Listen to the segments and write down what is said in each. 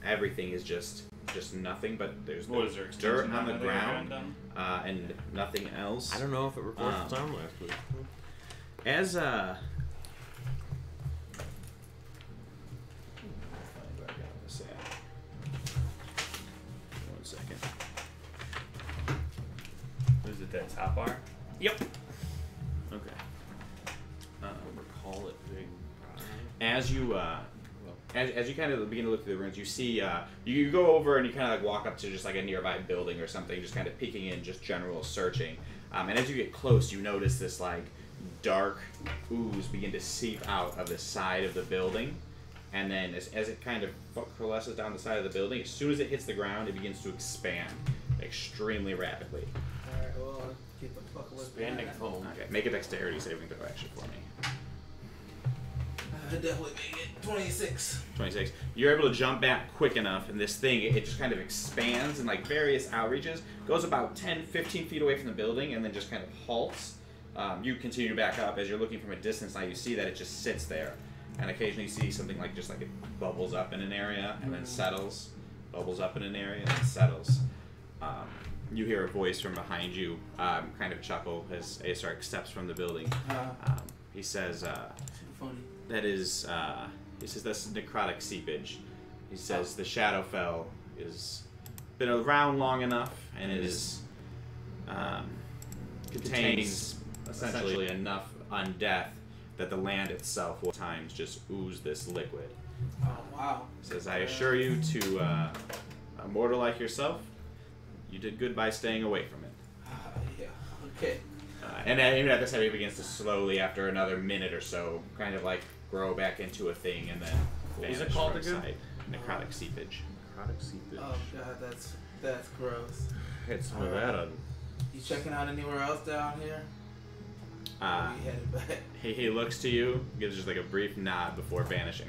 everything is just nothing, but there's What is there, dirt on the extension ground on and nothing else. I don't know if it recorded sound last week. As one second. Is it that top bar? Yep. Okay. Call it big. As you as you kind of begin to look through the rooms, you see you go over and you kind of like walk up to just like a nearby building or something, just kind of peeking in, just general searching. And as you get close, you notice this like dark ooze begin to seep out of the side of the building, and then as it kind of coalesces down the side of the building, as soon as it hits the ground, it begins to expand extremely rapidly. Alright, well, get the fuck away from Expanding that. foam. Okay, make a dexterity saving throw actually for me. I definitely make it. 26. 26. You're able to jump back quick enough, and this thing, it just kind of expands in like various outreaches, goes about 10, 15 feet away from the building, and then just kind of halts. You continue to back up. As you're looking from a distance now, you see that it just sits there, and occasionally you see something like just like it bubbles up in an area and then settles, bubbles up in an area and then settles. You hear a voice from behind you, kind of chuckle as Aesark steps from the building. He says, Funny. that is, he says that's necrotic seepage. He says the Shadowfell is been around long enough and it is contains essentially enough undeath that the land itself will at times just ooze this liquid. Oh, wow. He says, I assure you to a mortal like yourself, you did good by staying away from it. Yeah, okay. And even at this time, he begins to slowly, after another minute or so, kind of like grow back into a thing and then What was vanish it called from again? sight. Necrotic seepage. Necrotic seepage. Oh, God, that's gross. Had some of that on. You checking out anywhere else down here? Or we headed back? He looks to you, gives just like a brief nod before vanishing.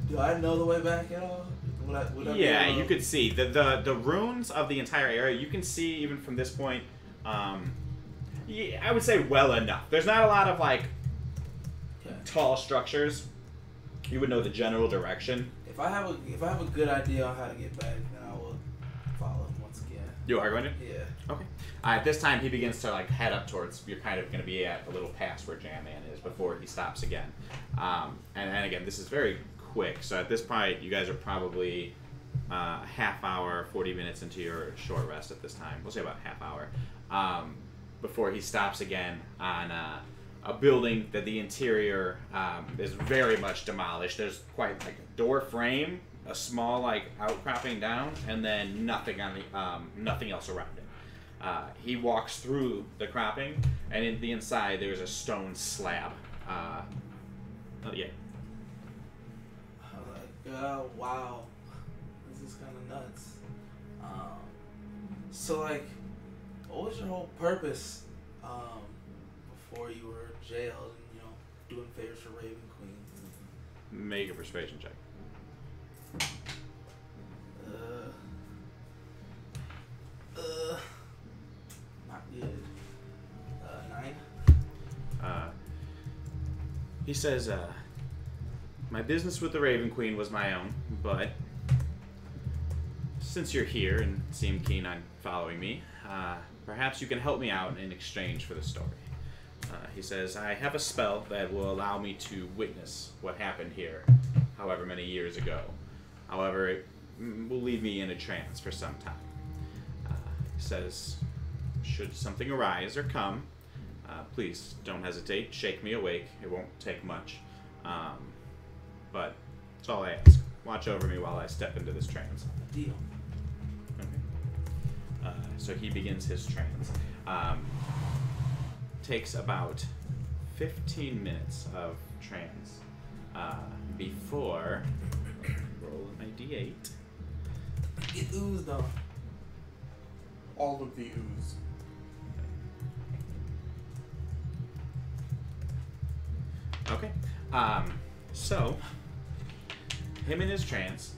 Do I know the way back at all? Would I be Yeah, able to- you could see the runes of the entire area. You can see even from this point. Yeah, I would say well enough. There's not a lot of like Okay. tall structures. You would know the general direction. If I have a good idea on how to get back, then I will follow him once again. You are going to? Yeah. Okay. At this time, he begins to like head up towards. You're kind of going to be at a little past where Jam Man is before he stops again. And again, this is very quick. So at this point, you guys are probably half hour, 40 minutes into your short rest at this time. We'll say about half hour before he stops again on a building that the interior is very much demolished. There's quite like a door frame, a small like outcropping down, and then nothing on the nothing else around it. He walks through the cropping, and in the inside there's a stone slab. Yeah. I was like, oh, wow, this is kind of nuts. So like, what was your whole purpose before you were jailed and, doing favors for Raven Queen? Make a persuasion check. Not good. 9? He says, my business with the Raven Queen was my own, but since you're here and seem keen on following me, perhaps you can help me out in exchange for the story. He says, I have a spell that will allow me to witness what happened here, however many years ago. However, it will leave me in a trance for some time. He says, should something arise or come, please don't hesitate, shake me awake. It won't take much. But that's all I ask. Watch over me while I step into this trance. Deal. Okay. So he begins his trance. Takes about 15 minutes of trance before roll my d8. Get oozed on. All of the ooze. Okay. So him in his trance,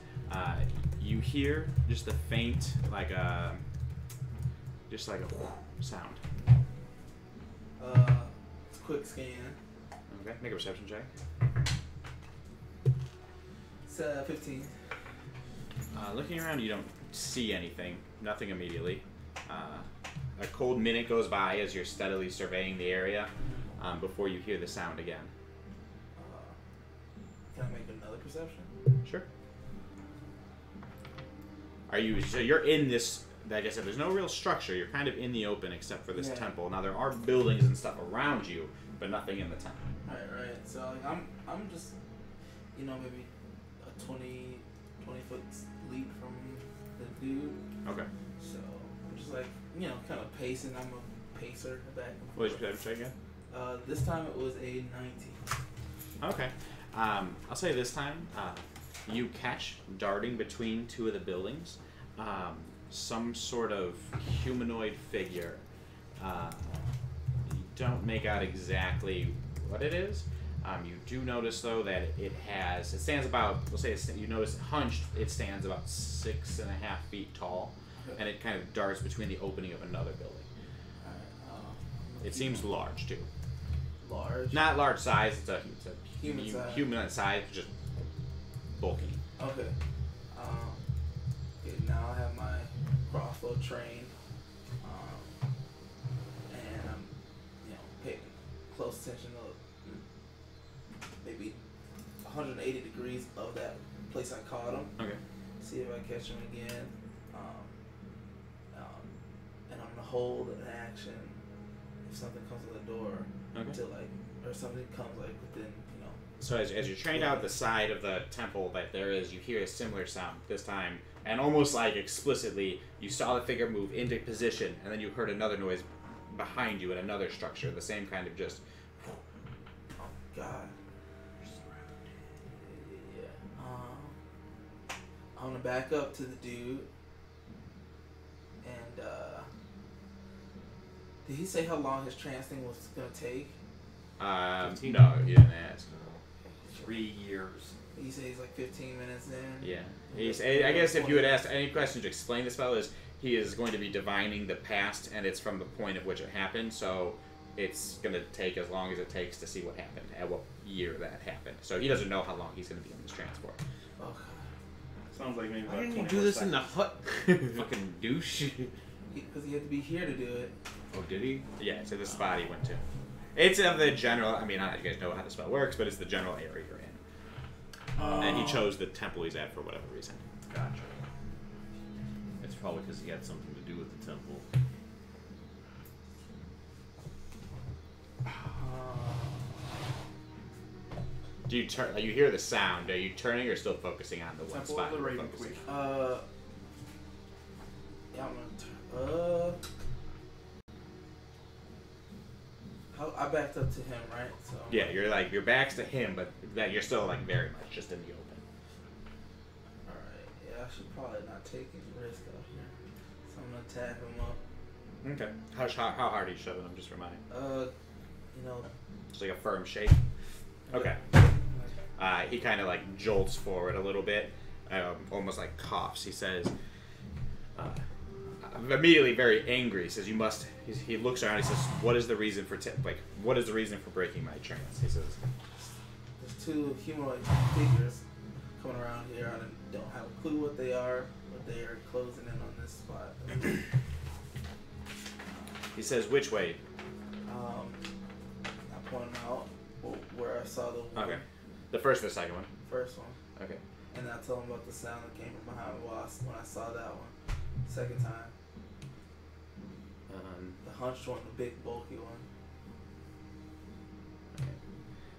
you hear just a faint, like a sound. Quick scan. Okay, make a perception check. It's 15. Looking around, you don't see anything. Nothing immediately. A cold minute goes by as you're steadily surveying the area before you hear the sound again. Can I make another perception? Sure. So you're in this, like I said, there's no real structure. You're kind of in the open except for this temple. Now there are buildings and stuff around you, but nothing in the temple. Right. So like, I'm just, maybe a 20 foot leap from the dude. Okay. So I'm just like, kind of pacing. I'm a pacer back and forth. What did you say again? This time it was a 19. Okay. I'll say this time, you catch darting between two of the buildings some sort of humanoid figure. You don't make out exactly what it is. You do notice though that it stands about, you notice hunched, it stands about 6.5 feet tall, and it kind of darts between the opening of another building. It seems large too. Large? Not large size, it's a Human size. Human size, just bulky. Okay. Now I have my crossbow trained, and I'm, paying close attention to maybe 180 degrees of that place I caught him. Okay. See if I catch him again. And I'm gonna hold an action if something comes to the door until or something comes within. So as you're trained out the side of the temple that there is, you hear a similar sound this time, and almost explicitly, you saw the figure move into position, and then you heard another noise behind you in another structure, the same kind of just. Oh God. Yeah. I'm gonna back up to the dude, and did he say how long his trance thing was gonna take? No, you didn't ask. 3 years. He said he's 15 minutes in. Yeah. I guess if you had asked any question to explain the spell, he is going to be divining the past, and it's from the point at which it happened, so it's going to take as long as it takes to see what happened, at what year that happened. So he doesn't know how long he's going to be in this trance for. Okay. Sounds like maybe about Why didn't you 24 do this seconds. in the hut? Fucking douche. Because he had to be here to do it. Oh, did he? Yeah, so the spot he went to. It's of the general, I mean, I don't know if you guys know how the spell works, but it's the general area you're in. And he chose the temple he's at for whatever reason. Gotcha. It's probably because he had something to do with the temple. Do you turn? You hear the sound? Are you turning or still focusing on the one Temple spot? of the you're Raven focusing Queen. on? Yeah, I'm gonna I backed up to him, right? So Yeah, your back's to him, but that you're still very much just in the open. All right. Yeah, I should probably not take any risk out here. So I'm gonna tap him up. Okay. How hard are you shoving him? Just remind me. Just a firm shake. Okay. He kind of jolts forward a little bit, almost coughs. He says, immediately very angry. He says, "You must." He looks around. He says, "What is the reason for what is the reason for breaking my trance?" He says, "There's two humanoid figures coming around here. I don't have a clue what they are, but they are closing in on this spot." He says, "Which way?" I point them out where I saw the one. Okay. The first or the second one? First one. Okay. And I told him about the sound that came from behind the wall when I saw that one. Second time. The hunched one, the big bulky one.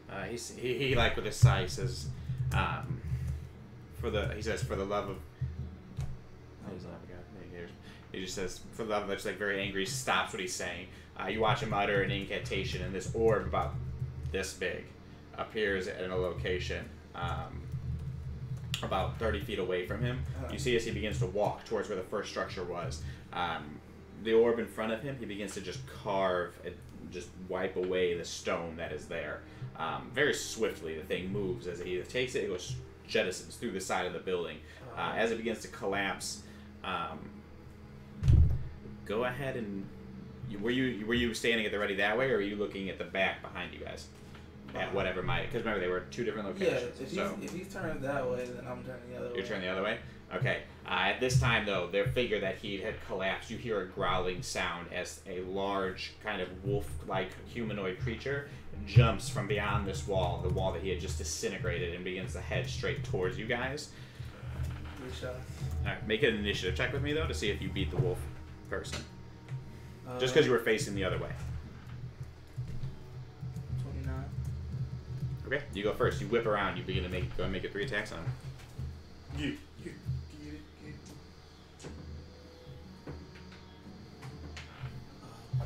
Okay. He with a sigh, he says, for the love of. He just says, for the love of, it's very angry. He stops what he's saying. You watch him utter an incantation, and this orb about this big appears in a location about 30 feet away from him. You see as he begins to walk towards where the first structure was. The orb in front of him, he begins to just carve and just wipe away the stone that is there. Very swiftly, the thing moves. As he takes it, it goes jettisons through the side of the building. As it begins to collapse, go ahead and... Were you standing at the ready that way, or were you looking at the back behind you guys? at whatever because remember they were 2 different locations. Yeah, if he's turning that way, then I'm turning the other way. You're turning the other way? Okay. At this time, though, they figure that he had collapsed. You hear a growling sound as a large, kind of wolf-like humanoid creature jumps from beyond this wall, the wall that he had just disintegrated, and begins to head straight towards you guys. 3 shots. Alright, make an initiative check with me, though, to see if you beat the wolf person. Just because you were facing the other way. 29. Okay, you go first. You whip around. You begin to go and make your 3 attacks on him.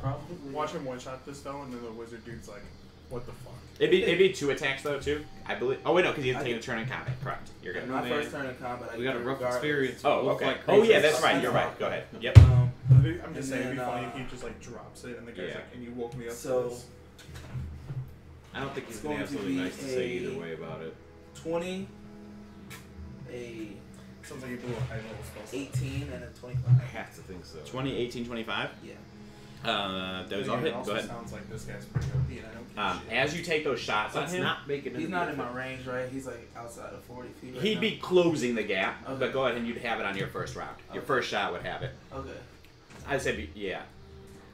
Probably. Watch him one-shot this, though, and then the wizard dude's like, what the fuck? It'd be 2 attacks, though, too. I believe. Oh, wait, no, because he had taken a turn in combat. Correct. You're good. My first turn in combat. We got a rough experience. Oh, Wolf okay. like Oh, yeah, creatures. that's right. You're right. Go ahead. Yep. I'm just saying, it'd be then, funny if he just, like, drops it, and the guy's Yeah. like, and you woke me up So- to this. I don't think he's It's going to going have to something be nice to say a- either way about it. 20, a Sounds like you blew a high-level spell. 18, and a I 25. have to think so. 20, 18, 25. Yeah. Those Again, all it hit. also Go ahead. sounds like this guy's pretty OP, and I don't give a shit. As you take those shots on Let's him, not make it. He's not in my range, right? He's like outside of 40 feet. Right he'd now. be closing the gap. Okay. But go ahead and you'd have it on your first round. Your Okay. first shot would have it. Okay. I'd say, yeah.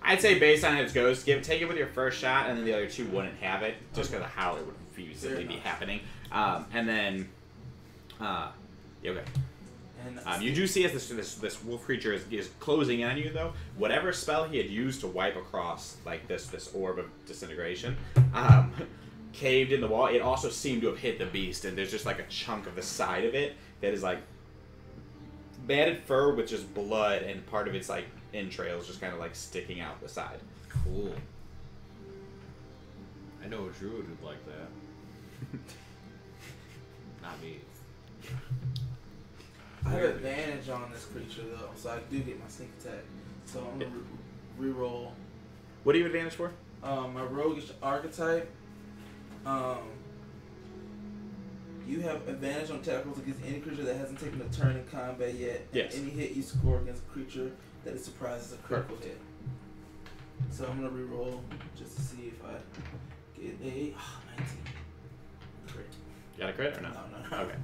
I'd say based on how it goes, take it with your first shot, and then the other 2 wouldn't have it, just because of how it would feasibly be enough. happening. And then, yeah, okay. And You do see as this wolf creature is closing in on you, though. Whatever spell he had used to wipe across like this orb of disintegration, caved in the wall. It also seemed to have hit the beast, and there's just like a chunk of the side of it that is like matted fur with just blood, and part of its like entrails just kind of like sticking out the side. Cool. I know a druid would like that. Not me. I have advantage on this creature though, so I do get my sneak attack. So I'm gonna re-roll. What do you advantage for? My roguish archetype. You have advantage on attack rolls against any creature that hasn't taken a turn in combat yet. And Yes. any hit you score against a creature that is surprised is a critical hit. So I'm gonna re-roll just to see if I get a 19. Crit. You got a crit or no? No. Okay.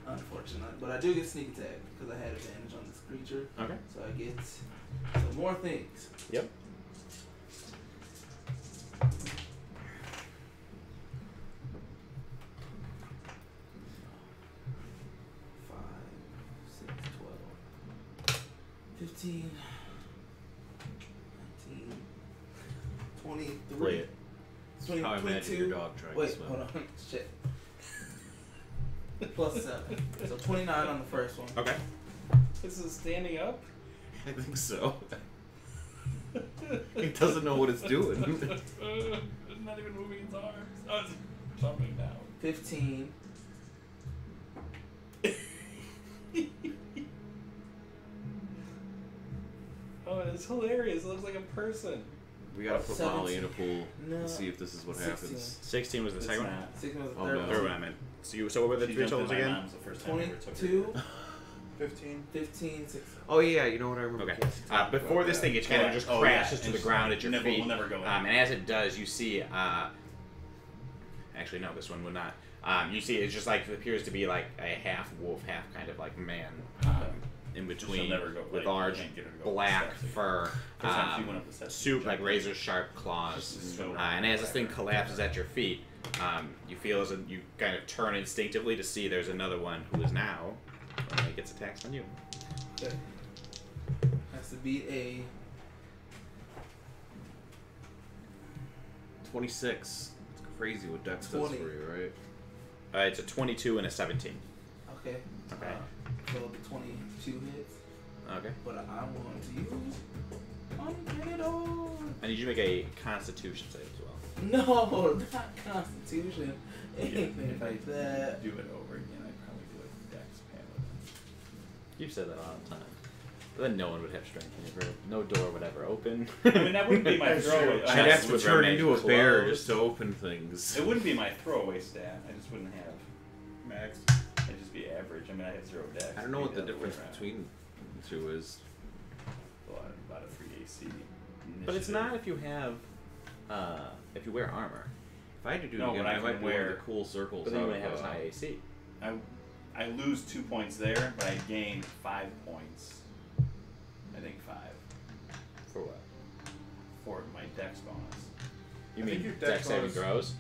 Unfortunately, but I do get sneak attack because I had advantage on this creature. Okay. So I get some more things. Yep. Five, 6, 12, 15, 19, 23. Play it. 20, How I imagine 22. your dog trying Wait, to swim. hold on. Shit. Plus 7. So 29 on the first one. Okay. This is standing up? I think so. He doesn't know what it's doing. It's not even moving its arms. Oh, it's jumping now. 15. Oh, it's hilarious. It looks like a person. We gotta put 17. Molly in a pool No. and see if this is what 16. happens. 16 was the It's second one. not. 6 was the Oh, third no. one. Third one I'm in. So what were the She 3 jumped in totals my again? mom's the first time I ever took her. 22, 15. 15, 16. Oh yeah, you know what I remember. Okay. Before this thing, it kind of just Oh, crashes yeah. to the ground at your Never- feet. We'll never go in. And as it does, you see. Actually, no, this one would not. You see, it's just like it appears to be like a half wolf, half kind of like man, in between, never go, with like, large you can't get her to go up the black steps again. fur, First time she went up the steps, she soup like jumped. razor sharp claws. So- And as this thing collapses at your feet, you feel as you kind of turn instinctively to see there's another one who is now gets attacks on you. Okay. Has to beat a 26. It's crazy what Dex does 20. for you, right? It's a 22 and a 17. okay. Okay. So the 22 hits, Okay. but I'm going to use Uncanny. I need you to make a Constitution save as well. No, not Constitution. Anything like that. Do it over again. I'd probably do a dex paladin. You've said that all the time. But then no one would have strength in your group. No door would ever open. I mean, that wouldn't be my throwaway. I'd have to would turn remain into a bear closed. just to open things. It wouldn't be my throwaway stat. I just wouldn't have Max. I'd just be average. I mean, I have 0 dex. I don't know what the Maybe difference other way around. between the two is. Well, about a 3 AC. But it's initiative. not if you have, if you wear armor. If I had to do it No, again, but I I might can wear the wear. cool circles. But then you of, might have as high AC. I lose 2 points there, but I gain 5 points. I think 5 For what? for my dex bonus. You I think mean your dex dex saving bonus- throws?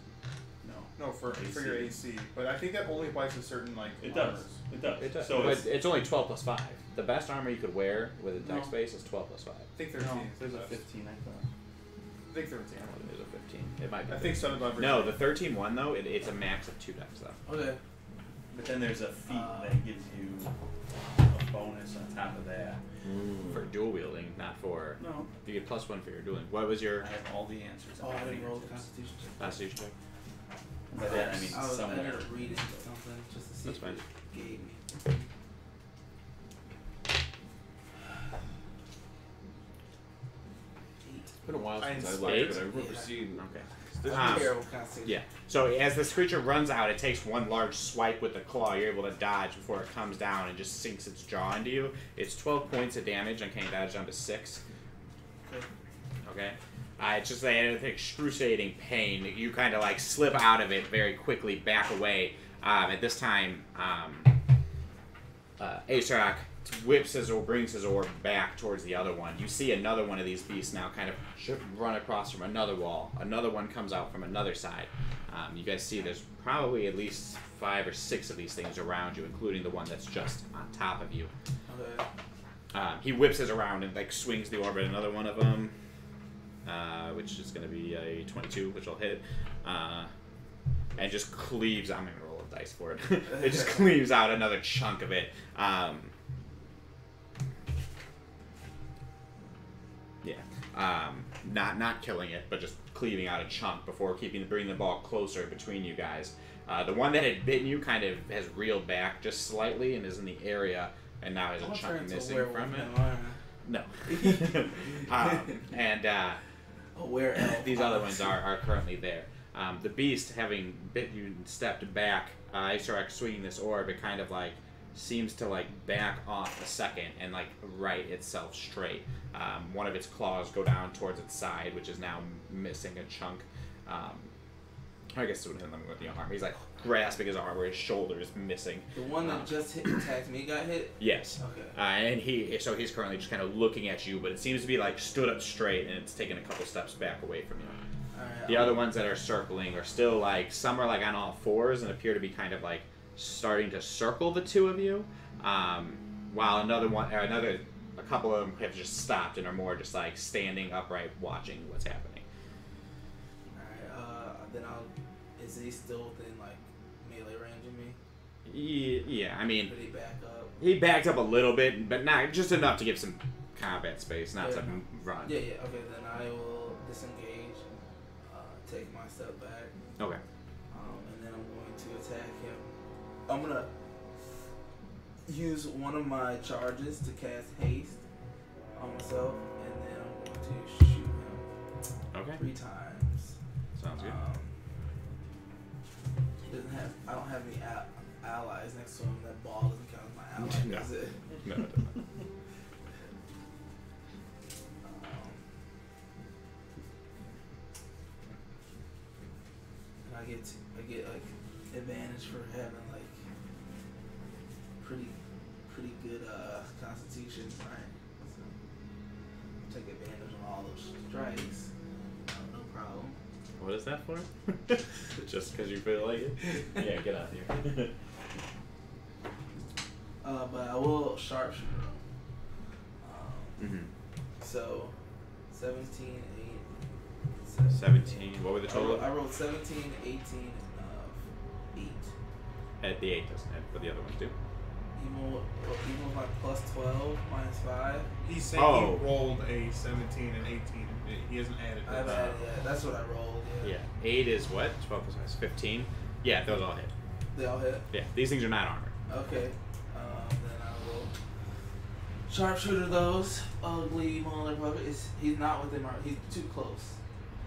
No. No, for your AC. But I think that only applies to certain like It armors. does. It does. It does. So but it's only 12 plus 5. The best armor you could wear with a dex No. base is 12 plus 5. I think 13. no, is the there's a best. 15. I thought. I think 13. I don't know, there's a 15. It might be. I think 13. 7 above. No, the 13 one though, it's a max of 2 dex though. Okay. But then there's a feat that gives you a bonus on top of that. For dual wielding, not for. No, You get +1 for your dueling. What was your I have all the answers. Oh, at I my didn't roll the fingertips. Constitution check. constitution check? By that I mean I ended somewhere. up reading something just to see That's if fine. it gave me. It's been a while I since I inspired looked, but I it. remember Yeah. seeing. Okay. There's Um, Terrible Constitution. Yeah. So as this creature runs out, it takes one large swipe with the claw. You're able to dodge before it comes down and just sinks its jaw into you. It's 12 points of damage and can dodge down to 6. Okay. Okay. It's just an excruciating pain. You kind of like slip out of it very quickly, back away. At this time, Asarak brings his orb back towards the other one. You see another one of these beasts now kind of run across from another wall. Another one comes out from another side. You guys see there's probably at least 5 or 6 of these things around you, including the one that's just on top of you. Okay. He whips his around and like swings the orb at another one of them, which is going to be a 22, which will hit, and just cleaves. I'm going to roll a dice for it. It just cleaves out another chunk of it. Not killing it, but just cleaving out a chunk before bringing the ball closer between you guys. The one that had bitten you kind of has reeled back just slightly and is in the area, and now has a I'll turn chunk into a missing werewolf from it. now, No. And a werewolf. these other ones are currently there. The beast, having bit you and stepped back, Isarak swinging this orb, it kind of like seems to like back off a second and like right itself straight. One of its claws go down towards its side, which is now missing a chunk. I guess it would hit him with the arm. He's like grasping his arm where his shoulder is missing. The one that just attacked me got hit? Yes. Okay. And he's currently just kind of looking at you, but it seems to be like stood up straight and it's taken a couple steps back away from you. Alright. The other ones that are circling are still like, some are like on all fours and appear to be kind of like starting to circle the two of you, while a couple of them have just stopped and are more just like standing upright watching what's happening. Alright, then is he still within like melee range of me? Yeah, I mean, Did he back up? he backed up a little bit, but not just enough to give some combat space, not to Yeah. run. Yeah, okay, then I will disengage, take my step back, Okay. and then I'm going to attack him. I'm gonna use one of my charges to cast haste on myself, and then I'm going to shoot him Okay. 3 times. Sounds good. He doesn't have. I don't have any allies next to him. That ball doesn't count as my ally, No. does it? No, it doesn't. And I get like advantage for having like pretty good constitution, right? So take advantage of all those strikes. No problem. What is that for? Just because you feel like it? Yeah, get out of here. But I will sharpshooter him. Mm-hmm. So 17, 17. What were the total? I rolled 17, 18, 8. At the 8 doesn't hit, but the other ones do. Even with my plus 12 minus 5. He's saying Oh. he rolled a 17 and 18. He hasn't added I haven't that. added that. That's what I rolled. Yeah. 8 is what? 12 plus 5 is 15. Yeah, those all hit. They all hit. Yeah, these things are not armored. Okay. Then I will sharpshooter those ugly motherfuckers. He's not within my. He's too close.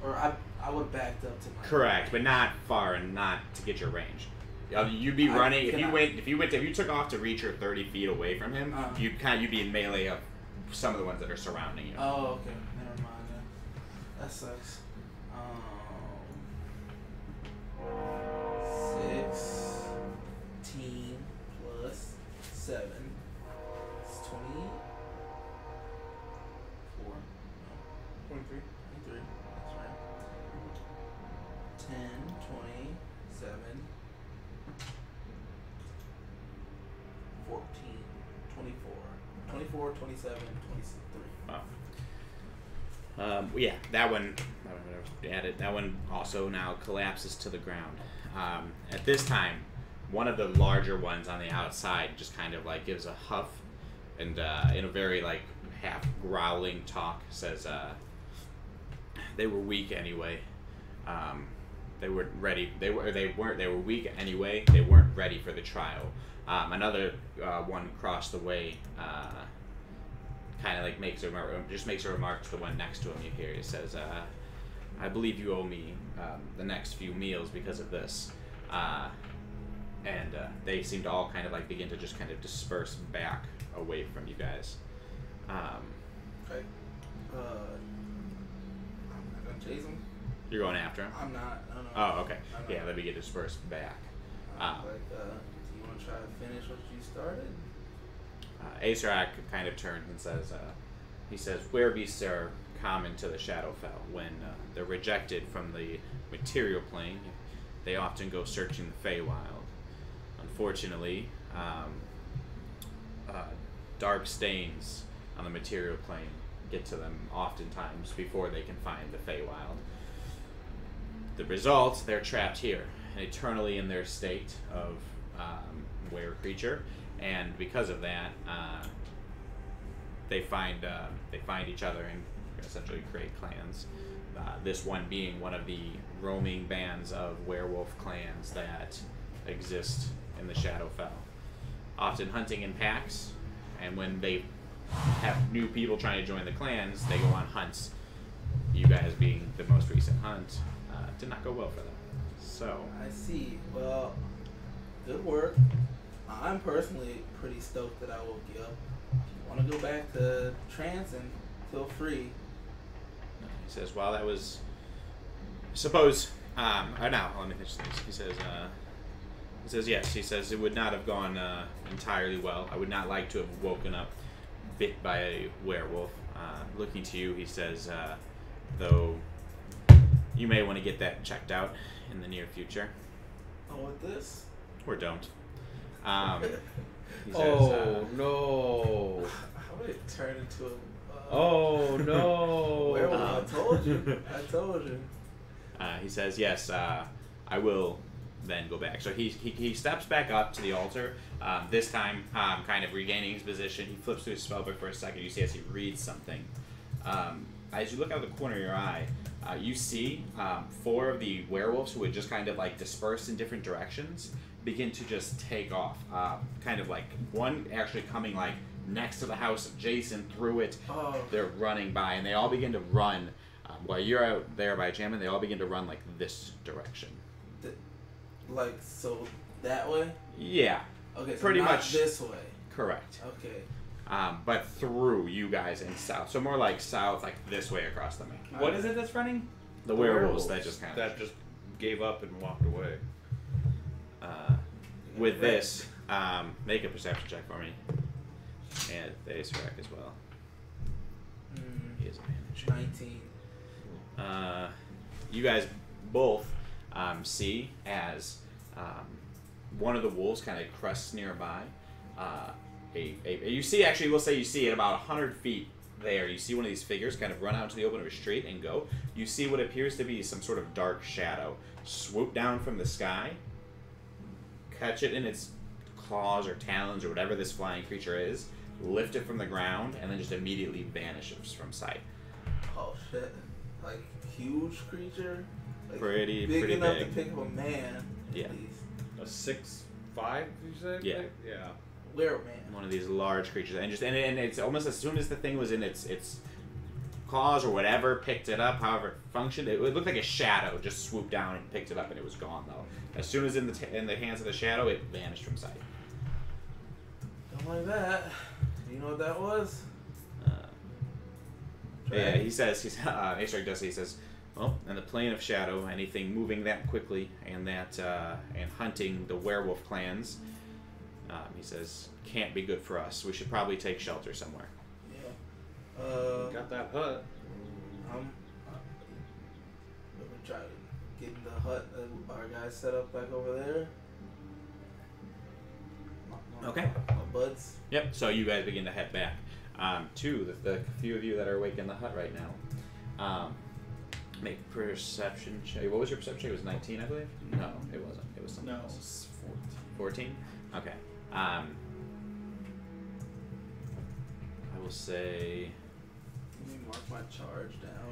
Or I would have backed up to my. Correct, but not far and not to get your range. You'd be I running cannot- if you took off to reach her 30 feet away from him. You'd be in melee of some of the ones that are surrounding you. Oh, okay. Never mind then. That sucks. 16 plus 7. It's 24. 23. 23. That's right. 10, 27, 14, 24. 24, 27, 23. Wow. Yeah, that one added. That one also now collapses to the ground. At this time, one of the larger ones on the outside just kind of like gives a huff, and in a very like half growling talk says, "They were weak anyway. They weren't ready. They were weak anyway. They weren't ready for the trial." Another one across the way. Kind of like makes a remark to the one next to him. You hear he says, "I believe you owe me the next few meals because of this," and they seem to all kind of like begin to just kind of disperse back away from you guys. Okay. I'm not gonna chase him. You're going after him. I'm not. No. Oh, okay. Yeah, they begin to disperse back. Do you want to try to finish what you started? Asarak kind of turns and says, he says, "Where beasts are common to the Shadowfell. When they're rejected from the material plane, they often go searching the Feywild. Unfortunately, dark stains on the material plane get to them oftentimes before they can find the Feywild. The result, they're trapped here, eternally in their state of were creature, and because of that, they find each other and essentially create clans. This one being one of the roaming bands of werewolf clans that exist in the Shadowfell, often hunting in packs, and when they have new people trying to join the clans, they go on hunts. You guys being the most recent hunt, did not go well for them. So I see. Well, good work. I'm personally pretty stoked that I woke you up. If you want to go back to trancing, feel free. He says, "Well, that was, suppose, no, let me finish this." He says, yes, he says, "It would not have gone entirely well. I would not like to have woken up bit by a werewolf. Looking to you," he says, "though you may want to get that checked out in the near future." Oh, with this? Or don't. He says, no. How would it turn into a... Oh, no. werewolf? I told you. He says, "Yes, I will then go back." So he steps back up to the altar, this time kind of regaining his position. He flips through his spellbook for a second. You see as he reads something. As you look out of the corner of your eye, you see 4 of the werewolves who had just kind of like dispersed in different directions begin to just take off. Kind of like one actually coming like next to the house adjacent through it. Oh. They're running by, and they all begin to run. While you're out there by jamming, they all begin to run like this direction. Like, so that way? Yeah. Okay, so pretty not much this way. Correct. Okay. But through you guys and south. So more like south, like this way across the main. What is it that's running? The werewolves that just kind of... That just gave up and walked away. With this, make a perception check for me. And the Asarak as well. He has advantage. 19. You guys both see as one of the wolves kind of crests nearby. You see, actually, we'll say you see at about 100 feet there, you see one of these figures kind of run out into the open of a street and go. You see what appears to be some sort of dark shadow swoop down from the sky, catch it in its claws or talons or whatever this flying creature is, lift it from the ground, and then just immediately vanishes from sight. Oh shit! Like huge creature. Like Pretty big enough big. to pick up a man. Yeah. At least. A 6'5", you said? Yeah. Yeah. Werewolf man. One of these large creatures, and it's almost as soon as the thing was in its claws or whatever, picked it up, however it functioned, it looked like a shadow just swooped down and picked it up, and it was gone though. As soon as in the hands of the shadow, it vanished from sight. Don't like that. You know what that was? Yeah, he says, Asarak does. He says, Well, in the plane of shadow, anything moving that quickly and and hunting the werewolf clans, he says, can't be good for us. We should probably take shelter somewhere. Yeah. Got that hut. I'm gonna try getting the hut that our guys set up back over there. Okay. My buds. Yep. So you guys begin to head back. To the few of you that are awake in the hut right now. Make perception check. What was your perception check? It was 19, I believe? No, it wasn't. It was something No, else. it's 14? 14. Okay. I will say... Let me mark my charge down.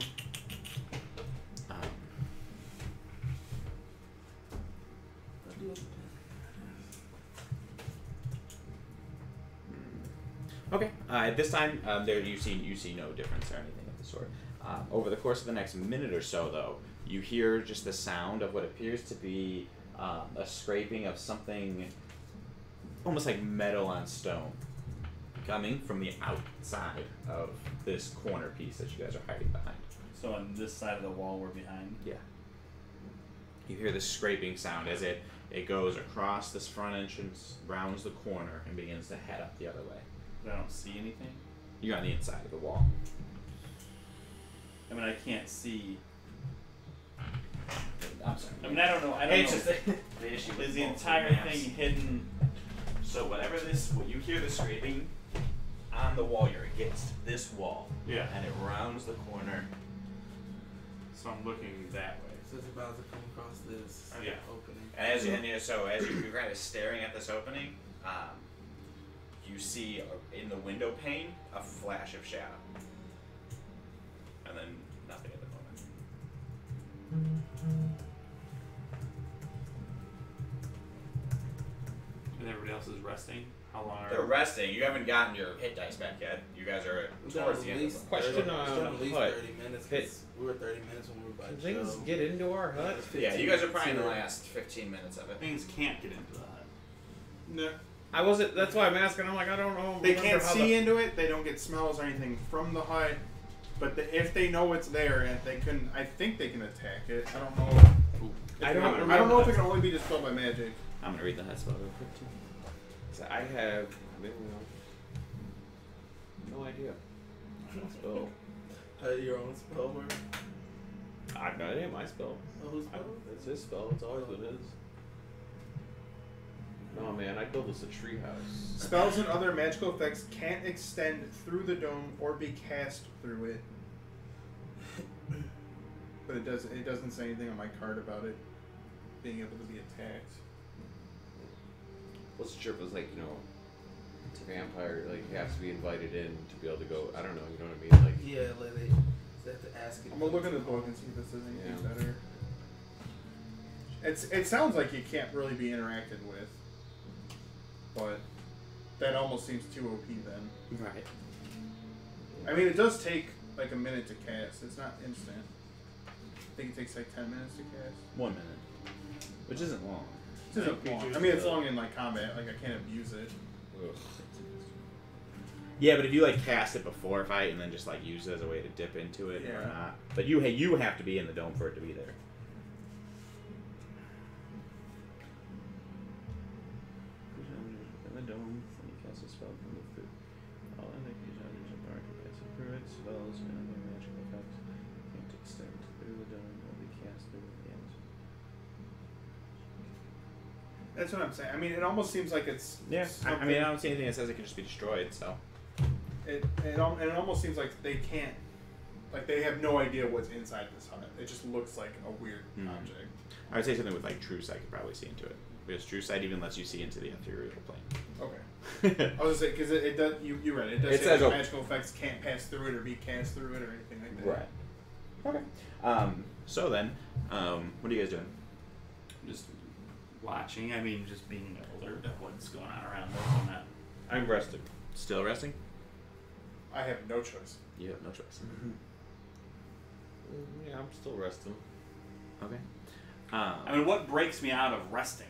I'll do it. Okay. At this time, there you see no difference or anything of the sort. Over the course of the next minute or so, though, you hear just the sound of what appears to be a scraping of something almost like metal on stone coming from the outside of this corner piece that you guys are hiding behind. So on this side of the wall we're behind? Yeah. You hear this scraping sound as it goes across this front entrance, rounds the corner, and begins to head up the other way. But I don't see anything? You're on the inside of the wall. I mean, I can't see. I'm sorry. I mean, I don't know. It's just the issue with Is the multiple entire maps. thing hidden? So what you hear the scraping on the wall, you're against this wall. Yeah. And it rounds the corner. So I'm looking that way. So it's about to come across this Yeah. opening. And as you're kind of staring at this opening, you see in the window pane a flash of shadow. And then nothing at the moment. And everybody else is resting. How long are They're resting. You haven't gotten your hit dice back yet. You guys are towards the end of the Question on at least hut. 30 minutes. 'Cause we were 30 minutes when we were by Can the things show. get into our hut? Yeah, you guys are probably in the last 15 minutes of it. things can't get into the hut? No, I wasn't. That's why I'm asking. I'm like, I don't know. they remember can't how see into it. They don't get smells or anything from the hut. But if they know it's there, and they can, I think they can attack it. I don't know. I don't I don't know if remember. it can only be dispelled by magic. I'm gonna read the hut spell real quick too. So I have no idea. Spell. Your own spell word? It ain't my spell. Oh, whose spell? It's his spell. It's always been his. No man, I'd build us a treehouse. Spells and other magical effects can't extend through the dome or be cast through it. But it doesn't say anything on my card about it being able to be attacked. Wasn't sure if it was like, it's a vampire, like you have to be invited in to be able to go. I don't know, you know what I mean? Like, Yeah, like they have to ask it. I'm gonna look in the book and see if it says anything Yeah. better. It sounds like it can't really be interacted with, but that almost seems too OP then. Right. I mean, it does take like a minute to cast. It's not instant. I think it takes like 10 minutes to cast. 1 minute. Which isn't long. It isn't long. I mean, it's long in like combat. Like I can't abuse it. ugh. Yeah, but if you like cast it before a fight and then just like use it as a way to dip into it or Yeah. not. But you have to be in the dome for it to be there. In the dome, when you cast a spell from the food. All indications are casting prevent spells and other magical effects can't extend through the dome or be cast through the end. That's what I'm saying. I mean, it almost seems like it's. Yeah, I mean, I don't see anything that says it can just be destroyed, so. It almost seems like they can't. Like they have no idea what's inside this hut. It just looks like a weird object. I would say something with like True Sight could probably see into it. Because True Sight even lets you see into the ethereal plane. Okay. I was gonna say because it does. You read it. It does It say says that open. magical effects can't pass through it or be cast through it or anything like that. Right. Okay. So then, what are you guys doing? Just watching. I mean, just being alert of what's going on around us and that. I'm rested. Still resting? I have no choice. You have no choice. Yeah, I'm still resting. Okay. I mean, what breaks me out of resting?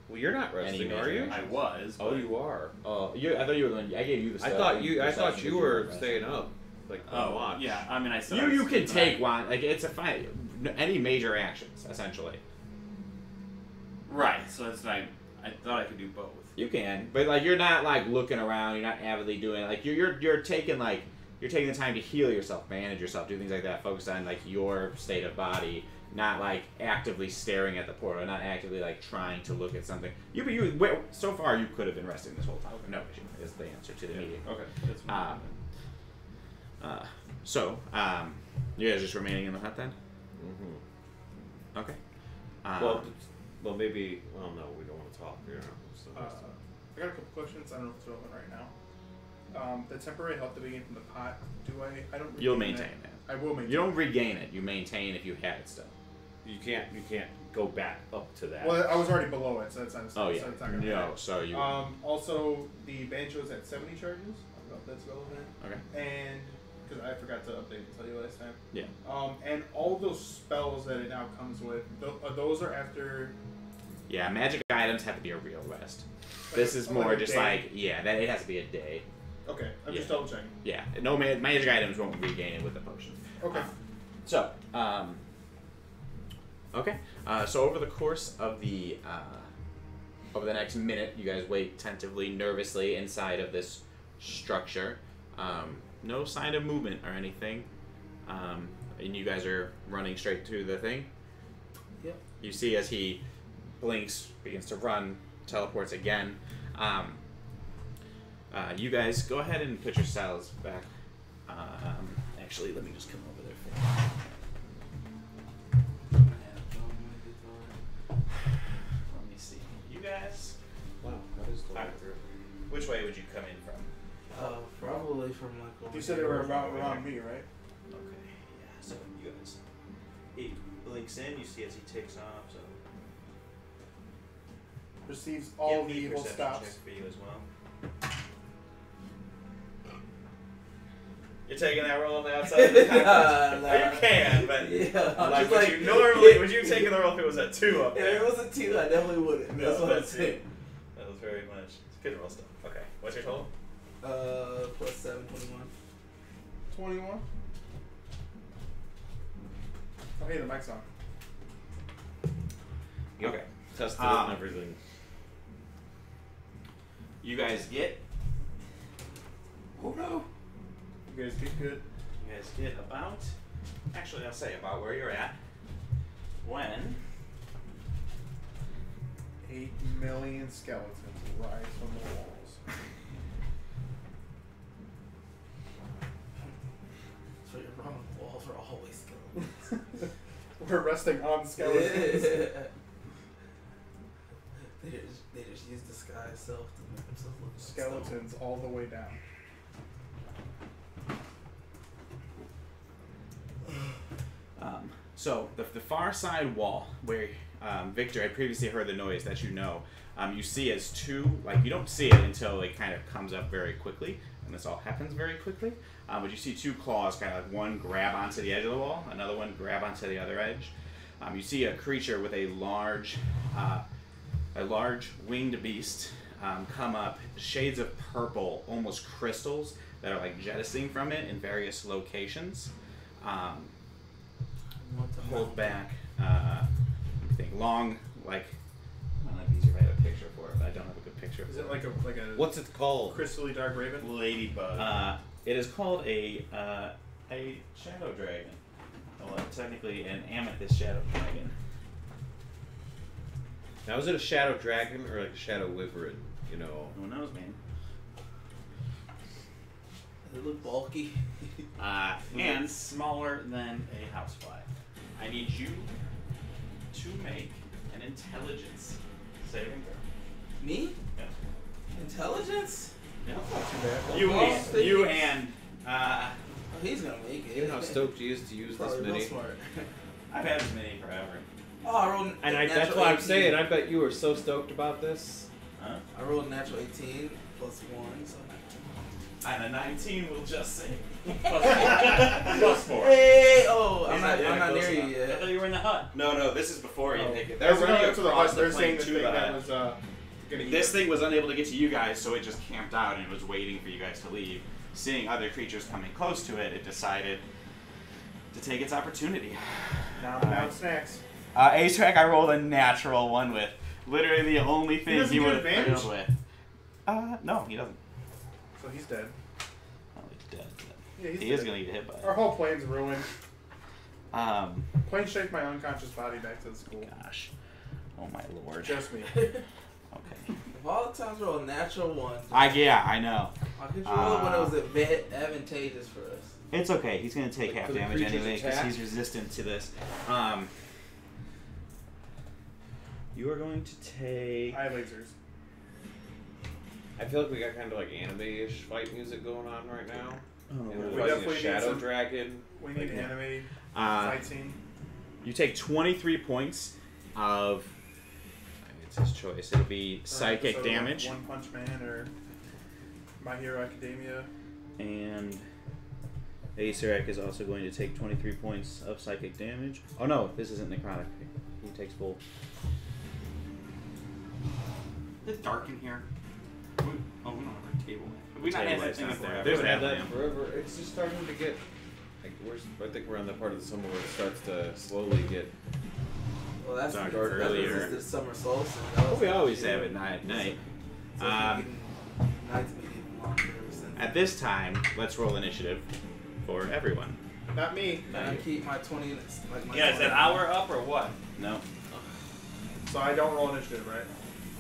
Well, you're not resting, Any are major you? action? I was. Oh, but- you are. I thought you were the one. I gave you the I stuff. thought you. I Besides thought you because were resting. staying up, like on Oh, watch. yeah. I mean, I said You can take one. Like it's a fine. any major actions essentially. Right. So that's not. I thought I could do both. You can, but like you're not like looking around. You're not avidly doing it. Like you're taking the time to heal yourself, manage yourself, do things like that. Focus on like your state of body, not like actively staring at the portal, not actively like trying to look at something. So far you could have been resting this whole time. No issue is the answer to the meeting. Okay. That's So you guys just remaining in the hut then? Mm-hmm. Okay. Well, maybe. Well, no, we don't want to talk. You know. So I got a couple questions. I don't know if it's relevant right now. The temporary health that we gain from the pot, I don't. You'll regain maintain that. that. I will maintain. You don't regain it. You maintain if you had it still. you can't go back up to that. Well, I was already below it, so that's not. Oh so yeah. it's not gonna No. matter. So you. Also, the banjo's at 70 charges. I don't know if that's relevant. Okay. And because I forgot to update and tell you last time. Yeah. And all those spells that it now comes with, those are after. Yeah, magic items have to be a real rest. Like This is more like a just day? like that. It has to be a day. Okay, I'm just Yeah. double checking. Yeah, no magic items won't regain it with the potion. Okay. Okay. So over the course of the next minute, you guys wait tentatively, nervously inside of this structure. No sign of movement or anything. And you guys are running straight to the thing. Yep. You see as he blinks, begins to run, teleports again. You guys go ahead and put yourselves back. Actually, let me just come over there for you. Let me see. You guys. Wow, that is Alright. Which way would you come in from? Probably from like. over You said they here. were around me, right? Okay. Yeah. So you guys. He blinks in. You see as he takes off. So. Receives all Give me the a evil perception stops. check for you as well. You're taking that roll on the outside of the conference? Nah. You can, but Yeah, I'm like, just would like- you normally, would you take the roll if it was a 2 up If there? it was a 2, I definitely wouldn't. No, That's what I'm that's saying. it. That was very much. It's good roll stuff. Okay. What's your total? Plus 7, 21. 21. Oh, hey, the mic's on. Okay. Tested it and everything. You guys get. Oh no. You guys did good. You guys get about. Actually, I'll say about where you're at. When. 8 million skeletons rise from the walls. So you're wrong. The walls are always skeletons. We're resting on skeletons. They just use disguise self to make themselves look like Skeletons all the way down. So the far side wall where Victor had previously heard the noise that you know, you see as two, like you don't see it until it kind of comes up very quickly, and this all happens very quickly, but you see two claws kind of like one grab onto the edge of the wall, another one grab onto the other edge. You see a creature with a large winged beast come up, shades of purple, almost crystals that are like jettisoning from it in various locations. Hold back, I think long, like, I don't know if it's easier if I have a picture for it, but I don't have a good picture Is for it like a What's it called? crystally dark raven? Ladybug. It is called a shadow dragon. Well, technically an amethyst shadow dragon. Now, is it a shadow dragon or like a shadow wyvern? You know. Who knows, man? They look bulky. And smaller than a housefly. I need you to make an intelligence saving throw. Me? Yeah. Intelligence? Yeah. Well, You and Oh, he's gonna make it. You know how stoked he is to use Probably this real many. smart. I've had this many forever. Oh, I rolled. And that's natural why I'm 18. saying, I bet you were so stoked about this. Huh? I rolled a natural 18 plus 1, so 19. And a 19 will just say plus 4. Hey! Oh, I'm He's not, not I'm not close near you enough. I yet. thought you were in the hut. No, this is before you Oh. take it. They're They're running running to the across hut. the They're plane saying the to thing the that hut. was gonna eat This us. thing was unable to get to you guys, so it just camped out and was waiting for you guys to leave. Seeing other creatures coming close to it, it decided to take its opportunity. Now snacks. A-Track, I rolled a natural one with. Literally the only thing doesn't he get would have advantage? failed with. No, he doesn't. So he's dead. Oh, he's dead. Yeah, he's He dead. is going to get hit by it. Our whole plane's ruined. Um, Plane shaped my unconscious body back to the school. gosh. Oh, my lord. Just me. Okay. If all the times roll a natural one, Yeah, I know. why could you roll it when it was advantageous for us? It's okay. He's going to take Like, half for the damage creature's anyway because attack? he's resistant to this. You are going to take... Eye lasers. I feel like we got kind of like anime-ish fight music going on right now. Oh, And We we're fighting definitely a need shadow some- dragon. We need anime Uh, fight scene. You take 23 points of... It's his choice. It'll be psychic So, damage. One Punch Man or My Hero Academia. And Acerec is also going to take 23 points of psychic damage. Oh no, this isn't necrotic. He takes full. Is it dark in here? Oh, we don't have a table. Have we not had that Table's thing not before? there. We've There's had an that lamp. forever. It's just starting to get. Like, I think we're on the part of the summer where it starts to slowly get. Well, that's Dark because earlier. this is the summer solstice. We always have it at night. So nights been getting longer ever since. At this time, let's roll initiative for everyone. Not me. Can I keep my 20? Like my Yeah, is 20? that hour up or what? No. So I don't roll initiative, right?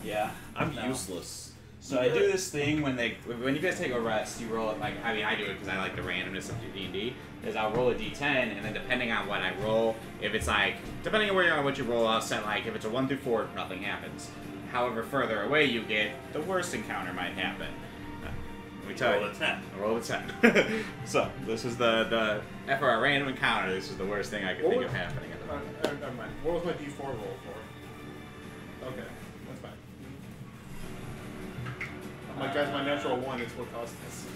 Yeah. I'm No. useless. So I do this thing when you guys take a rest, you roll it like, I mean I do it because I like the randomness of D&D, is I'll roll a D10 and then depending on what I roll, if it's like, depending on where you are, what you roll, I'll set like, if it's a 1 through 4, nothing happens. However further away you get, the worst encounter might happen. Let me tell Roll you. a 10. I roll a 10. So, this is the for a random encounter, this is the worst thing I could think of happening at the moment. Never mind. What was my D4 roll for? Okay, that's fine. I'm like, guys, my natural 1 is what caused this.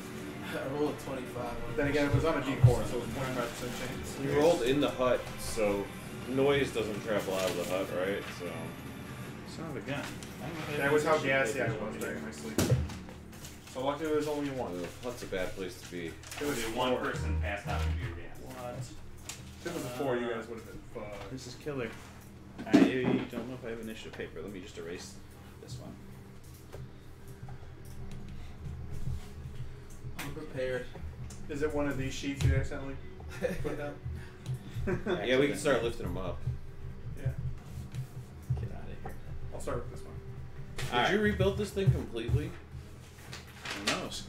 I rolled 25. Then again, it was on a D4, so it was 25% chance. We rolled in the hut, so noise doesn't travel out of the hut, right? So. Son of a gun. I don't know if That was how initiative gassy I papers was on during here. my sleep. So luckily there was only one. The hut's a bad place to be. It was Only one 4. person passed out of your gas. What? If it was a 4, you guys would have been fucked. This is killer. I don't know if I have initiative paper. Let me just erase this one. I'm prepared. Is it one of these sheets you accidentally put down? Yeah, we can start lifting them up. Yeah. Get out of here. I'll start with this one. Did you rebuild this thing completely? Who knows?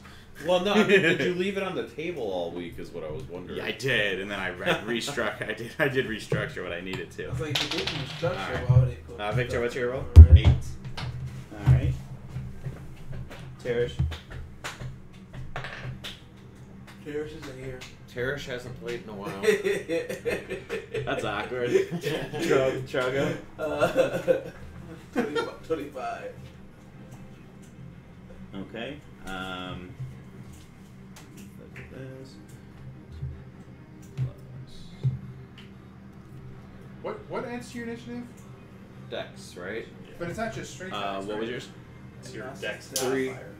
Well, no. I mean, did you leave it on the table all week? Is what I was wondering. Yeah, I did, and then I restructured. I did restructure what I needed I to. was like, if they can structure, Alright. why would they go? Victor, what's your roll? Alright. 8. All right. Teresh. Parrish isn't here. Teresh hasn't played in a while. That's awkward. Trogo. 25. Okay. Look at this. What adds to your initiative? Dex, right? But it's not just straight What attacks, was right? yours? It's your That's dex. 3. Modifier.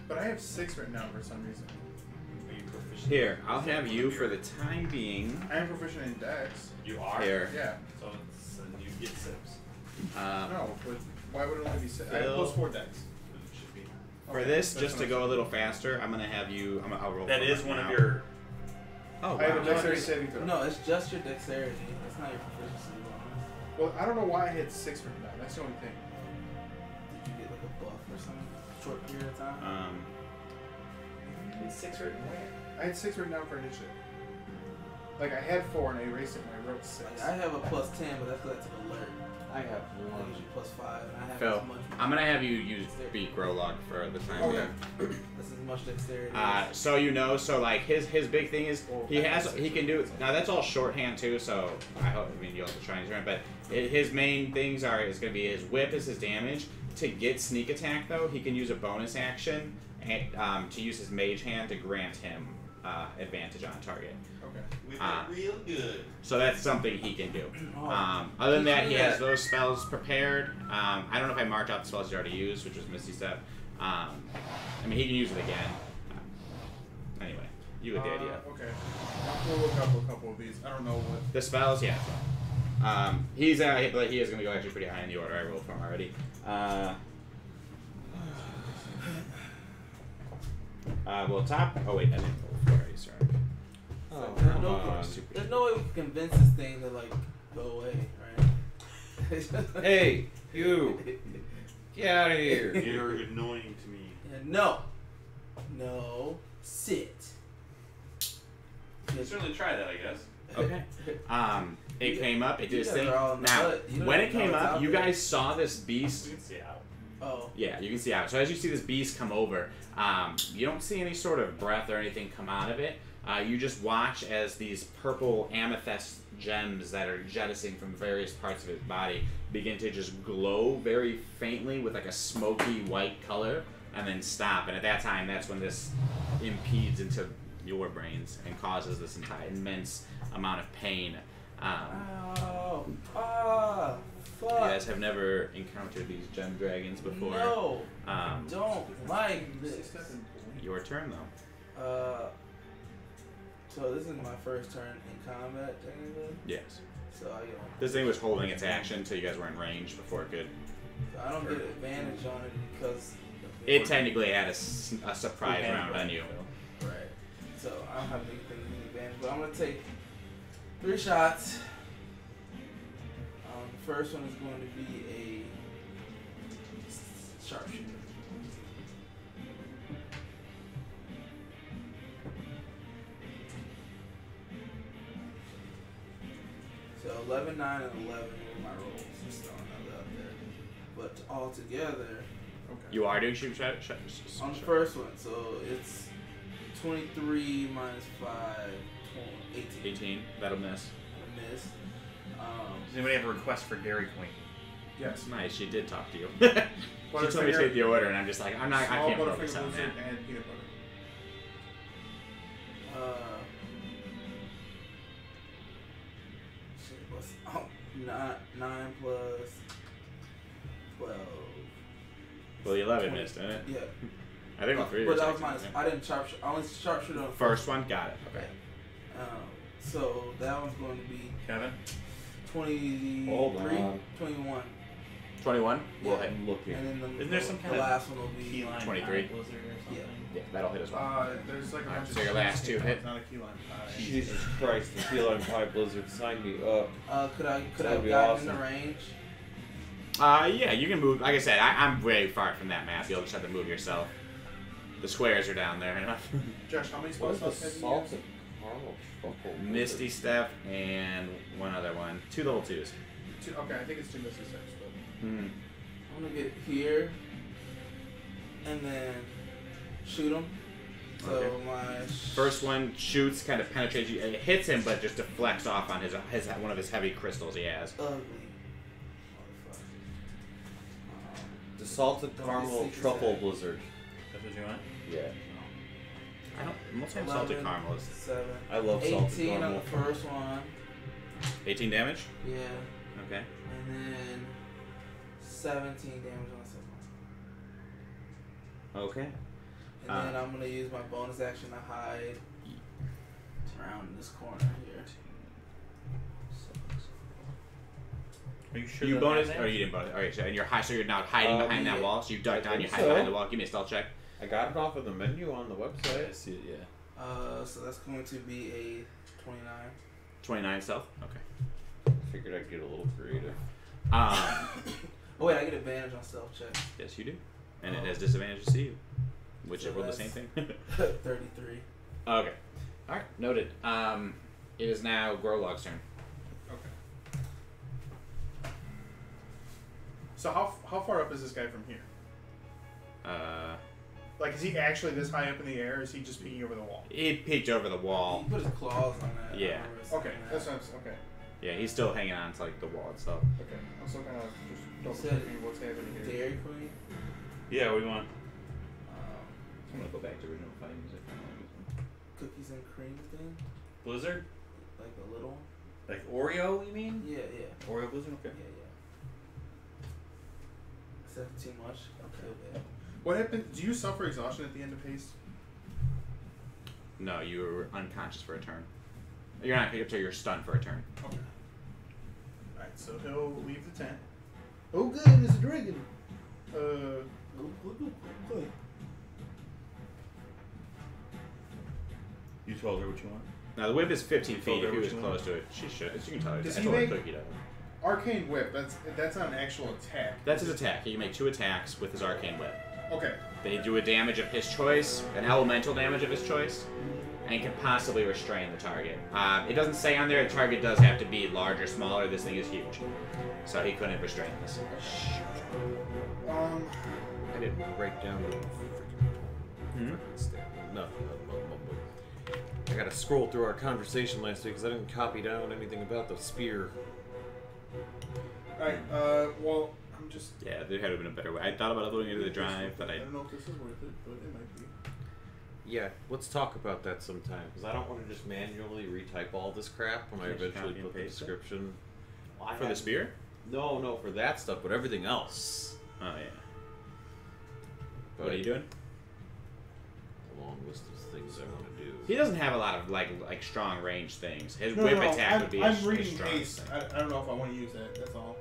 But I have 6 written down for some reason. Are you proficient? Here, I'll have you for the time being. I am proficient in Dex. You are? Here. Yeah. So you get 6. No, but why would it only be 6? I have Phil. plus 4 Dex. It should be. For Okay, this, that's just to what go a little faster, I'm gonna have you. I'll roll. That for is right one of now. your. Oh I have a wow. dexterity saving throw. No, it's just your dexterity. It's not your proficiency bonus. Well, I don't know why I had 6 written down. That's the only thing. Did you get like a buff or something? Short period of time? 6 written where? I had 6 written down for initiative. Like I had 4 and I erased it and I wrote 6. Like, I have a plus 10, but that's because that's an alert. I have I one. usually plus 5, and I have Phil, as much. I'm gonna have you use Beat Growlog for the time Okay. being. This is much dexterity. So you know, so like his big thing is he can do now. That's all shorthand too. So I mean you'll have to try and turn, but his main things is going to be his whip is his damage. To get sneak attack though, he can use a bonus action and, to use his mage hand to grant him advantage on a target. Okay. We Ah. did real good. So that's something he can do. Oh. Other than that, Teach he me has that. those spells prepared. I don't know if I marked out the spells he already used, which was Misty Step. I mean, he can use it again. Anyway, You get the idea. Okay. We'll look up a couple of these. I don't know what. The spells, yeah. He's but he is going to go actually pretty high in the order I rolled for him already. Well, top. Oh wait, I didn't roll for already. Sorry. Oh, There's come no, on. there's no way we can convince this thing to like go away, right? Hey, you! Get out of here! You're annoying to me. Yeah, no. No. Sit. You can certainly try that, I guess. Okay. It came up. It did its guys thing. are all in the Now, hood. You don't when it even know came what's up, out you there. guys saw this beast. You can see out. Oh. Yeah, you can see out. So as you see this beast come over, you don't see any sort of breath or anything come out of it. You just watch as these purple amethyst gems that are jettisoning from various parts of his body begin to just glow very faintly with like a smoky white color and then stop. And at that time, that's when this impedes into your brains and causes this entire immense amount of pain. Oh. You Fuck. guys have never encountered these gem dragons before. No. Um, Don't like this. Your turn though. So this is my first turn in combat, technically. Yes. So I get. This thing was holding its action until you guys were in range before it could. So I don't get advantage on it because. It technically had a surprise round on you. Right. So I don't have anything to advantage, but I'm gonna take 3 shots. The first one is going to be a sharpshooter. So 11, 9, and 11 were my rolls. Just throwing that out there. But all together, You are doing shoot shot. on the first one, so it's 23 minus 5, 18. 18. That'll miss. I miss. Does anybody have a request for Dairy Queen? Yes. Nice. She did talk to you. She told me to take the order, and I'm just like, I can't focus on that. And peanut butter. Shit, what's 9 plus 12. Well, the 11 missed, didn't it? Yeah. I think all three. But of that yours was minus. actually, I didn't sharpshoot. I only sharpshoot on the First one, got it. Okay. So that one's going to be Kevin? 23, Hold on. 21. 21. We'll Yeah. hit. I'm looking. And then the, Isn't there some the kind of last one will be Key line 23. blizzard or something? Yeah, that'll hit as well. There's like a Alright, bunch so of your last two hit. Not a key line. Jesus Christ, the Key Line Pie Blizzard, sign me up. Could I have That'd be gotten in awesome. the range? Yeah, you can move. Like I said, I'm way far from that map. You'll just have to move yourself. The squares are down there. Josh, how many What spell is the slots have you salted used? caramel truffle? Misty Step and one other one. 2 level 2s. Okay, I think it's 2 Misty Steps, but. Hmm. I'm gonna get here and then shoot him. So Okay. my First one shoots, kind of penetrates you. It hits him, but just deflects off on his one of his heavy crystals he has. ugly motherfucker. The salted Don't caramel be sick, truffle is that- blizzard. That's what you want? Yeah. I don't. Most times salted 11, caramel is 7. I love salted 18 on caramel. the first one. 18 damage. Yeah. Okay. And then 17 damage on the second one. Okay. And then I'm gonna use my bonus action to hide around this corner here. Are you sure You that bonus, that or you didn't bonus? Alright, so and you're high, so you're now hiding behind that yeah. wall. So you duck down, you hide so. behind the wall. Give me a stealth check. I got it off of the menu on the website. I see it, yeah. So that's going to be a 29. 29 stealth. Okay. Figured I'd get a little creative. Oh wait, I get advantage on stealth check. Yes, you do, and it has disadvantage to see you, which So it rolled the that's- same thing. 33. Okay. All right. Noted. It is now Growlog's turn. Okay. So how far up is this guy from here? Like, is he actually this high up in the air? Or is he just peeking over the wall? He peeked over the wall. He put his claws on that. Yeah. I remember seeing Okay, that. that's what I'm okay. Yeah, he's still hanging on to like the wall itself. Okay, I'm still kind of just double said checking what's happening here. Dairy Queen. Yeah, what do you want? I'm gonna go back to original fighting music. Cookies and cream thing, Blizzard? like a little one. Like Oreo, you mean? Yeah, yeah, Oreo Blizzard? Okay. yeah, yeah. Is that too much? Okay, okay. What happened? Do you suffer exhaustion at the end of haste? No, you were unconscious for a turn. You're not picked up till you're stunned for a turn. Okay. Alright, so he'll leave the tent. Oh good, it's a dragon. You told her what you want? Now the whip is 15 You told feet. her If he what was you close want? to it, she should. You can tell her. Does I he told her make- cookie dough. Arcane whip, that's not an actual attack. That's his attack. He can make 2 attacks with his arcane whip. Okay. They do a damage of his choice, an elemental damage of his choice, and can possibly restrain the target. It doesn't say on there the target does have to be large or smaller. This thing is huge, so he couldn't restrain this. I didn't write down the freaking stat. Nothing. I gotta scroll through our conversation last week because I didn't copy down anything about the spear. Alright, well, I'm just... Yeah, there had been a better way. I thought about uploading it to the drive, but I don't know if this is worth it, but it might be. Yeah, let's talk about that sometime because I don't want to just manually retype all this crap when I Can't you eventually copy and put the paste it? description. Well, I For the have- spear? No, for that stuff, but everything else. Oh yeah. But What are you doing? A long list of things I want to do. He doesn't have a lot of like strong range things. His No, whip no, attack would be I'm his reading strong haste. thing. I don't know if I want to use that, that's all.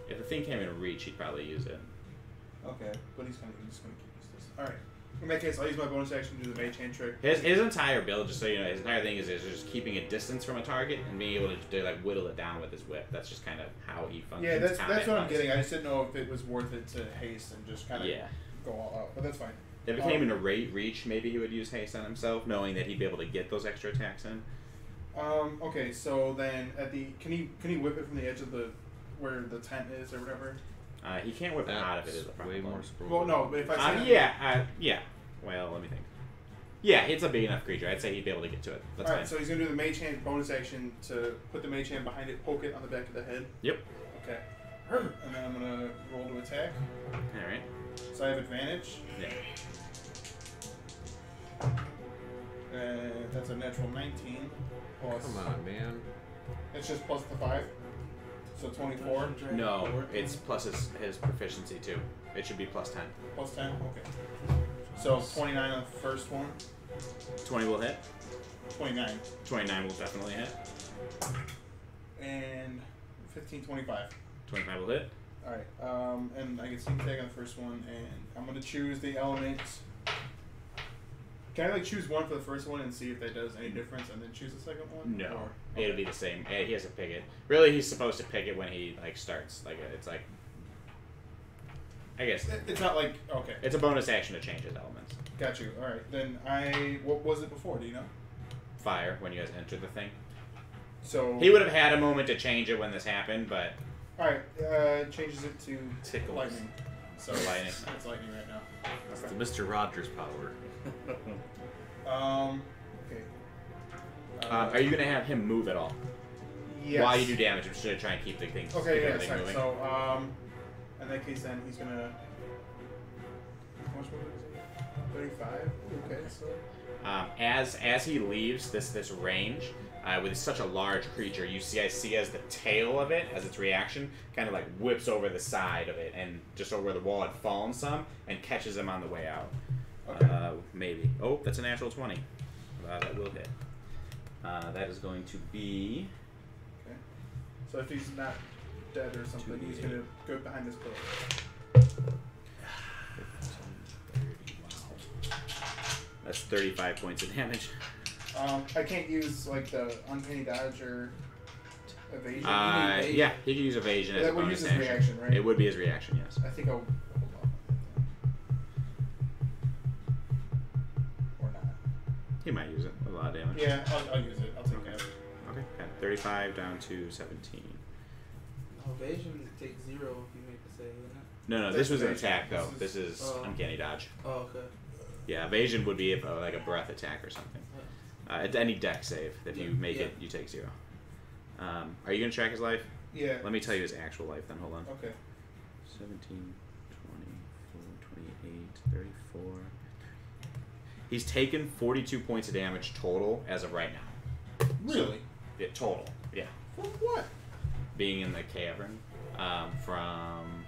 If the thing came in reach, he'd probably use it. Okay, but he's just gonna keep this. Alright. In that case, I'll use my bonus action to do the mage hand trick. His entire build, just so you know, his entire thing is just keeping a distance from a target and being able to like whittle it down with his whip. That's just kind of how he functions. Yeah, that's what I'm combat-wise. getting. I just didn't know if it was worth it to haste and just kind of Yeah. go all out, but that's fine. If it came in a reach, maybe he would use haste on himself, knowing that he'd be able to get those extra attacks in. Okay, so then at the can he whip it from the edge of the where the tent is or whatever? He can't whip it out of it. Is the That's problem. way more scroll. Well, no, but if I say Yeah. Well, let me think. Yeah, it's a big enough creature. I'd say he'd be able to get to it. That's Alright, fine. so he's gonna do the mage hand bonus action to put the mage hand behind it, poke it on the back of the head. Yep. Okay. And then I'm gonna roll to attack. All right. So I have advantage. Yeah. That's a natural 19 plus. Come on, man. It's just plus the 5. So 24 No, it's plus his proficiency too. It should be plus 10. plus 10. Okay. So 29 on the first one. 20 will hit. 29 29 will definitely hit. and 15, 25. 25 will hit. All right. And I get sneak attack on the first one, and I'm gonna choose the element. Can I like choose one for the first one and see if that does any difference, and then choose the second one? No, Or- it'll be the same. He has to pick it. Really, he's supposed to pick it when he like starts. Like it's like, I guess It's not like okay. it's a bonus action to change his elements. Got you. All right. Then what was it before? Do you know? Fire when you guys entered the thing. So He would have had a moment to change it when this happened, but all right. Changes it to Tickles. lightning. So Lightning. It's lightning right now. It's the Mr. Rogers power. Okay. are you gonna have him move at all Yes. while you do damage? I'm just gonna try and keep the things. Okay. keep Yeah. everything Sorry. moving. So in that case, then he's gonna. How much more is it? 35. Okay. So. As he leaves this range with such a large creature, you see as the tail of it, as its reaction, kind of like whips over the side of it and just over where the wall had fallen some and catches him on the way out. Okay. Maybe. Oh, that's a natural 20. That will hit. That is going to be. Okay. So if he's not dead or something, he's gonna go behind this pillar. 15, 30, wow. That's 35 points of damage. I can't use like the uncanny dodge or evasion. Yeah, he can use evasion as a That would bonus use his action. reaction, right? It would be his reaction, yes. I think I'll hold off or not. He might use it with a lot of damage. Yeah, I'll use it. I'll take that. Okay, got 35 down to 17. Evasion takes 0 if you make the save, isn't it? No, this That's was an evasion. attack though. This This is Oh. uncanny dodge. Oh, okay. Yeah, evasion would be if, like a breath attack or something. At any deck save, if you make it, you take 0. Are you gonna track his life? Yeah. Let me tell you his actual life then. Hold on. Okay. 17, 24, 28, 34. He's taken 42 points of damage total as of right now. Really? Yeah, total. Yeah. For what? Being in the cavern from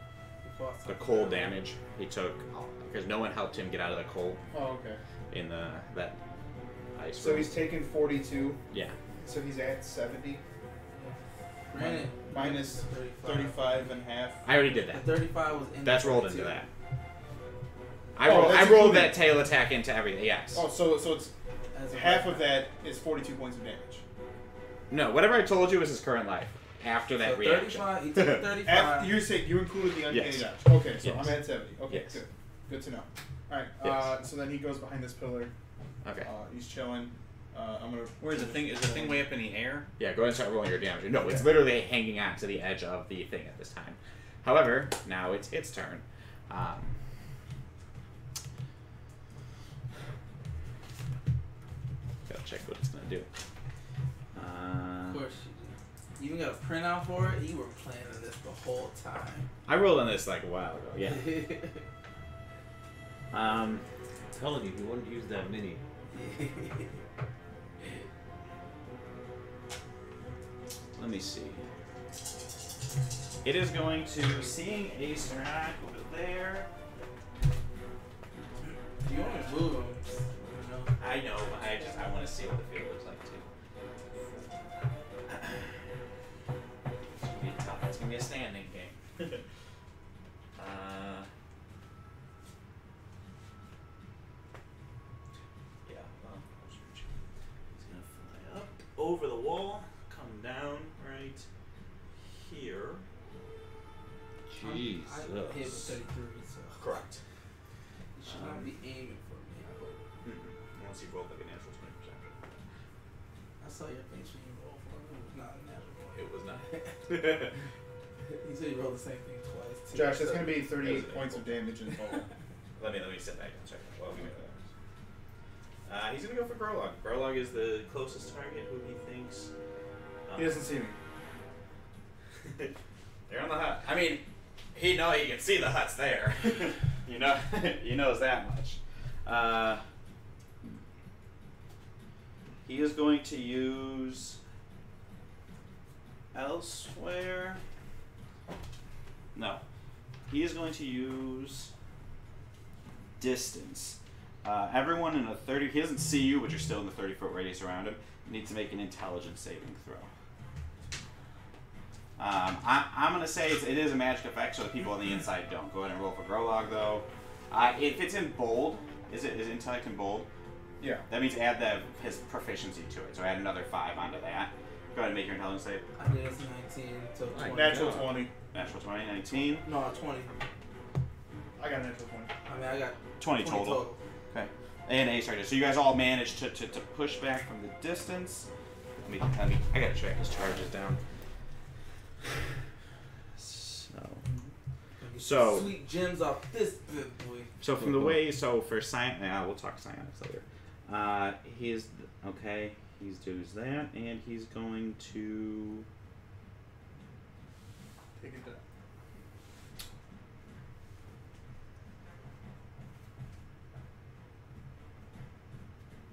fought the something cold earlier. damage he took because no one helped him get out of the cold Oh, okay. in that ice So room. he's taken 42. Yeah. So he's at 70. Granted, Minus 35 and a half. I already did The that. 35 was in. That's the rolled into 32. that. Oh, I that's rolled included. that tail attack into everything. Yes. Oh, so it's As a half right of that is 42 points of damage. No, whatever I told you was his current life after that So reaction. 35. He took 35. After you say you included the uncanny Yes. dodge. Okay, so Yes. I'm at 70. Okay, Yes. good to know. All right. Yes. So then he goes behind this pillar. Okay. He's chilling. I'm gonna. Where's the thing? Is the thing way up in the air? Yeah, go ahead and start rolling your damage. No, it's Okay. literally hanging on to the edge of the thing at this time. However, now it's its turn. Gotta check what it's gonna do. Of course you did. You even got a printout for it. You were planning this the whole time. I rolled on this like a while ago. Yeah. I'm telling you, he wanted to use that mini. Let me see. It is going to seeing Ace Rock over there. You only move him. You know. I know. I want to see what the field looks like too. It's gonna be tough. It's gonna be a standing game. Yeah. It's gonna fly up over the wall, come down right here. I hit with Jesus. 33, so Correct. you should not be aiming for me. I hope. Once you rolled like a natural 20%. I saw your face when you rolled for it. It was not a natural roll. It was not. You said you rolled the same thing twice. Too. Josh, that's So- gonna be That 38 was points of damage in total. Let me sit back and check. Well, give me that. He's gonna go for Grolog. Grolog is the closest target who he thinks. He doesn't see me. They're on the hut. I mean, he can see the hut's there. You know, he knows that much. He is going to use elsewhere. No, he is going to use distance. Everyone in a 30. He doesn't see you, but you're still in the 30-foot radius around him. You need to make an intelligence saving throw. I'm going to say it is a magic effect, so the people on the inside don't. Go ahead and roll for Grolog, though. If it's in bold, is intellect in bold? Yeah. That means add his proficiency to it, so add another 5 onto that. Go ahead and make your intelligence save. I did this 19 to 20. Natural God. 20. Natural 20, 19. No, 20. I got a natural 20. I mean, I got 20 total. Okay. And Ace right there. So you guys all managed to push back from the distance. Let me I gotta track his charges down. So Sweet gems off this big boy. So from the way, for science, we'll talk science later. He's okay. He's doing that, and he's going to. Take it down.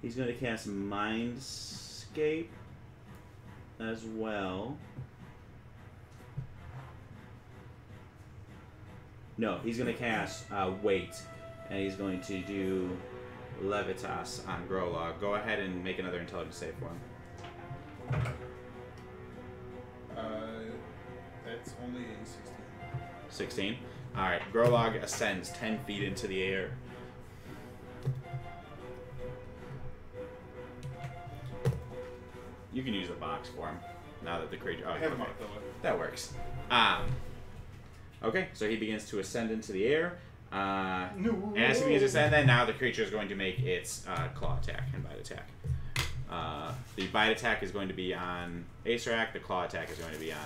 He's going to cast Mindscape as well. No, he's going to cast Weight, and he's going to do Levitas on Grolog. Go ahead and make another intelligence save for him. That's only a 16. 16. Alright, Grolog ascends 10 feet into the air. You can use the box for him now that the creature. Oh, I have okay. him up the way. That works. Okay, so he begins to ascend into the air. No. As he begins to ascend, then now the creature is going to make its claw attack and bite attack. The bite attack is going to be on Acerak. The claw attack is going to be on.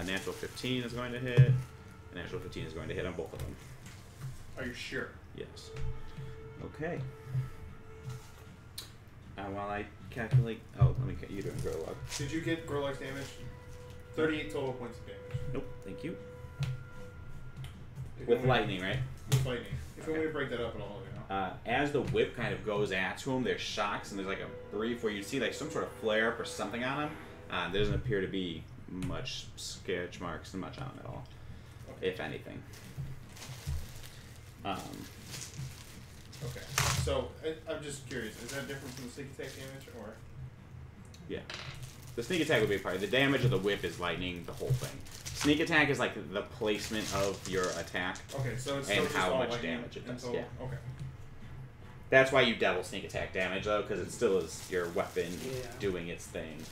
Natural 15 is going to hit. A natural 15 is going to hit on both of them. Are you sure? Yes. Okay. While I calculate. Oh, let me. You doing Grolog? Did you get Grolog's damage? 38 total points of damage. Nope. Thank you. If you With want me- lightning, right? With lightning. If you Okay. want me to break that up at all, you know. As the whip kind of goes at him, there's shocks and there's like a brief where you see like some sort of flare up or something on him. There doesn't appear to be much sketch marks and much on him at all, if anything. Okay. So I'm just curious. Is that different from the sneak attack damage, or? Yeah. The sneak attack would be a part. The damage of the whip is lightning the whole thing. Sneak attack is like the placement of your attack. Okay, so it's and still just how all much lightning damage it does. until- Yeah. Okay. That's why you double sneak attack damage though, because it still is your weapon Yeah. doing its thing.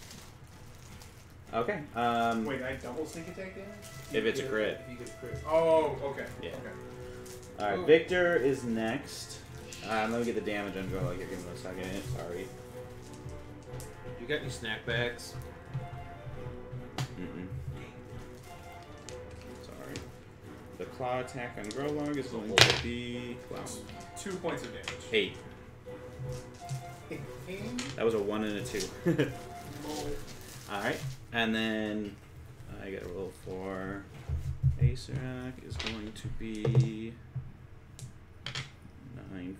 Okay. Wait, I double sneak attack damage? If it's a crit. If you get a crit. Oh, okay. Yeah. Okay. All right, Victor is next. Let me get the damage on go. Here, give me a second. Sorry. You got any snack bags? Mm-mm. Sorry. The claw attack on Growlog is going to be 2 points of damage. 8. That was a 1 and a 2. All right, and then I got to roll for Acerak is going to be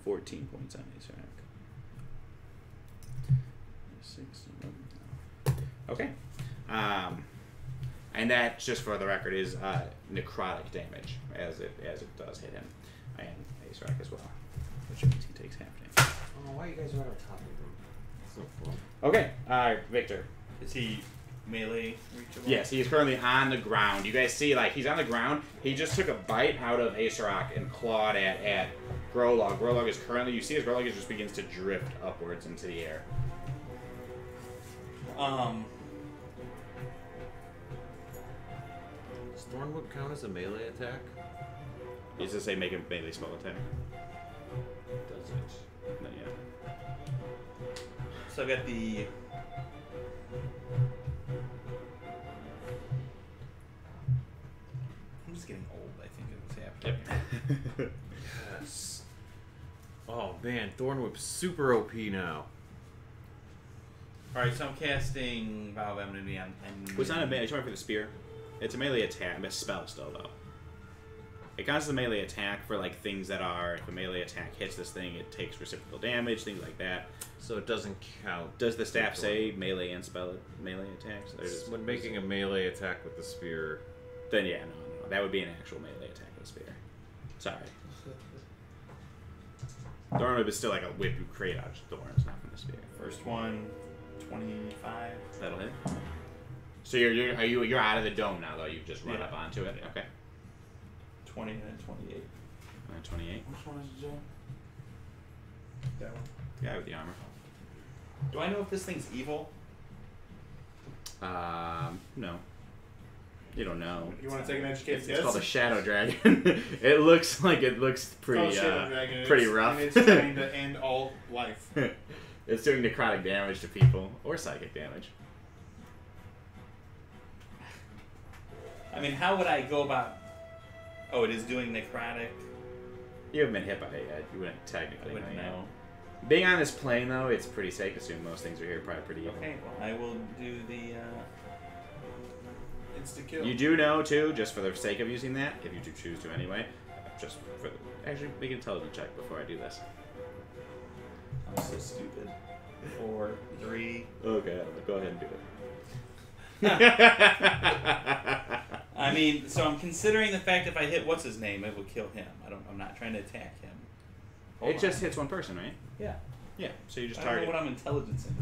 14 points on Acerak. 6, 11. Okay. And that, just for the record, is necrotic damage as it does hit him, and Acerak as well, which means he takes half damage. Oh, why you guys are on top of them? So fun. Okay. All right, Victor. Is he melee reachable? Yes, he's currently on the ground. You guys see, like, he's on the ground. He just took a bite out of Acerak and clawed at Growlog. Growlog is currently, you see as Growlog just begins to drift upwards into the air. Does Thorn Whip count as a melee attack? Does it say make a melee spell attack? Does it? Not yet. So I've got the. I'm just getting old, I think it was happening. Yep. Yes. Oh man, Thorn Whip's super OP now. Alright, so I'm casting Vial of Enmity on. Well, it's not a melee. It's for the spear. It's a melee attack, a spell still though. It counts as a melee attack for like things that are, if a melee attack hits this thing, it takes reciprocal damage, things like that. So it doesn't count. Does the staff say melee and spell melee attacks? When making a melee attack with the spear. Then yeah, no. That would be an actual melee attack with a spear. Sorry. Thorn whip is still like a whip you create out of thorns, not from the spear. First one, 25. That'll hit. So you're out of the dome now though. You've just run up onto it. Yeah. Okay. 20 and 28. 28. Which one is it, Joe? That one. The guy with the armor. Do I know if this thing's evil? No. You don't know. You want to take an educated guess? It's called a shadow dragon. It looks pretty Shadow Dragon. pretty It's- rough. And it's trying to end all life. It's doing necrotic damage to people or psychic damage. I mean, how would I go about. Oh, it is doing necrotic? You haven't been hit by it yet. You wouldn't technically I wouldn't know yet. know. Being on this plane though, it's pretty safe to assume most things are here probably pretty evil. Okay, well, I will do the. Insta kill. You do know too, just for the sake of using that, if you do choose to anyway. Just for actually make an intelligence check before I do this. I'm so stupid. 4, 3. Okay, go ahead and do it. I mean, so I'm considering the fact if I hit what's his name, it will kill him. I'm not trying to attack him. Hold It just on. hits one person, right? Yeah. Yeah. So you just I don't know target. what I'm intelligencing.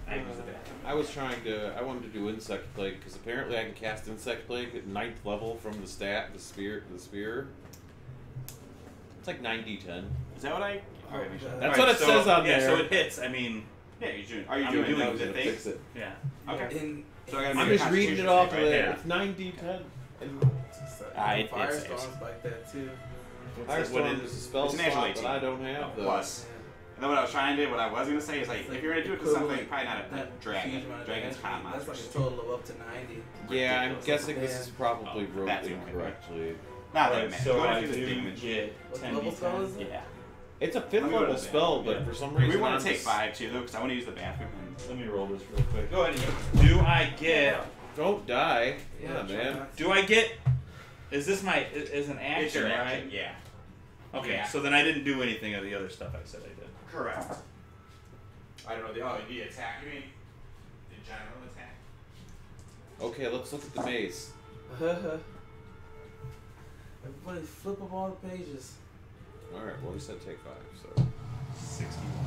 I use the bathroom. I wanted to do Insect Plague because apparently I can cast Insect Plague at 9th level from the spear. It's like 9d10. Is that what I? Alright, That's what it says on yeah, there. so it hits. I mean, Yeah, you're doing. I'm doing the thing. Fix it. Yeah. Okay. In, So I gotta I'm make a just reading it Constitution off save of right there. there. It's 9d10. It saves. Firestorms like that too. Firestorm is a spell It's an actual slot, but 18. I don't have those. Plus. And then what I was trying to do, what I was gonna say is like, if you're gonna do it to something, probably not a That dragon. huge amount of Dragon's damage, con That's like monsters. a total of up to 90. Yeah, I'm Ridiculous. guessing this is probably Oh, wrote that's the only way. incorrectly. Not that Alright, man. so Go I ahead and do the do damage. get What 10 level spell is it? Yeah. It's a 5th Let me go to level the spell, bathroom, but yeah. for some reason We want on to take this- 5 too, though, because I want to use the bathroom. Let me roll this real quick. Go ahead. Do I get? Don't die. Yeah, Yeah, man. Do I get? Is this my? Is an action, It's your right? action. Yeah. Okay, Yeah. so then I didn't do anything of the other stuff I said I did. Correct. I don't know the attack. You mean the general attack? Okay, let's look at the maze. Everybody flip up all the pages. Alright, well, we said take 5, so. 61.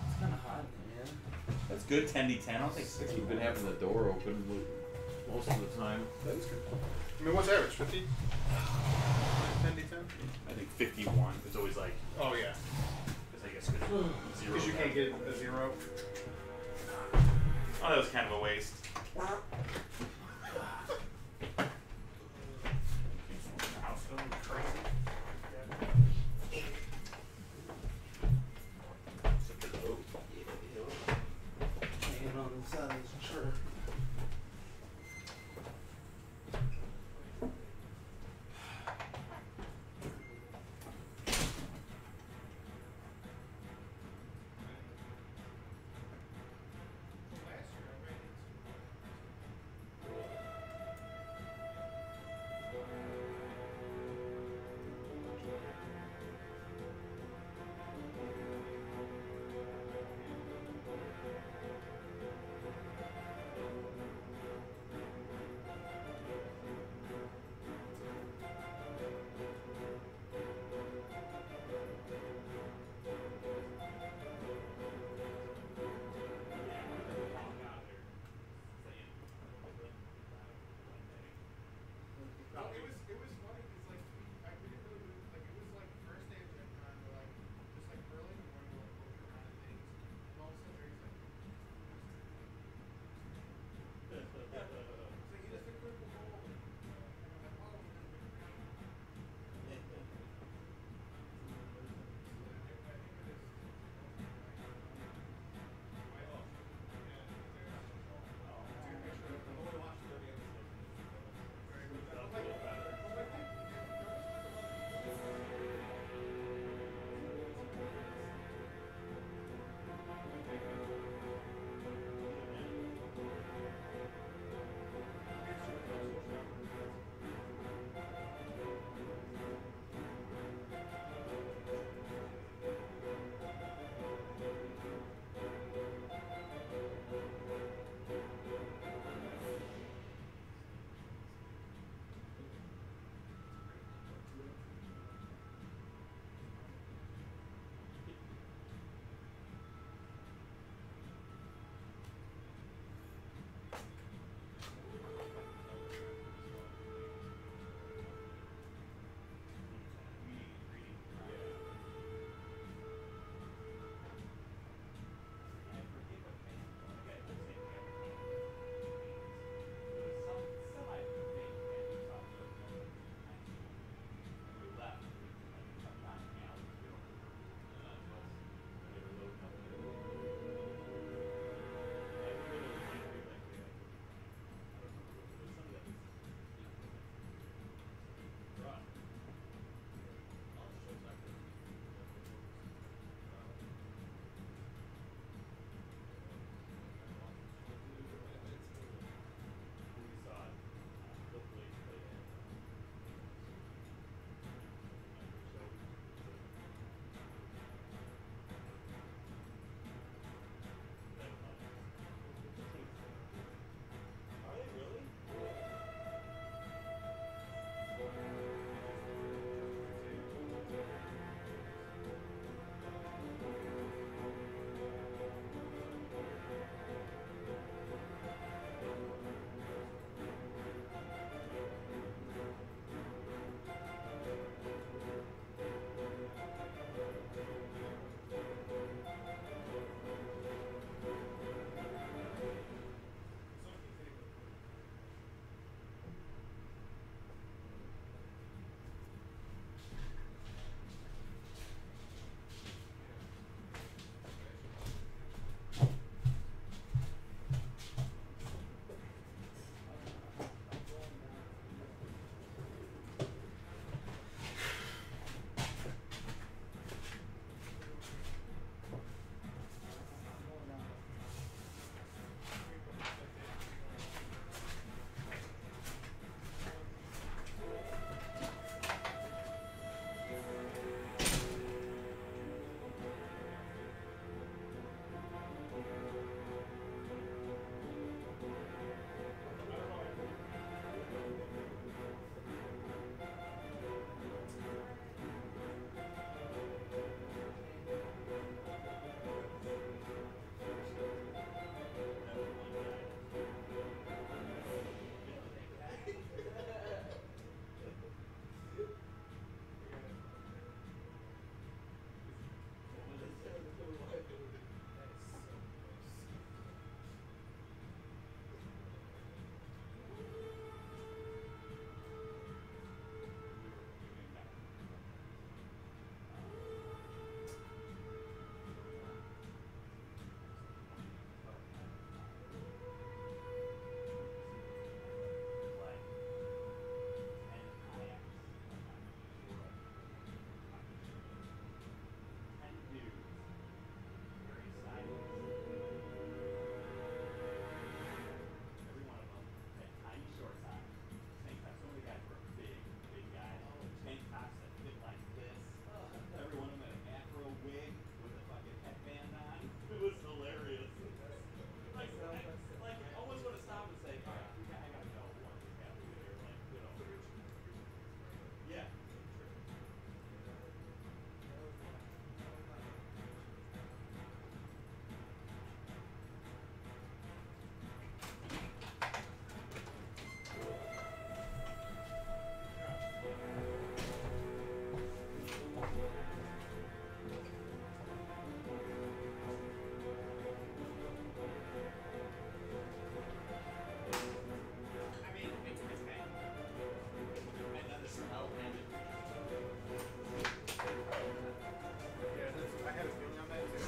It's kind of hot in here, man. That's good. 10d10. I'll take You've 61. been having the door open most of the time. That is good. I mean, what's average? 50? 10 D10? I think 51. It's always like, Oh, yeah. because I guess zero. Because you can't get a 0. Oh, that was kind of a waste. House going crazy. Hanging on the side of this shirt.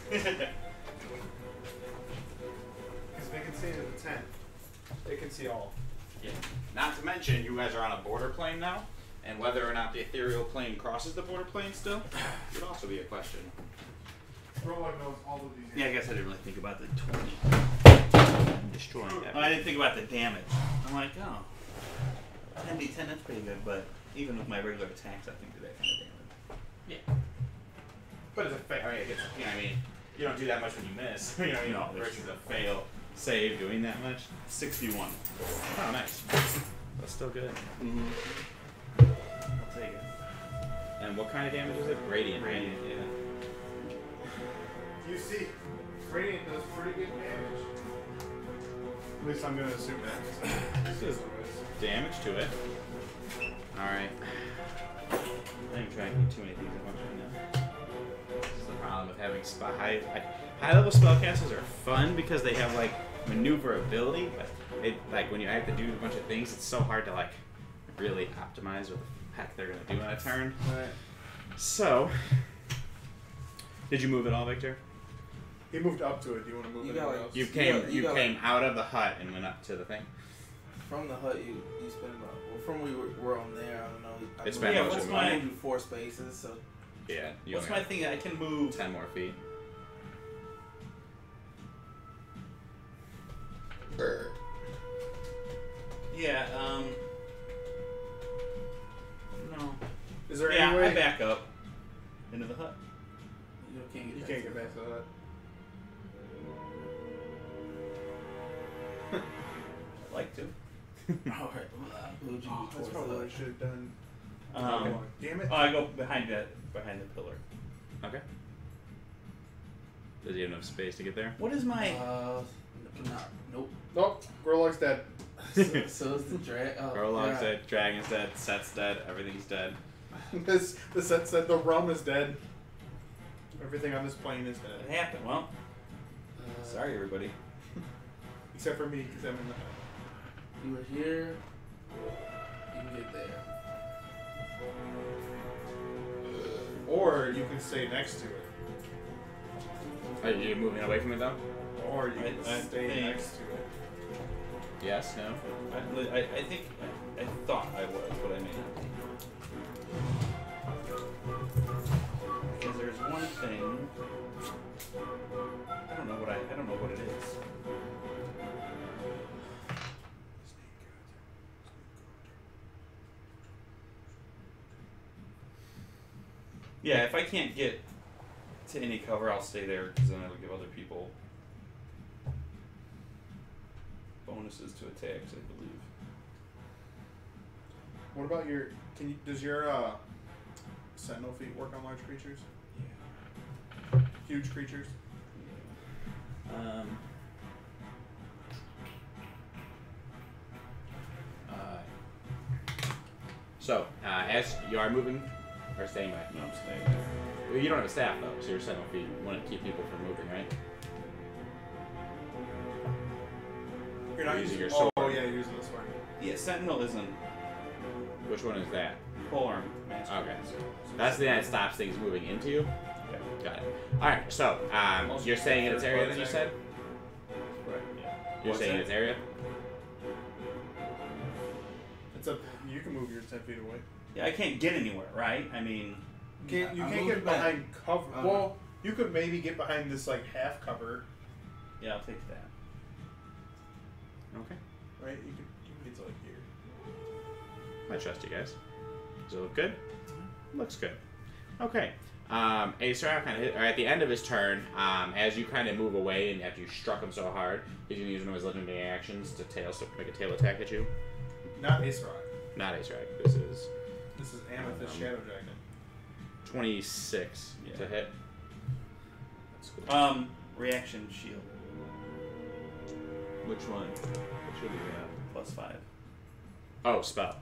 Because they can see into the tent. They can see all. Yeah. Not to mention, you guys are on a border plane now, and whether or not the ethereal plane crosses the border plane still would also be a question. Rolag knows all of these. Yeah, I guess I didn't really think about the 20. Destroying that. I didn't think about the damage. I'm like, oh. 10d10, that's pretty good, but even with my regular attacks, I think that kind of damage. Yeah. But it's a fail. I mean, you don't do that much when you miss. No, versus a fail save doing that much. 61. Oh, nice. That's still good. Mm-hmm. I'll take it. And what kind of damage is it? Radiant. Radiant, yeah. You see, Radiant does pretty good damage. At least I'm gonna assume that. This is damage to it. Alright. I'm tracking too many things at once right now. This is the problem with having high level spellcasters are fun because they have like maneuverability, but when you have to do a bunch of things, it's so hard to like really optimize what the heck they're gonna do on a turn. Right. So, did you move at all, Victor? He moved up to it. Do you want to move You anywhere got, else? You came out of the hut and went up to the thing. From the hut, you spent about, well, from where we were on there, I don't know. It's I been moved- much of I mine. moved 4 spaces, so. Yeah. You What's only my got thing? I can move 10 more feet. Yeah, no. Is there Yeah, any way? I back up into the hut. You can't You get can't get back to that. I'd like to. Alright, moved you That's towards probably the what I hut. should have done. Um, Damn it. Oh, I go behind the pillar. Okay. Does he have enough space to get there? What is my? Nope. Nope. Gorlok's dead. So is the drag. Oh, Gorlok's God. dead, Dragon's dead, Set's dead, everything's dead. The set said the rum is dead. Everything on this plane is It dead. happened. Well, sorry everybody. Except for me, because I'm in the hut. You were here. You can get there. Or you can stay next to it. Are you moving away from it though? Or you can I stay think- next to it. Yes, no? I think I thought I was, but I may not be. Because there's one thing. I don't know what it is. Yeah, if I can't get to any cover, I'll stay there because then it'll give other people bonuses to attacks, I believe. What about your? Does your sentinel feet work on large creatures? Yeah. Huge creatures? So, as you are moving, or staying back, No, I'm staying there. well, you don't have a staff though, so your sentinel feet want to keep people from moving, right? You're not Using using your sword. Oh yeah, you're using the sword. Yeah, Sentinel isn't Which one is that? polearm master. Okay. That's the thing that stops things moving into you? Okay. Got it. Alright, so, you're staying in its area then you said? Right. Yeah. You're What's staying in that? its area? It's up. You can move yours 10 feet away. Yeah, I can't get anywhere, right? I mean, You I can't moved get back. behind cover. Oh, Well, no. you could maybe get behind this like half cover, yeah, I'll take that. Okay. right? You can get to like here. I trust you guys. Does it look good? Looks good. Okay. Aesir kind of at the end of his turn, as you kind of move away and after you struck him so hard, he's going to use one of his legendary actions to make a tail attack at you. Not Ace Rock. Not Aesir. This is This is Amethyst Shadow Dragon. 26 Yeah. to hit. That's cool. Reaction shield. Which one? What should we have? +5. Oh, spell.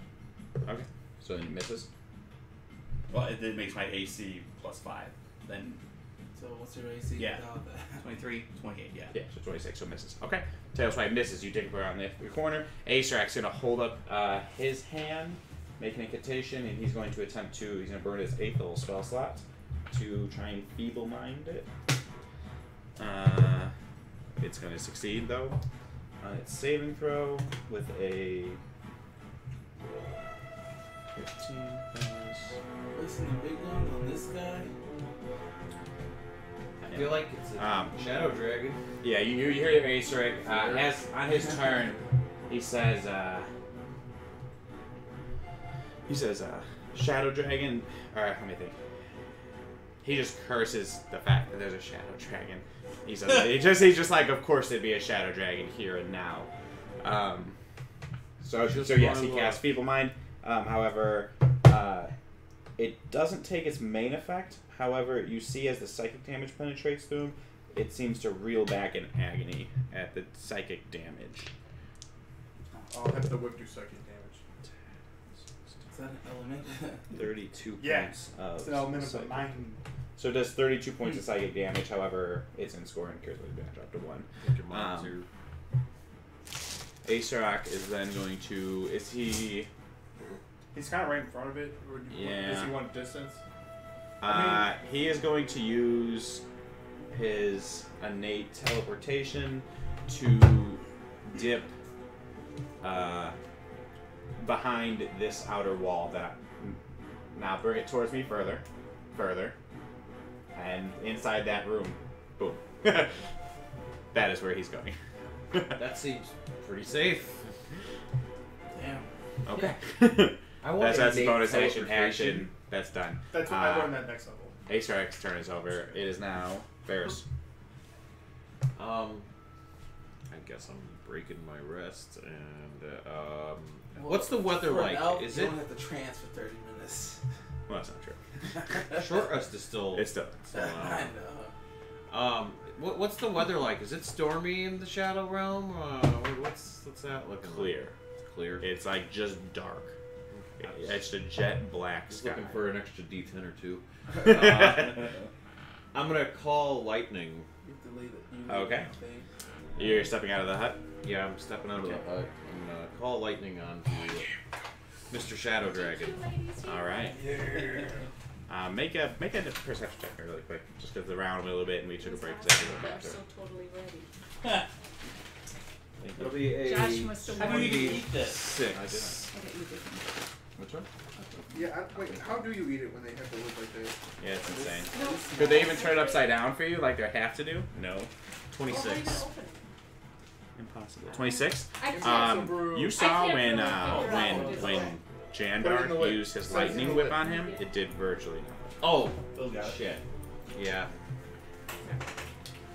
Okay. So then it misses. Well, it makes my AC +5. Then So what's your AC Yeah. without that? 23, 28, yeah. Yeah, so 26, so misses. Okay. Tail swipe misses. You take it around the corner. Aesir's going to hold up his hand, make an incantation, and he's going to attempt to, he's going to burn his 8th little spell slot to try and feeble mind it. It's going to succeed, though. Its saving throw with a 15 plus... Wasting the big gun on this guy. I feel like it's a shadow dragon. Yeah, you hear your Acer. On his turn, he says, Shadow Dragon. Alright, let me think. He just curses the fact that there's a Shadow Dragon. He's just like, of course there'd be a Shadow Dragon here and now. So yes, he casts Feeble Mind. However, it doesn't take its main effect. However, you see as the psychic damage penetrates through him, it seems to reel back in agony at the psychic damage. I'll have the whip do psychic damage. Is that an element? 32 Yeah, points of it's an element of the psychic. mind. So it does 32 points of psychic damage. However, it's in score and carries with advantage up to 1. Take your mom too. Acerok is then going to... Is he... He's kind of right in front of it. Or does he want distance? He is going to use his innate teleportation to dip behind this outer wall. Now bring it towards me further. And inside that room, boom. That is where he's going. That seems pretty safe. Damn. Okay. I want That's a innate bonus teleportation. action. That's done. That's what I learned that next level. Acerok's turn is over. It is now Ferris. I guess I'm breaking my wrist and Well, what's the weather for an like? elf, Is you it don't have to trance for 30 minutes. Well, that's not true. short rest is still It's still. I know. What's the weather like? Is it stormy in the Shadow Realm? What's that looking Clear. like? Clear. It's like just dark. It's a jet black Just sky. looking for an extra D10 or 2. I'm gonna call lightning. You delete it. Okay. You're stepping out of the hut? Yeah, I'm stepping out of the hut. I'm gonna call lightning on to Mr. Shadow Dragon. Alright. Make a perception check really quick. Just because the round went a little bit and we took a break because I had to go I'm so bathroom. totally ready. It'll be a Josh must have How do you even eat this? 6. Okay, you did. Which one? Yeah, wait, how do you eat it when they have the wood like this? Yeah, it's insane. No. Could they even turn it upside down for you like they have to do? No. Well, how are you 26. gonna open it? Impossible. 26? I can't. You saw I can't when really figure out what it is. when Put it in the Jandar lid. used his Put it in lightning the whip lid. on him, it did virtually nothing. Oh, Bill got it. shit. Yeah.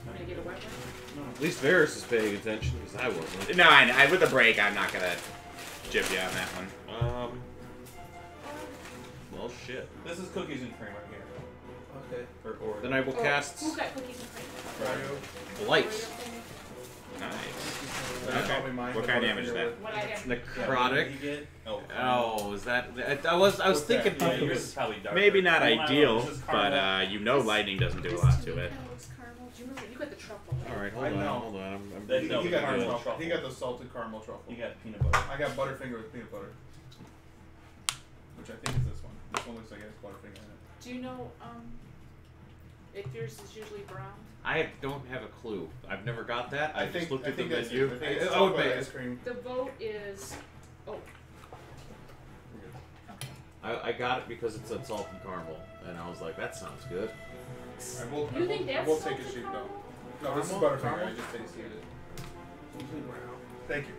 Want me to get a weapon? At least Varys is paying attention because I wasn't. No, I with the break, I'm not gonna jip you on that one. Well, shit. This is cookies and cream right here. Okay. Or Then I will Oh, cast who got cookies and cream? Light. Nice. That's Okay. probably mine. What kind of damage is that? What I have? Necrotic. You get? Oh. Oh, is that? I was What's thinking that? Yeah, it yours was. is probably darker. Maybe not Well, I don't know, ideal, this is but caramel. you know lightning doesn't do a This lot to to me it. kinda looks caramel. Do you remember? You got the truffle. Right? All right, I know. hold on. I'm That- He no, got the caramel truffle. He got the salted caramel truffle. You got peanut butter. I got Butterfinger with peanut butter. Which I think is this one. This one looks like it has Butterfinger in it. Do you know if yours is usually brown? I don't have a clue. I've never got that. I just looked at the that's menu. it. I think it's Oh, chocolate wait. ice cream. The vote is. Oh. Okay. I got it because it said salted caramel, and I was like, that sounds good. You think that's will take a salted sheet caramel? though. No, this is Caramel? Butterfinger. I Caramel? just tasted it. Usually brown. Thank you.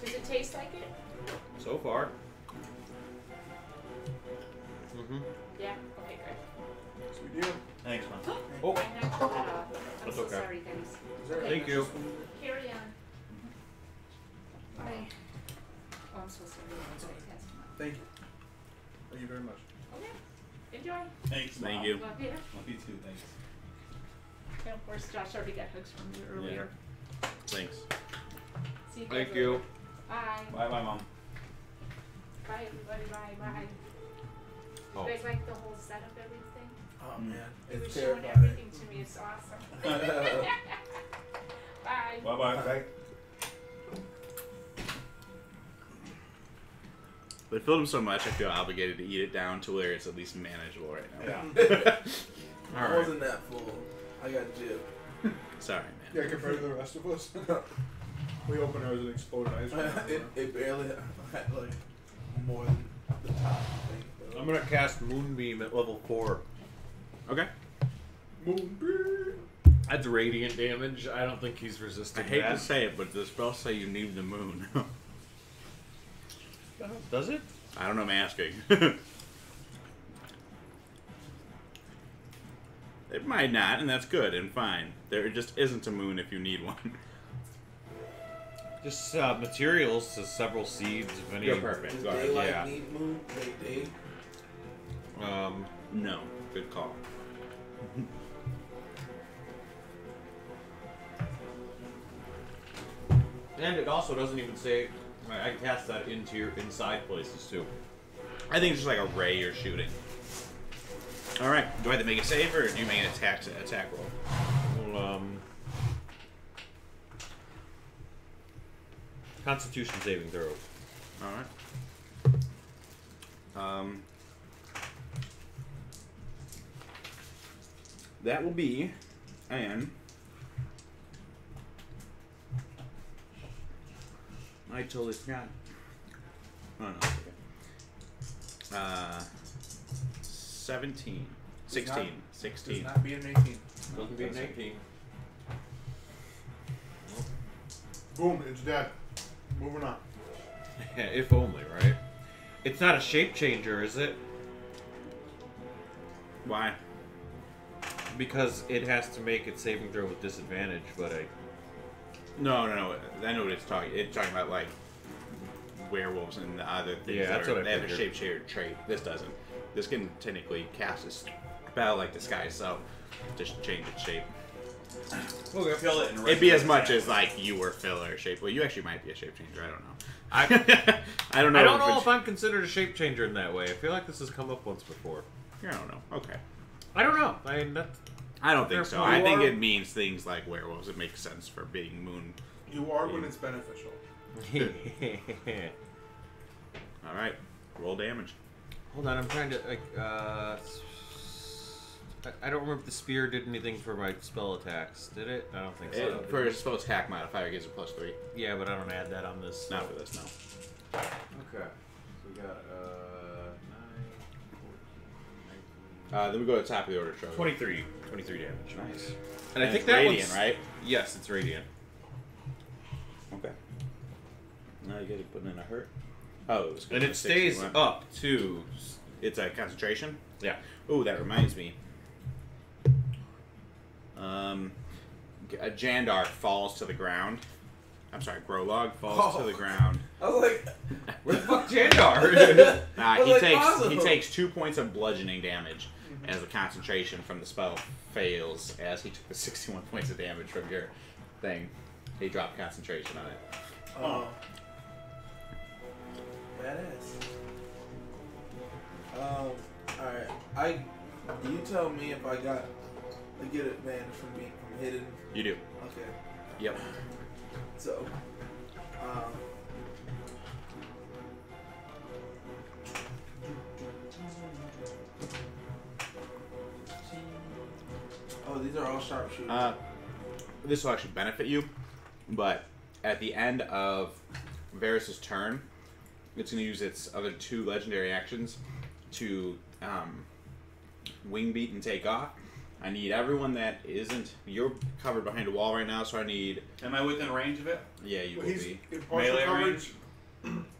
Does it taste like it? So far. Mm-hmm. Yeah. Okay, good. Sweet deal. Thanks, man. Oh. I knocked that off. I'm That's so okay. sorry, guys. Is there Thank you. Carry on. Bye. Oh, I'm so sorry. That's right. That's fine. Thank you. Thank you very much. Okay. Enjoy. Thanks, Thank Mom. you. Love you. Love you too, thanks. And of course, Josh already got hugs from you earlier. Thanks. See you guys Thank later. you. Bye. Bye, bye, Mom. Bye, everybody. Bye. Bye. Oh. You guys like the whole setup, everything? Oh man, You were it's showing terrifying. everything to me. It's awesome. Bye. Bye, bye. Bye. But it filled him so much, I feel obligated to eat it down to where it's at least manageable right now. Yeah. I wasn't that full. I got jib. Sorry, man. Yeah, compared to the rest of us. We opened ours and exploded ice cream. It barely had like more than the top thing. I'm gonna cast Moonbeam at level 4. Okay. That's radiant damage. I don't think he's I resistant. hate to to that. say it, but the spells say you need the moon. Does it? I don't know, I'm asking. It might not, and that's good and fine. There just isn't a moon if you need one. Just materials, so several seeds, if any. You're perfect. Does Go ahead. daylight yeah. need moon? Day? No. Good call. And it also doesn't even say. I can cast that into your inside places too. I think it's just like a ray you're shooting. Alright, do I have to make a save or do you make an attack roll? Well, Constitution saving throw. Alright. That will be an I totally forgot. Oh no, okay. 17. 16. 16. Does not be an 18. Doesn't be an 18. Boom, it's dead. Moving on. If only, right? It's not a shape changer, is it? Why? Because it has to make its saving throw with disadvantage, but No. I know what it's talking. It's talking about like werewolves and the other things. Yeah, that's what I they have a figured. shape trait. This doesn't. This can technically cast a spell like disguise, so just change its shape. Okay. Fill it in It'd be as much regular as like you were fill or shape. Well, you actually might be a shape changer. I don't know. I I don't know. I don't know if I'm considered a shape changer in that way. I feel like this has come up once before. I don't know. Okay. I don't know. I mean, that's I don't think so. Fair I point. think it means things like werewolves. It makes sense for being moon. You are when it's beneficial. All right. Roll damage. Hold on, I'm trying to like. I don't remember if the spear did anything for my spell attacks. Did it? I don't think so. For a spell attack modifier, it gives it +3. Yeah, but I don't add that on this. Not for this, no. Okay. So we got 9, 14, 19. Then we go to the top of the order, Trevor. 23 damage. Nice. And I think it's that radiant, one's right? Yes, it's radiant. Okay. Now you guys are putting in a hurt. Oh, it was good. And it stays 61. up to. It's a concentration. Yeah. Ooh, that reminds me. A Jandar falls to the ground. I'm sorry, Grolog falls to the ground. I was like, Where the fuck Jandar? He like, takes awesome. he takes 2 points of bludgeoning damage as the concentration from the spell fails. As he took the 61 points of damage from your thing, he dropped concentration on it. oh, badass. Alright, you tell me if I got to get advantage from hidden. You do. Okay, Yep. so, oh, these are all sharpshooters. This will actually benefit you, but at the end of Varys' turn, it's going to use its other 2 legendary actions to wing beat and take off. I need everyone that isn't. You're covered behind a wall right now, so I need. Am I within range of it? Yeah, you will He's be. in partial Melee coverage.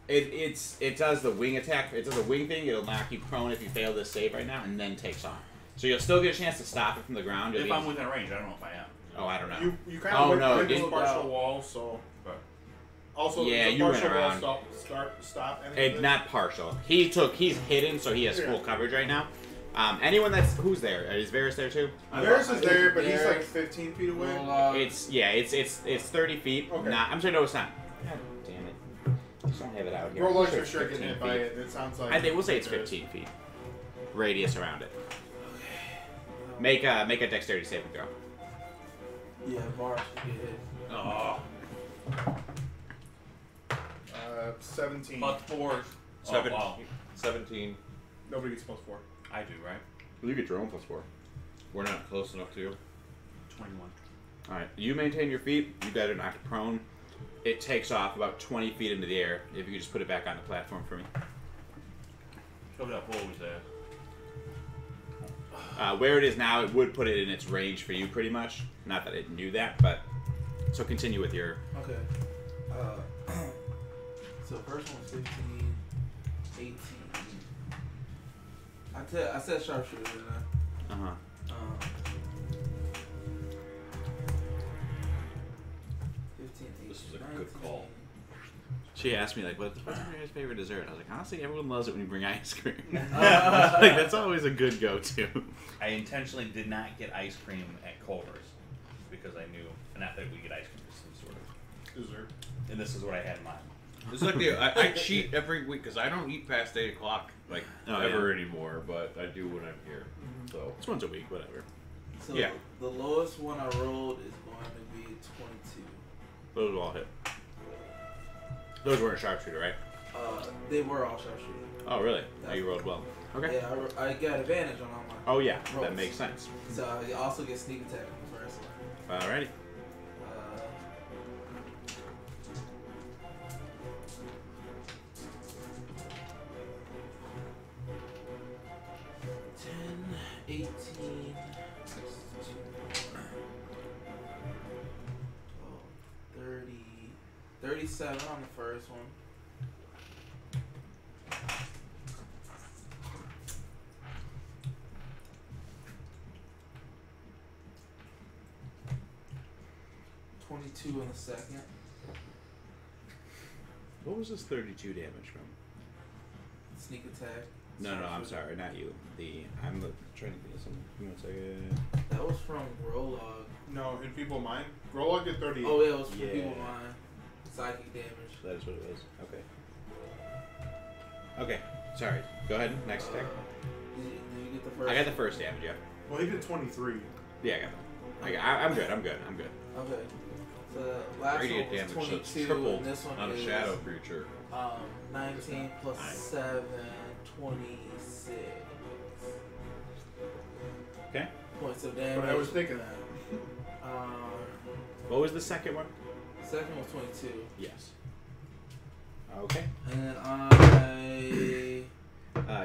It does the wing attack. It does a wing thing. It'll knock you prone if you fail this save right now, and then takes off. So you'll still get a chance to stop it from the ground. If I'm within range, I don't know if I am. Oh, I don't know. You kind Oh, of no, went didn't- partial wall, so. But Also, Yeah, the you went partial wall around. stop. Any of It's this? not partial. He's hidden, so he has full coverage right now. Anyone who's there? Is Varys there too? Varys is there, but he's there. like 15 feet away. It's 30 feet. Okay. Not. I'm sorry, no, it's not. God damn it! Just don't have it out here. Roll Sure, for sure getting 15 hit by feet. it. It sounds like. I think we'll say it's 15 feet. Radius around it. Make a dexterity saving throw. Yeah, bars should get hit. oh, 17. +4. Oh, wow. 17. Nobody gets +4. I do, right? Well, you get your own +4. We're not close enough to you. 21. All right, you maintain your feet. You guys are knocked prone. It takes off about 20 feet into the air. If you could just put it back on the platform for me. Show that what was there. Where it is now, it would put it in its range for you, pretty much. Not that it knew that, but so continue with your. Okay. So first one was 15, 18. I said sharpshooter, didn't I? Uh huh. 15, 18, This was a 19. good call. She asked me like, "What's your guys' favorite dessert?" I was like, "Honestly, everyone loves it when you bring ice cream. Like that's always a good go-to." I intentionally did not get ice cream at Culver's because I knew, not that we get ice cream, some sort of Dessert. and this is what I had in mind. It's like I cheat every week because I don't eat past 8 o'clock like Oh, ever anymore, but I do when I'm here. So It's once a week, whatever. So Yeah. the lowest one I rolled is going to be 22. Those will all hit. Those weren't sharpshooter, right? They were all sharpshooter. Oh, really? Oh, you rolled well. Okay. Yeah, I got advantage on all my. Oh yeah, that rolls. makes sense. So I also get sneak attack on the first one. Alrighty. 18, 30, 37 on the first one. $22 on the second. What was this 32 damage from? Sneak attack. No, I'm sorry, not you. I'm trying to think of something. Give me 1 second. That was from Grolog. No, in People Mine. Grolog did 38. Oh yeah, it was from Yeah. people mine. Psychic damage. That is what it was. Okay. Okay. Sorry. Go ahead. Next attack. Did you get the first? I got the first damage. Yeah. Well, he did 23. Yeah, I got that. I'm good. Okay. The last radiant one was damage, so it's 22, triple and this one on a is shadow creature. 19 plus 7, 26 Okay. points of damage. But I was thinking that. What was the second one? Second was 22. Yes. Okay. And then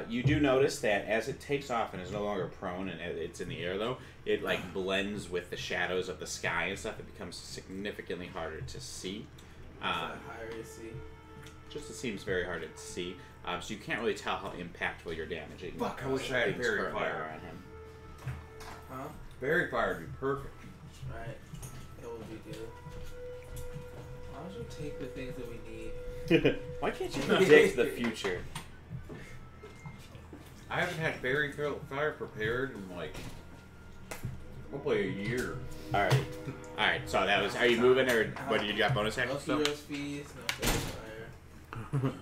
You do notice that as it takes off and is no longer prone and it's in the air, though, it like blends with the shadows of the sky and stuff. It becomes significantly harder to see. higher AC. Just it seems very hard to see. So you can't really tell how impactful you're damaging. Fuck, I wish I had things Fairy currently Fire. are on him. Huh? Fairy Fire would be perfect. Right. That would be good. Why don't you take the things that we need? Why can't you predict the future? I haven't had Fairy Fire prepared in like probably a year. Alright, so that was, are you moving or what, you got bonus No action still? heroes fees, no fire.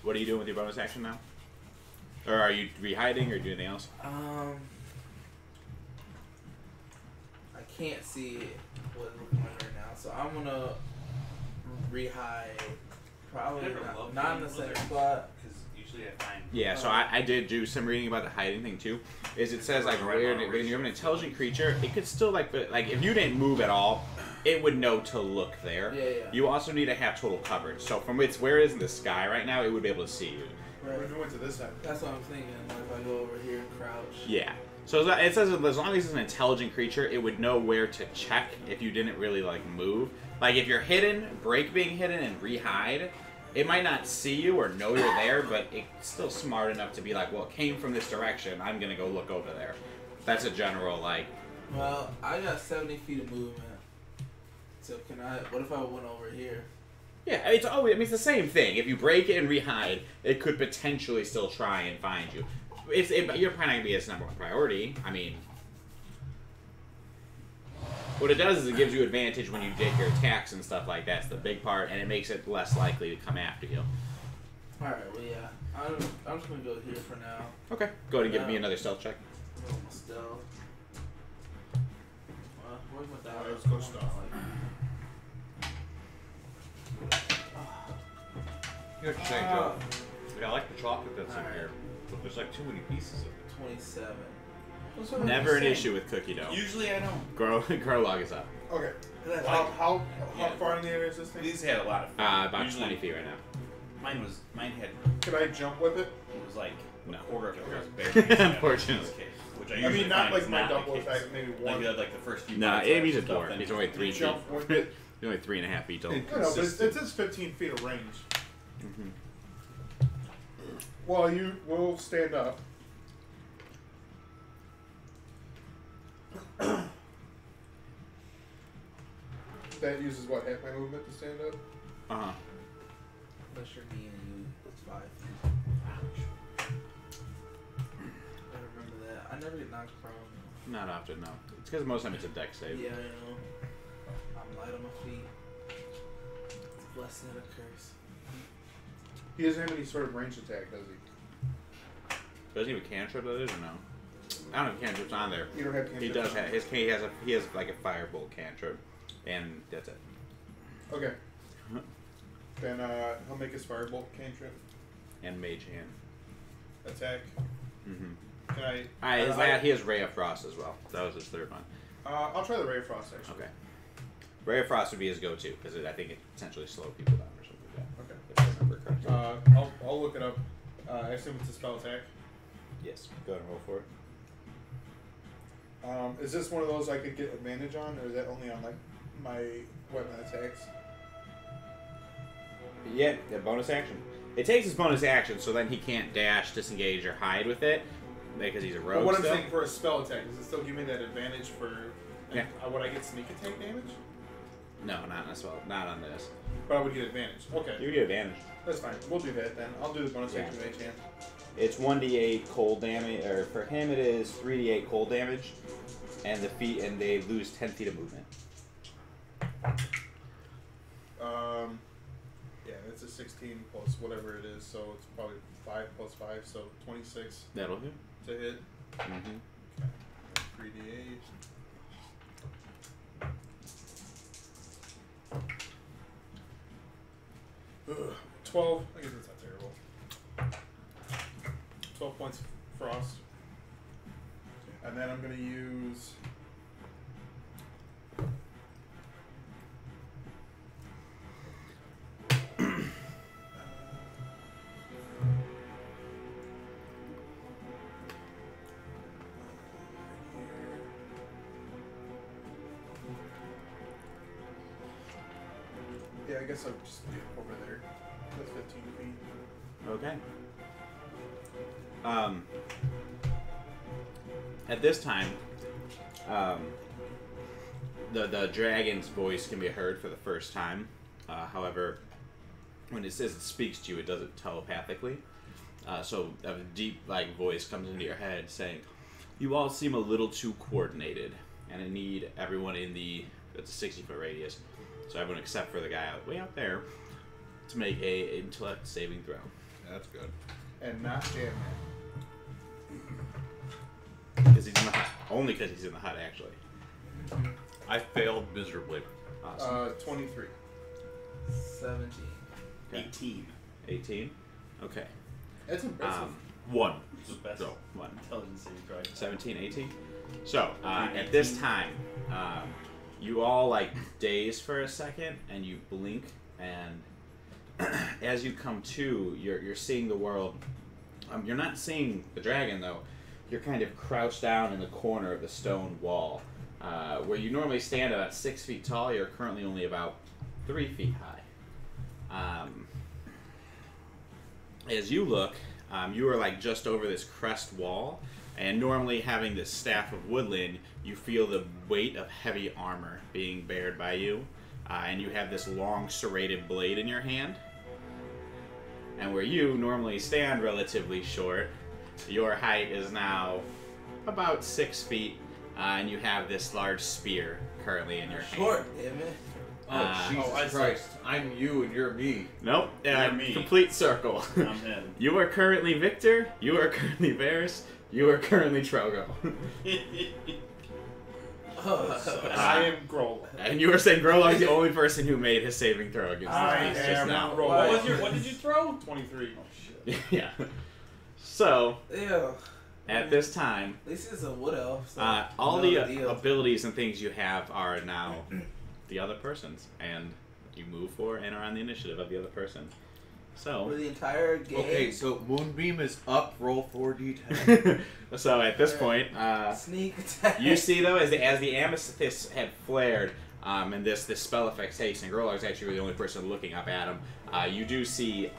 What are you doing with your bonus action now? Or are you re-hiding or doing anything else? I can't see what it's looking like right now, so I'm gonna re-hide. Probably not in the same spot. Because usually I find. Yeah, so I did do some reading about the hiding thing too. Is it says like when you're an intelligent creature, it could still like if you didn't move at all, it would know to look there. Yeah. You also need to have total coverage. So from where it is in the sky right now, it would be able to see you. Right. We're going to this side. That's what I'm thinking. Like if I go over here and crouch. Yeah. So it says as long as it's an intelligent creature, it would know where to check if you didn't really like move. Like if you're hidden, break being hidden, and re-hide, it might not see you or know you're there, but it's still smart enough to be like, well, it came from this direction. I'm gonna go look over there. That's a general like. Well, I got 70 feet of movement. So can I? What if I went over here? Yeah, it's the same thing. If you break it and re-hide, it could potentially still try and find you. You're probably not gonna be its number one priority. I mean, what it does is it gives you advantage when you get your attacks and stuff like that. It's the big part, and it makes it less likely to come after you. All right. Well, yeah. I'm just gonna go here for now. Okay, go ahead and give me another stealth check. Roll my stealth. Where's my die? Let's go stealth. You have to change up. Yeah, I like the chocolate that's in here, but there's like too many pieces of it. 27. Never an issue with cookie dough. Usually I don't. Grow log is up. Okay. Like, How far in the air is this thing? These had a lot of. About Usually, 20 feet right now. Mine had. Can I jump with it? It was like No. a quarter of it was Okay. buried. Unfortunately. Which I I usually mean, not find like is my not the double case. effect, maybe Like one. you had like the first few. No, points he's a of stuff, dwarf. then He's you only can 3 feet. jump with it. He's only 3.5 feet tall. I know, but it says 15 feet of range. Mhm. Well, you will stand up. That uses what, half my movement to stand up? Uh-huh. Unless you're me and you, it's 5. I remember that. I never get knocked prone. Not often, no. It's because most of the time it's a deck save. Yeah, I know. I'm light on my feet. It's a blessing and a curse. He doesn't have any sort of range attack, does he? Doesn't he have a cantrip that is, or no? I don't know if cantrip's on there. You don't have He cantrips does on? have he has like a firebolt cantrip, and that's it. Okay. Then he'll make his firebolt cantrip. And mage hand. Attack. Mm-hmm. Can I? He has Ray of Frost as well. That was his third one. I'll try the Ray of Frost actually. Okay. Ray of Frost would be his go-to because I think it potentially slow people down or something like that. Okay. If I remember correctly. I'll look it up. I assume it's a spell attack. Yes. Go ahead and roll for it. Is this one of those I could get advantage on, or is that only on like my weapon attacks? Yeah, bonus action. It takes his bonus action, so then he can't dash, disengage, or hide with it because he's a rogue. But what I'm still. saying for a spell attack, does it still give me that advantage for? Yeah. Would I get sneak attack damage? No, not as well. Not on this. But I would get advantage. Okay, You get advantage. that's fine. We'll do that then. I'll do the bonus Yeah. action mage hand. It's 1d8 cold damage, or for him it is 3d8 cold damage, and they lose 10 feet of movement. Yeah, it's a 16 plus whatever it is, so it's probably 5 plus 5, so 26 That'll do. to hit. Mm-hmm. 3d8. Ugh, 12. I guess that's not terrible. 12 points of frost. And then I'm going to use. Yeah, I guess I'll just get over there. That's 15 feet. Okay. At this time, the dragon's voice can be heard for the first time. However, when it says it speaks to you, it does it telepathically. So a deep voice comes into your head saying, "You all seem a little too coordinated, and I need everyone it's a 60-foot radius, so everyone except for the guy way out there, to make a intellect saving throw." That's good. And not Jam Because he's in the hut. Only because he's in the hut, actually. I failed miserably. Awesome. 23. 17. Okay. 18. 18? Okay. That's impressive. 1. It's the best. So, 1. Intelligence saving throw. 17, 18? So, at this time, you all, daze for a second, and you blink, and as you come to, you're seeing the world. You're not seeing the dragon, though. You're kind of crouched down in the corner of the stone wall. Where you normally stand about 6 feet tall, you're currently only about 3 feet high. As you look, you are just over this crest wall, and normally having this staff of woodland, you feel the weight of heavy armor being bared by you, and you have this long serrated blade in your hand. And where you normally stand relatively short, your height is now about 6 feet, and you have this large spear currently in your hand. Short, damn it. Oh, Jesus Christ. I'm you and you're me. Nope. You're me. Complete circle. I'm him. You are currently Victor. You are currently Varys. You are currently Trogo. I am Grolok. And you were saying Grolok's the only person who made his saving throw against I this beast just am now. Grolok. What did you throw? 23. Oh shit. Yeah. So, Yeah. at this time, At least it's a wood elf. So all you the know deal. abilities and things you have are now the other person's, and you move for and are on the initiative of the other person. For So, the entire game. Okay, so Moonbeam is up. Roll 4d10. so at this point, Sneak attack. you see though, as the amethyst had flared, and this spell effect takes, and Grolok's actually the only person looking up at him. You do see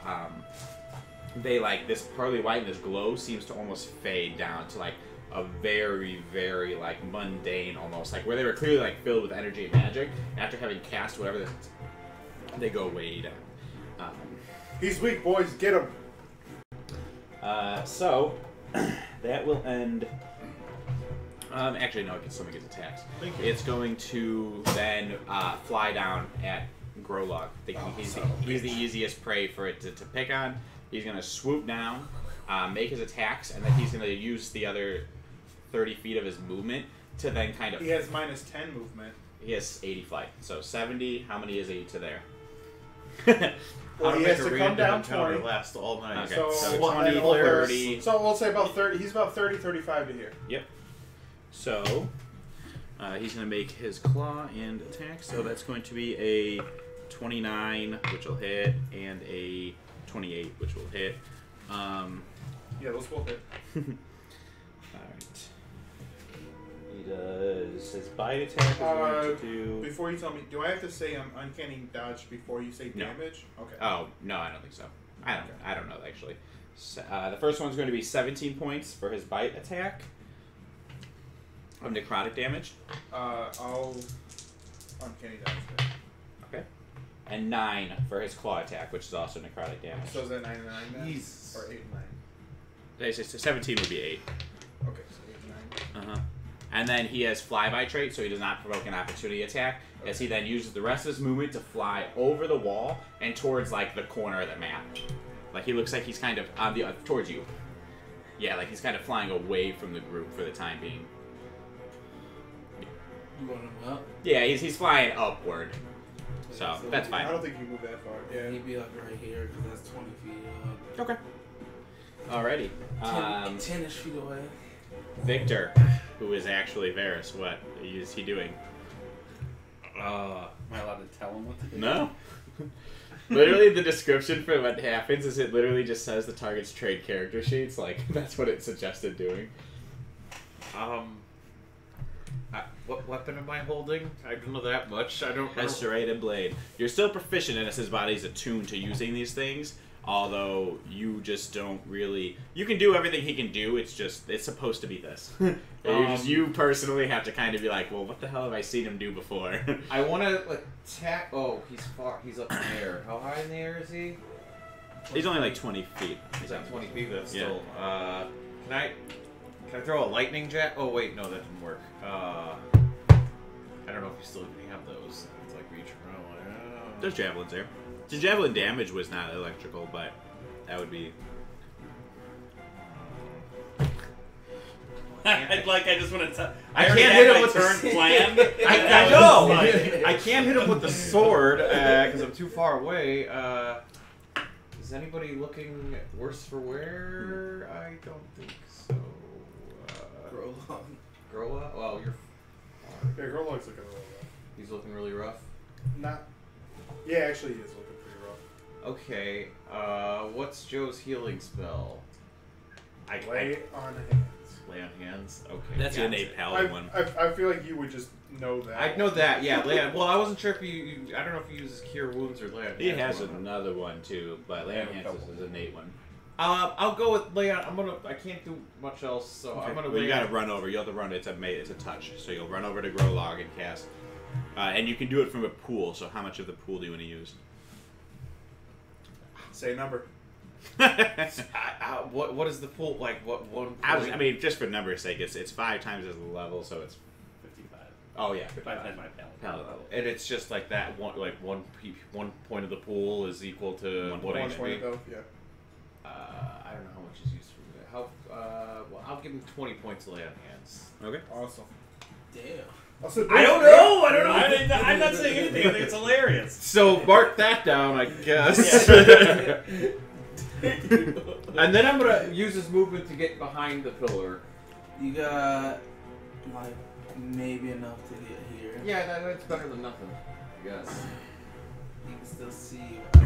they like this pearly white and this glow seems to almost fade down to like a very, very like mundane almost, like where they were clearly like filled with energy and magic. After having cast whatever, they go way down. He's weak, boys. Get him. So that will end. Actually, no, it still gets attacks. It's going to then fly down at Grolok, thinking he's the easiest prey for it to pick on. He's going to swoop down, make his attacks, and then he's going to use the other 30 feet of his movement to then kind of. He has minus 10 movement. He has 80 flight, so 70. How many is he to there? Well, he has to come down 20. Last all night. Okay, So, so what, 20, then over- 30. So we'll say about 30. He's about 30, 35 to here. Yep. So, he's going to make his claw and attack. So that's going to be a 29, which will hit, and a 28, which will hit. Yeah, those both hit. Alright. He does his bite attack is going to do. Before you tell me, do I have to say uncanny dodge before you say No. damage? Okay. Oh, no, I don't think so. I don't know, actually. So, the first one's going to be 17 points for his bite attack of necrotic damage. I'll uncanny dodge there. Okay. And 9 for his claw attack, which is also necrotic damage. So is that 9 and 9 then? Jesus. Or 8 and 9? They say 17 would be 8. Okay, so 8 and 9. Uh-huh. And then he has flyby trait, so he does not provoke an opportunity attack, as he then uses the rest of his movement to fly over the wall and towards, like, the corner of the map. Like, he looks like he's kind of on the towards you. Yeah, like he's kind of flying away from the group for the time being. You want him up? Yeah, he's flying upward. So, So that's I fine. don't think you move that far. Yeah. He'd be like right here because that's 20 feet up. Okay. Alrighty. 10-ish feet away. Victor, who is actually Varys, what is he doing? Am I allowed to tell him what to do? No. Literally, the description for what happens is it literally just says the target's trade character sheets. Like, that's what it suggested doing. What weapon am I holding? I don't know that much. I don't know. Has serrated blade. You're still proficient in it, his body's attuned to using these things, although you just don't really. You can do everything he can do. It's just it's supposed to be this. You personally have to kind of be like, well, what the hell have I seen him do before? I want to attack. Oh, he's far. He's up in the air. How high in the air is he? He's only like 20 feet. He's at 20 feet. That's Yeah. still. Can I throw a lightning jack? Oh wait, no, that didn't work. I don't know if you still even have those. It's like reach around. There's javelins there. The javelin damage was not electrical, but that would be. I just want to tell. I already can't had hit him my with the turn planned. I know. I can't hit him with the sword because I'm too far away. Is anybody looking worse for wear? I don't think so. Grow long. Grola? Well, you're. Yeah, Grolok's looking a little rough. He's looking really rough. Not. Yeah, actually, he is looking pretty rough. Okay. What's Joe's healing spell? Lay on hands. Lay on hands. Okay. That's yeah. an innate paladin one. I feel like you would just know that. I know that. Yeah, lay on. Well, I wasn't sure if you. I don't know if he uses cure wounds or lay on hands. He has one. another one too, but lay on Yeah, a hands couple. is an innate one. I'll go with lay on. I can't do much else, so I'm gonna Well, you lay gotta on. run over. You have to run. It's a touch. So you'll run over to Grolog and cast. And you can do it from a pool. So how much of the pool do you want to use? Say a number. What is the pool like? What one? I mean, just for numbers' sake, it's 5 times his level, so it's 55. oh yeah, If I've had my paladin. paladin level. And it's just like that. One point of the pool is equal to One what point. HP? Though, yeah. I don't know how much is used for that. How? Well, I'll give him 20 points to lay on hands. Okay. Awesome. Damn. Also, I don't know. I'm not saying anything. I think it's hilarious. So mark that down, I guess. And then I'm gonna use his movement to get behind the pillar. You got like maybe enough to get here. Yeah, that's better than nothing. I guess. You can still see the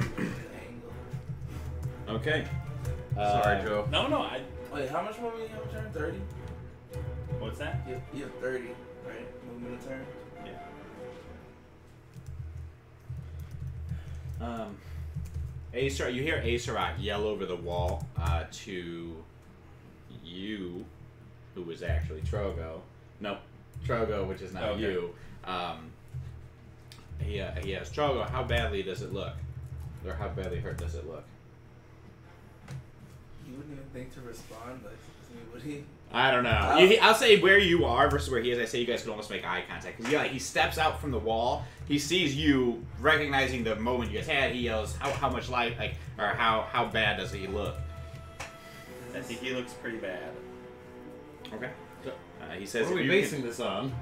angle. Okay. Sorry, Joe. No. Wait, how much movement you have a turn? 30? What's that? You have 30, right? Movement a turn? Yeah. You hear Asarak yell over the wall to you, who was actually Trogo. No, Trogo, which is now you. He asks, Trogo, how badly does it look? Or how badly hurt does it look? You wouldn't even think to respond, like, would he? I don't know. I'll say where you are versus where he is. I say you guys could almost make eye contact. Because he steps out from the wall. He sees you, recognizing the moment you guys had. He yells, how much life, or how bad does he look? I think he looks pretty bad. Okay. He says, What are we basing this on?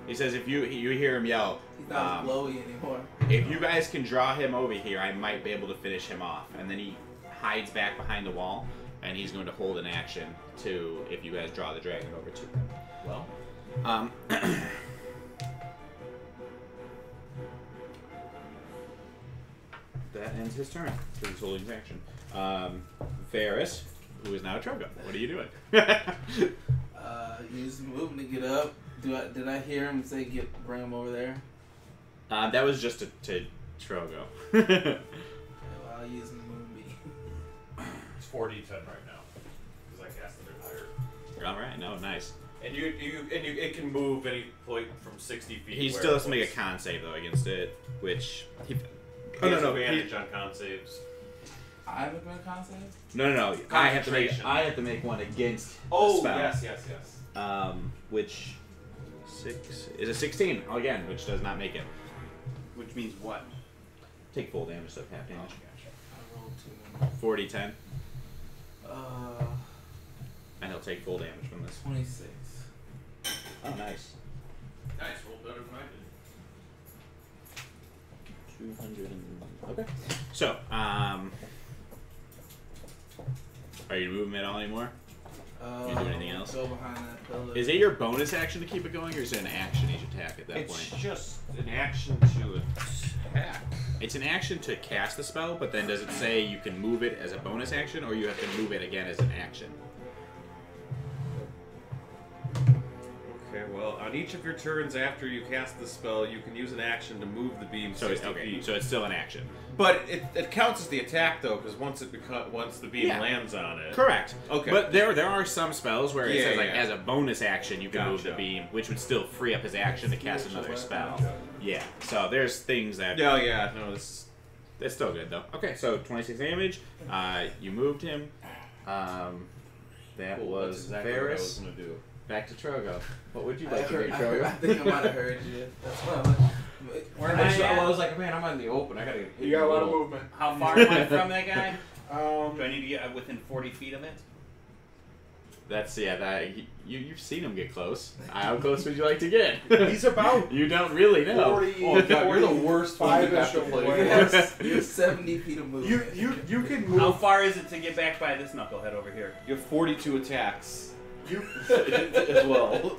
He says, if you hear him yell, He's not glowy anymore. if you guys can draw him over here, I might be able to finish him off. And then he hides back behind the wall, and he's going to hold an action to if you guys draw the dragon over to him. Well. That ends his turn. So he's holding his action. Varys, who is now a Trogo. What are you doing? Use the movement to get up. Did I hear him say bring him over there? That was just to Trogo. Okay, well, I'll use the movement. It's 4d10 right now. Because I cast it higher. Alright, no, nice. And it can move any point from 60 feet. He still has to make a con save though against it, which no, advantage on con saves. I make a con save? No. I have to make one against the spell. Yes. Which is a 16 again, which does not make it. Which means what? Take full damage, so half damage. I rolled 2. 40, 10. And he'll take full damage from this. 26. Oh, nice. Nice, roll better than I did. 200 okay. So, are you moving at all anymore? You do anything else? Go behind that pillar. Is it your bonus action to keep it going, or is it an action each attack at that It's point? just an action to attack. It's an action to cast the spell, but then does it say you can move it as a bonus action, or you have to move it again as an action? Okay, well, on each of your turns after you cast the spell, you can use an action to move the beam 60 feet. So it's still an action. But it counts as the attack though, because once the beam lands on it. Correct. Okay. But there are some spells where it says yeah. as a bonus action you can move the beam, which would still free up his action to cast another spell. Yeah. So there's things that. Yeah. No, this. It's still good though. Okay, so 26 damage. You moved him. That was exactly Varys. what I was gonna do. Back to Trogo. What would you I like to do, Trogo? I think I might have heard you. That's what I was like, man, I'm out in the open. I gotta get. You got a lot of movement. How far am I from that guy? Um, Do I need to get within 40 feet of it? That's you've seen him get close. How close would you like to get? He's about You don't really know. 40, Oh god, you're the worst one to have 45-ish to play. away. you have 70 feet of movement. You can How move. far is it to get back by this knucklehead over here? You have 42 attacks You as well.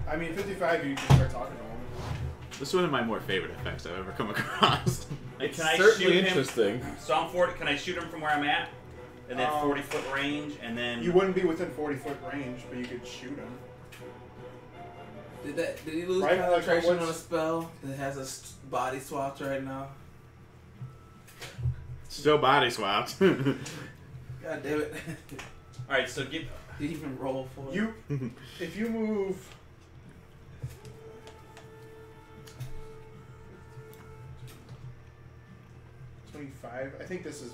I mean, 55. You can start talking to him. This is one of my more favorite effects I've ever come across. It's Can I certainly shoot him? interesting. So I'm 40. Can I shoot him from where I'm at? And then 40-foot range, and then. You wouldn't be within 40-foot range, but you could shoot him. Did he lose Right, like, concentration what's- on a spell that has a body swapped right now? Still body swapped. God damn it. All right, so get. Did he even roll for it? If you move. I think this is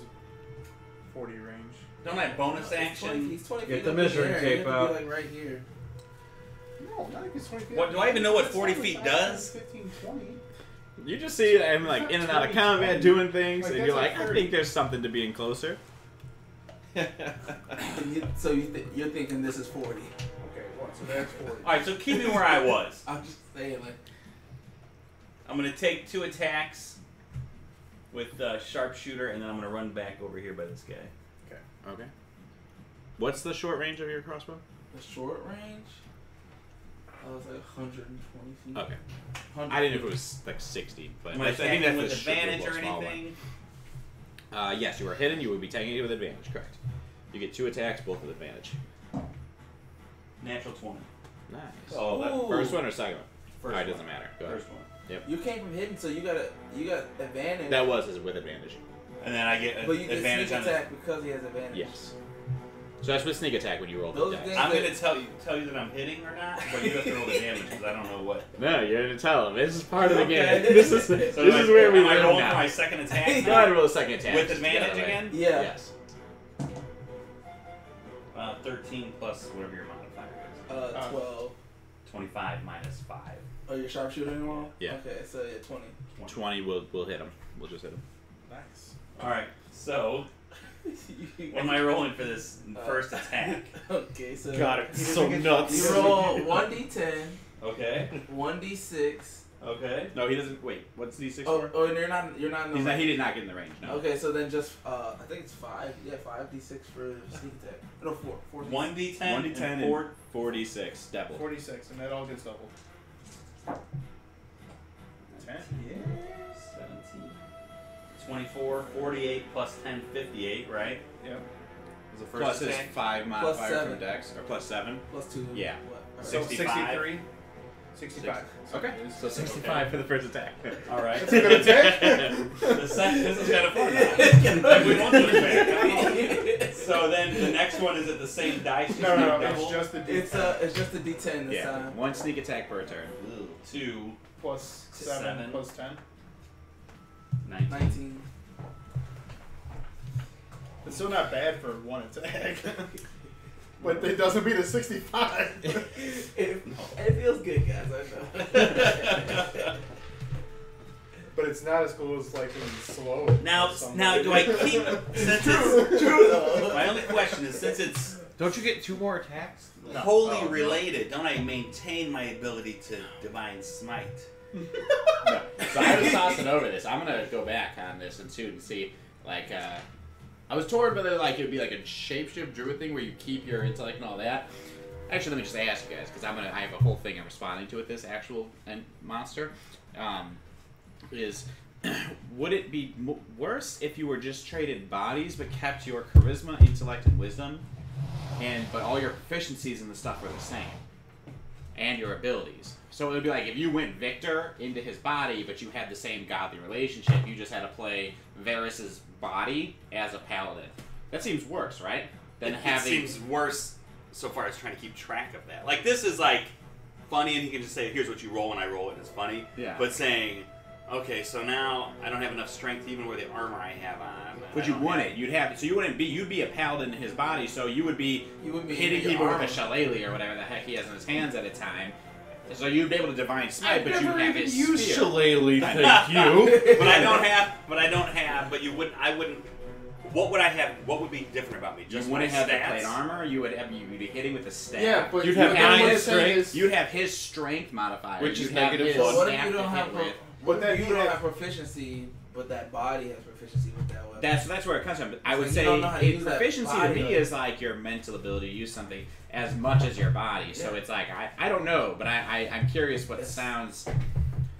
40 range. Don't I bonus action? He's 20 Get feet the up in measuring air. tape You have to out. be like right here. No, not if it's 20 feet. What do I even know what 40 feet does? 15, 20. You just see him like in and out of combat doing things, Like, and that's you're like like, I 30. think there's something to being closer. You're thinking this is 40. Okay, what? So that's 40. All right, so keep me where I was. I'm just saying, like, I'm gonna take 2 attacks with sharpshooter, and then I'm gonna run back over here by this guy. Okay. What's the short range of your crossbow? the short range. I was like 120 feet. Okay. 100 I didn't know if it was like 60, but Am I I think attacking that's with the advantage or small one. anything? Yes, you are hidden. You would be taking it with advantage. Correct. You get 2 attacks, both with advantage. Natural 20. Nice. Oh, that Ooh. First one or second one? first Alright, one. doesn't matter. Go ahead. First one. You came from hidden, so you got advantage. That was with advantage. And then I get but you get advantage sneak on attack because he has advantage. Yes. So that's with sneak attack when you roll the Those dice. things- I'm gonna tell you that I'm hitting or not, but you have to roll the damage because I don't know what. No, you're gonna tell him. This is part of the Okay. game. This is So this is where we am I learn rolling now. for my second attack Go now? ahead and roll a second attack. With just advantage the other way. again? Yeah. Yes. 13 plus whatever your modifier is. 12. 25 minus 5. Oh, you're sharpshooter anymore? Yeah. Okay, so yeah, 20. 20 will hit him. We'll just hit him. Nice. Alright, so what am I rolling for this first attack? Okay, so God, it's so nuts. you roll 1d10, Okay. 1d6. Okay. No, he doesn't. Wait, what's D6 Oh, for? oh, and you're not in the He range. did not get in the range. No. Okay, so then just I think it's 5. Yeah, 5d6 for sneak attack. No, 4. 1d10 1d10 and and 4. 46 double. 46, and that all gets doubled. 10. 17. 24, 48 plus 10, 58, right? Yep. The first plus attack? is 5 Plus modifier from 7. Dex, or plus 7. Plus 2. Yeah. What? So 65. 63. 65. Okay, so 65 for the first attack. Alright. That's a good attack. This is kind of fun now. We won't do it back. So then the next one is at the same dice. you No, take it's double? just the D10. It's just a d10 this Yeah, time. 1 sneak attack per turn. 2, plus 7 7. plus 10. 19. 19. It's still not bad for 1 attack. But it doesn't beat a 65. It feels good, guys. I know. But it's not as cool as like when you slow it. Now, Somebody. do I keep since it's True though. my only question is since it's Don't you get 2 more attacks? wholly Oh, no. related, don't I maintain my ability to divine smite? No. So I was tossing over this. I'm gonna go back on this and see, like, I was torn whether like it would be like a shapeshift druid thing where you keep your intellect and all that. Actually, let me just ask you guys because I have a whole thing I'm responding to with this actual monster. Is would it be worse if you were just traded bodies but kept your charisma, intellect, and wisdom, but all your proficiencies and the stuff were the same, and your abilities? So it would be like if you went Victor into his body, but you had the same godly relationship. You just had to play Varys's body as a paladin. That seems worse, right? Than It having. seems worse so far as trying to keep track of that. Like this is like funny, and he can just say, "Here's what you roll," and I roll it, and it's funny. Yeah. But saying, "Okay, so now I don't have enough strength to even wear the armor I have on." But you wouldn't. You'd be a paladin in his body, so you would be hitting people with a shillelagh or whatever the heck he has in his hands at a time. So you'd be able to divine smite, but you have his use spear. shillelagh, thank you. But I don't have. But you wouldn't. I wouldn't. What would I have? What would be different about me? You Just wouldn't my have the stats? plate armor. You'd be hitting with a staff. Yeah, but You'd have what 9 I'm saying strength. is- You'd have his strength modifier, Which you'd is have negative his one. What if staff you to don't hit have with. But then you he don't had- have proficiency, but that body has proficiency with that weapon? That's where it comes from. But I So would you say don't know how to use that proficiency to body, me though. is like your mental ability to use something as much as your body. So Yeah. it's like I don't know, but I'm curious what Yes. sounds.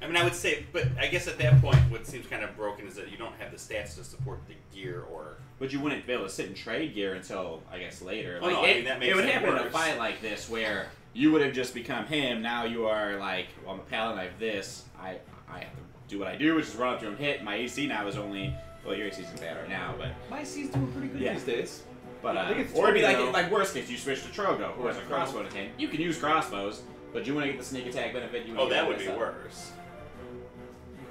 I mean, I would say, but I guess at that point, what seems kind of broken is that you don't have the stats to support the gear or. But you wouldn't be able to sit and trade gear until I guess later. Oh, no, I mean, that makes it would it happen in a worse. fight like this where you would have just become him. Now you are like, well, I'm a paladin. I have this. I have to do what I do, which is run up to him, hit. My AC now is only your AC isn't bad right now, but My C's doing pretty good Yeah. these days. But I think it's or it'd be 20 like now. worst case, you switch to Trogo, who has a crossbow in his hand. You can use crossbows, but you want to get the sneak attack benefit. You Oh, wanna that get would be this up. worse.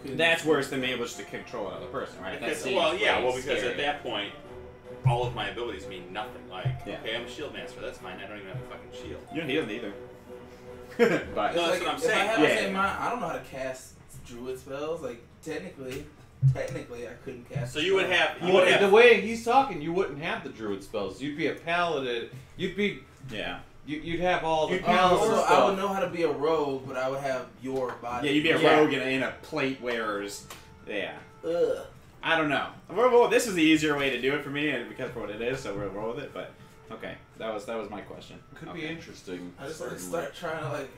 That's worse than being able just to control another person, right? Because, That well, seems yeah, way well, because scarier. at that point, all of my abilities mean nothing. Like, Yeah. okay, I'm a shield master. That's fine. I don't even have a fucking shield. Yeah, he doesn't either. but No, that's what I'm If saying. I have Yeah. the same mind, I don't know how to cast druid spells. Like technically, technically I couldn't cast. So you would have. You Well, would have. the way he's talking, you wouldn't have the druid spells. You'd be a paladin. You'd be. Yeah. You'd have all the You'd be paladin So stuff. I would know how to be a rogue, but I would have your body. Yeah, you'd be a Yeah. rogue in a plate wearer's. Yeah. Ugh. I don't know. Well, this is the easier way to do it for me, and because for what it is, so we'll roll with it. But okay, that was my question. Could Okay. be interesting. I just like certainly. start trying to like.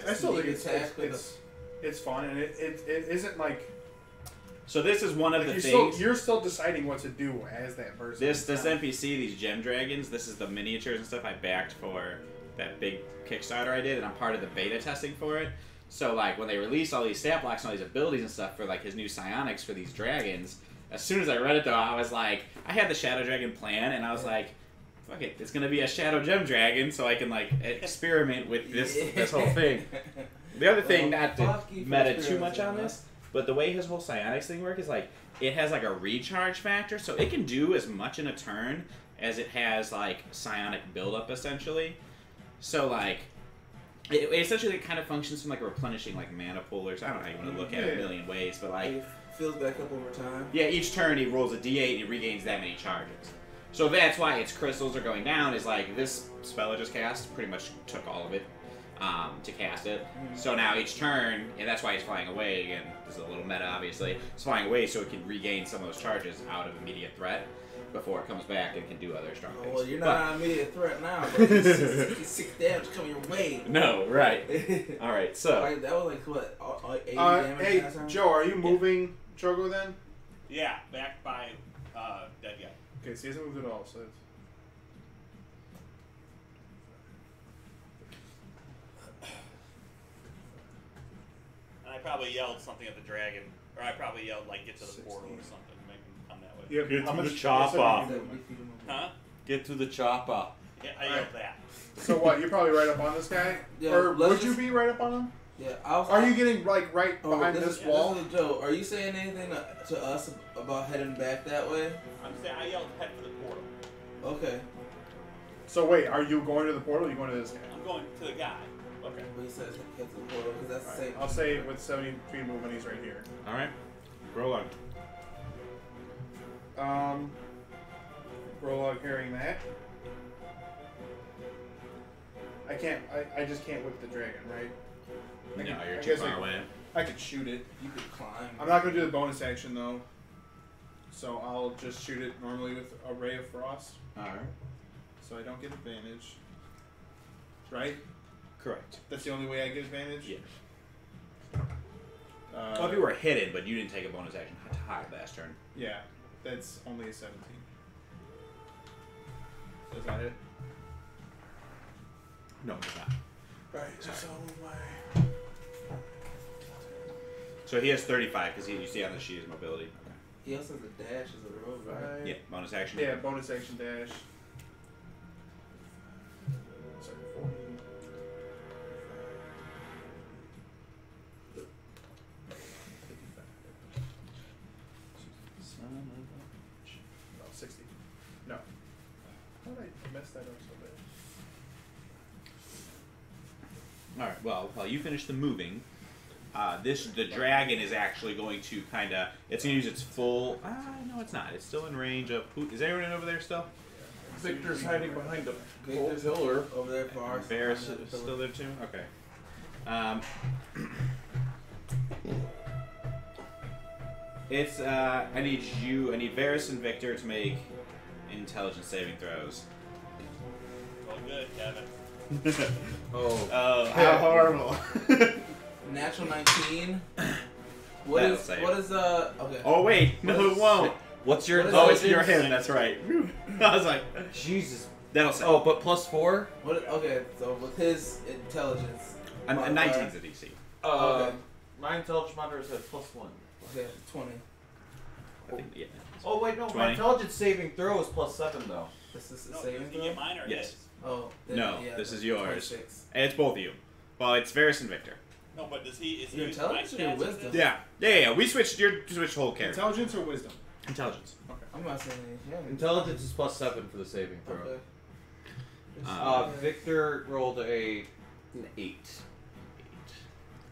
I still think Sneak attack with it's fun, and it isn't like So this is one of Like, the you're things. Still, you're still deciding what to do as that person. This NPC, these gem dragons, this is the miniatures and stuff I backed for that big Kickstarter I did, and I'm part of the beta testing for it. So like when they released all these stat blocks and all these abilities and stuff for like his new psionics for these dragons, as soon as I read it though, I was like, I had the Shadow Dragon plan, and I was like, fuck it, it's gonna be a Shadow Gem Dragon, so I can like experiment with this whole thing. The other thing, not to fuck you for meta too experimenting, much on man. this, but the way his whole psionics thing works is like it has like a recharge factor, so it can do as much in a turn as it has like psionic buildup essentially. So like it essentially kind of functions from like a replenishing like mana pool, or I don't know how you want to look at it a million ways, but like It fills back up over time. yeah, each turn he rolls a d8 and he regains that many charges. So that's why its crystals are going down. Is like this spell I just cast pretty much took all of it to cast it. So now each turn, and that's why he's flying away again. This is a little meta, obviously. It's flying away so it can regain some of those charges out of immediate threat before it comes back and can do other strong Oh, things. well, you're But- not an immediate threat now, but 66 damage coming your way. No, right. All right, so Like, that was like what, 80 damage Hey, last time? Joe, are you moving Drogo then? Yeah, backed by dead guy. Okay, so he hasn't moved at all. So it's... And I probably yelled something at the dragon, or I probably yelled like "get to the portal" or something to make him come that way. Yeah, Get how to the much- chopper. so- 70 feet of movement. Huh? Get to the chopper. Yeah, I yelled that. So what? You're probably right up on this guy, Yeah, or let's would you just- be right up on him? Yeah, Are you getting like right behind this wall? This is Joe, are you saying anything to us about heading back that way? I'm saying I yelled "head for the portal." Okay. So wait, are you going to the portal? Or are you going to this guy? I'm going to the guy. Okay. But he says head to the portal because that's the Alright, same. I'll say with 70 feet of movement, he's right here. all right, roll on. Prologue hearing that. I just can't whip the dragon, right? No, I you're guess too far I- away. I could shoot it. You could climb. I'm not going to do the bonus action though. So I'll just shoot it normally with a ray of frost. All right, So I don't get advantage. Right? correct. That's the only way I get advantage? Yeah. Well, if you were hidden, but you didn't take a bonus action to hide last turn. Yeah. That's only a 17. So is that it? No, it's not. Right. Sorry. So my... So he has 35 because you see on the sheet his mobility. Okay. He also has a dash as a rogue, right? Yeah, bonus action. Yeah, bonus action dash. Sorry, 40. No, 60. No. How did I mess that up so bad? All right. Well, while you finish the moving, the dragon is actually going to kind of. It's going to use its full. No, it's not. It's still in range of. Is anyone over there still? Victor's hiding behind a Okay, old there's pillar. over there far. Varys behind that is pillar. still there too. Okay. It's. I need Varys and Victor to make intelligence saving throws. Well, good, Kevin. Oh. Oh, how horrible! Natural 19. What That'll is save. okay. Oh wait, no, What it is- won't. What's your What is Oh, it's intelligence? your him. That's right. I was like, Jesus. that'll save. Oh, but +4? Okay, so with his intelligence. a modifier- 19's a DC. Okay. My intelligence monitor says +1. Okay, 20. I think, yeah. Oh wait, no. 20. My intelligence saving throw is +7 though. This is the No, saving you throw? get mine or Yes. his? Oh. then, No, yeah, this then is yours. 26. And it's both of you. Well, it's Varys and Victor. No, but does he? Is he Your using my intelligence or your stats or wisdom? his? Yeah. We switched. You switched whole character. Intelligence or wisdom? Intelligence. I'm not saying anything. Intelligence is +7 for the saving throw. Okay. Victor rolled an 8.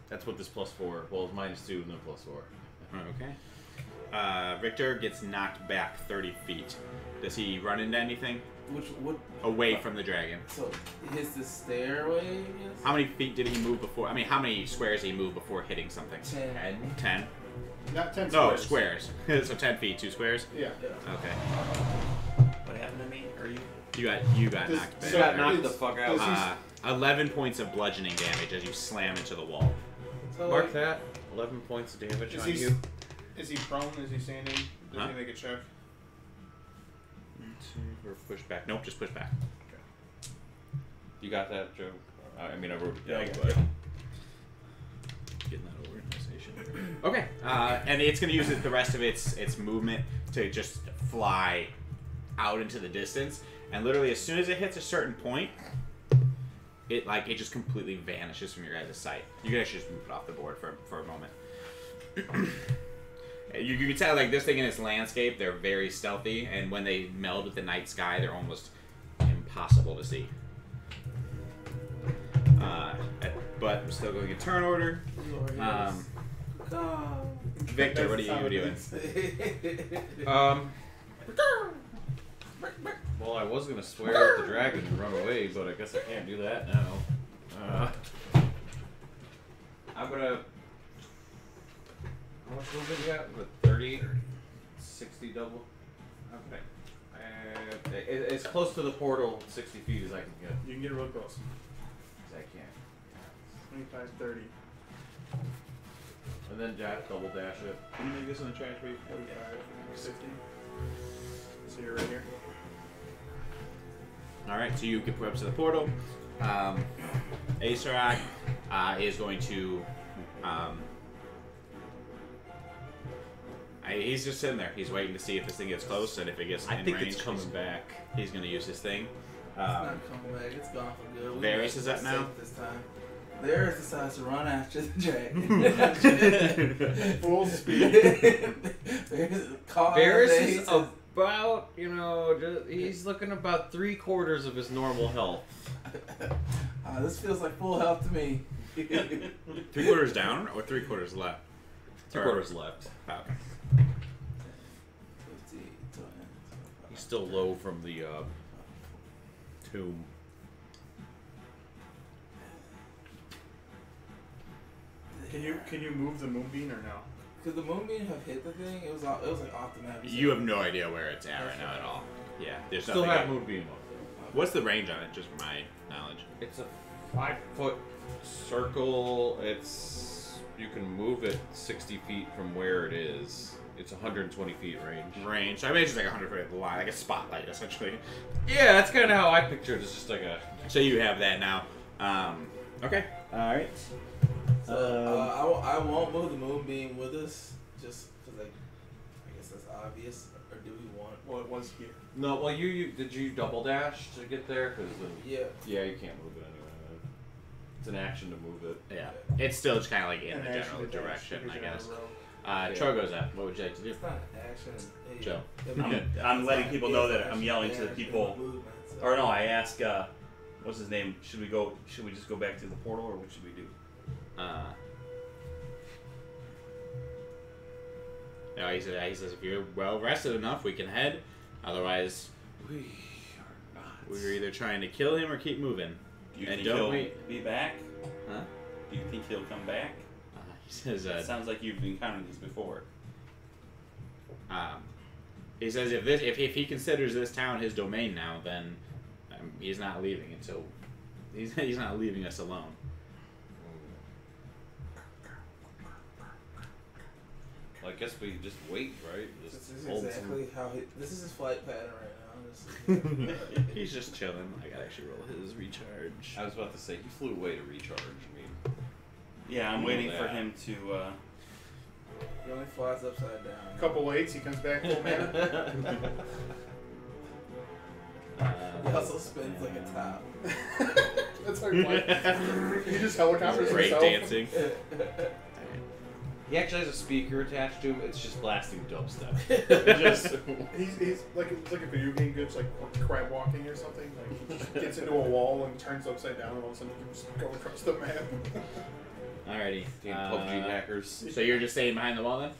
That's what this +4. Well, it's -2 and then +4. Okay. Victor gets knocked back 30 feet. Does he run into anything? What? Away from the dragon. So he hits the stairway, I guess? How many feet did he move before? I mean, how many squares did he move before hitting something? 10. 10? Not 10 No, squares. squares. So 10 feet, 2 squares? Yeah. Okay. What happened to me? Or you? You got knocked back. You got knocked the fuck out. 11 points of bludgeoning damage as you slam into the wall. So Mark that. 11 points of damage Is on he- you. Is he prone? Is he standing? Does Huh? he make a check? Or push back. Nope, just push back. You got that, Joe? I mean, I wrote it Yeah, I down, got but... it. Getting that organization. Okay, and it's going to use the rest of its movement to just fly out into the distance, and literally as soon as it hits a certain point, it just completely vanishes from your guys' sight. You can actually just move it off the board for a moment. You can tell like this thing in its landscape, they're very stealthy, and when they meld with the night sky, they're almost impossible to see. But I'm still going to turn order. Victor, what are you doing? Well, I was gonna swear at the dragon and run away, but I guess I can't do that now. I'm gonna... How much movement you got? With 30? 60 double? Okay. It's close to the portal, 60 feet as I can get. You can get real close. As I can. 25, 30. And then double dash it. Can you make this in the trash for you? 45, 60. So you're right here. Alright, so you get put up to the portal. Asarak is going to... he's just sitting there. He's waiting to see if this thing gets close, and if it gets in range, it's coming back. he's going to use his thing. It's not coming back. It's gone for good. We Varys made is up it now? safe this time. Varys decides to run after the dragon. Full speed. Varys is about, he's looking about 3/4 of his normal health. This feels like full health to me. 3/4 down or 3/4 left? 3/4 left. Oh, okay. 50, 20, He's still low from the tomb. Can you move the moonbeam or no? Because the moonbeam have hit the thing, it was like off the map. You have no idea where it's at right now at all. Yeah, there's Still nothing. have moonbeam up. What's the range on it, just for my knowledge? It's a 5-foot circle. You can move it 60 feet from where it is. It's 120 feet range. Range. I imagine it's like a 100-foot line, like a spotlight, essentially. Yeah, that's kind of how I picture it. It's just like a... So you have that now. Okay. All right. So I won't move the moonbeam with us, just because I guess that's obvious. Or do we want? Well, it was here. No, well, did you double dash to get there? Cause Yeah. Yeah, you can't move it anyway. Then. It's an action to move it. Yeah. It's still just kind of like in the An action general to dash, direction, because I you're on guess. a row. Trogo's up. What would you like to do? It's not action. Joe. I'm letting people know that I'm yelling to the people. Or no, I ask, what's his name? Should we just go back to the portal, or what should we do? No, he says if you're well rested enough, we can head. Otherwise, We are not. we're either trying to kill him or keep moving. Do you And think don't he'll wait. be back? Huh? Do you think he'll come back? He says, It sounds like you've encountered this before. he says if he considers this town his domain now, then he's not leaving until he's not leaving us alone. Well, I guess we just wait, right? This Just is hold exactly how this is his flight pattern right now. This is, He's just chilling. I gotta actually roll his recharge. I was about to say, he flew away to recharge. I mean, Yeah, I'm You know waiting for that. him to. he only flies upside down. Couple weights, he comes back full mana. He also spins like a top. That's how he flies. He just helicopters Break himself. dancing. he actually has a speaker attached to him. It's just blasting dubstep. just He's like it's like a video game glitch, like crab walking or something. Like he just gets into a wall and turns upside down, and all of a sudden he can just go across the map. Alrighty. PUBG hackers. So you're just staying behind the wall then?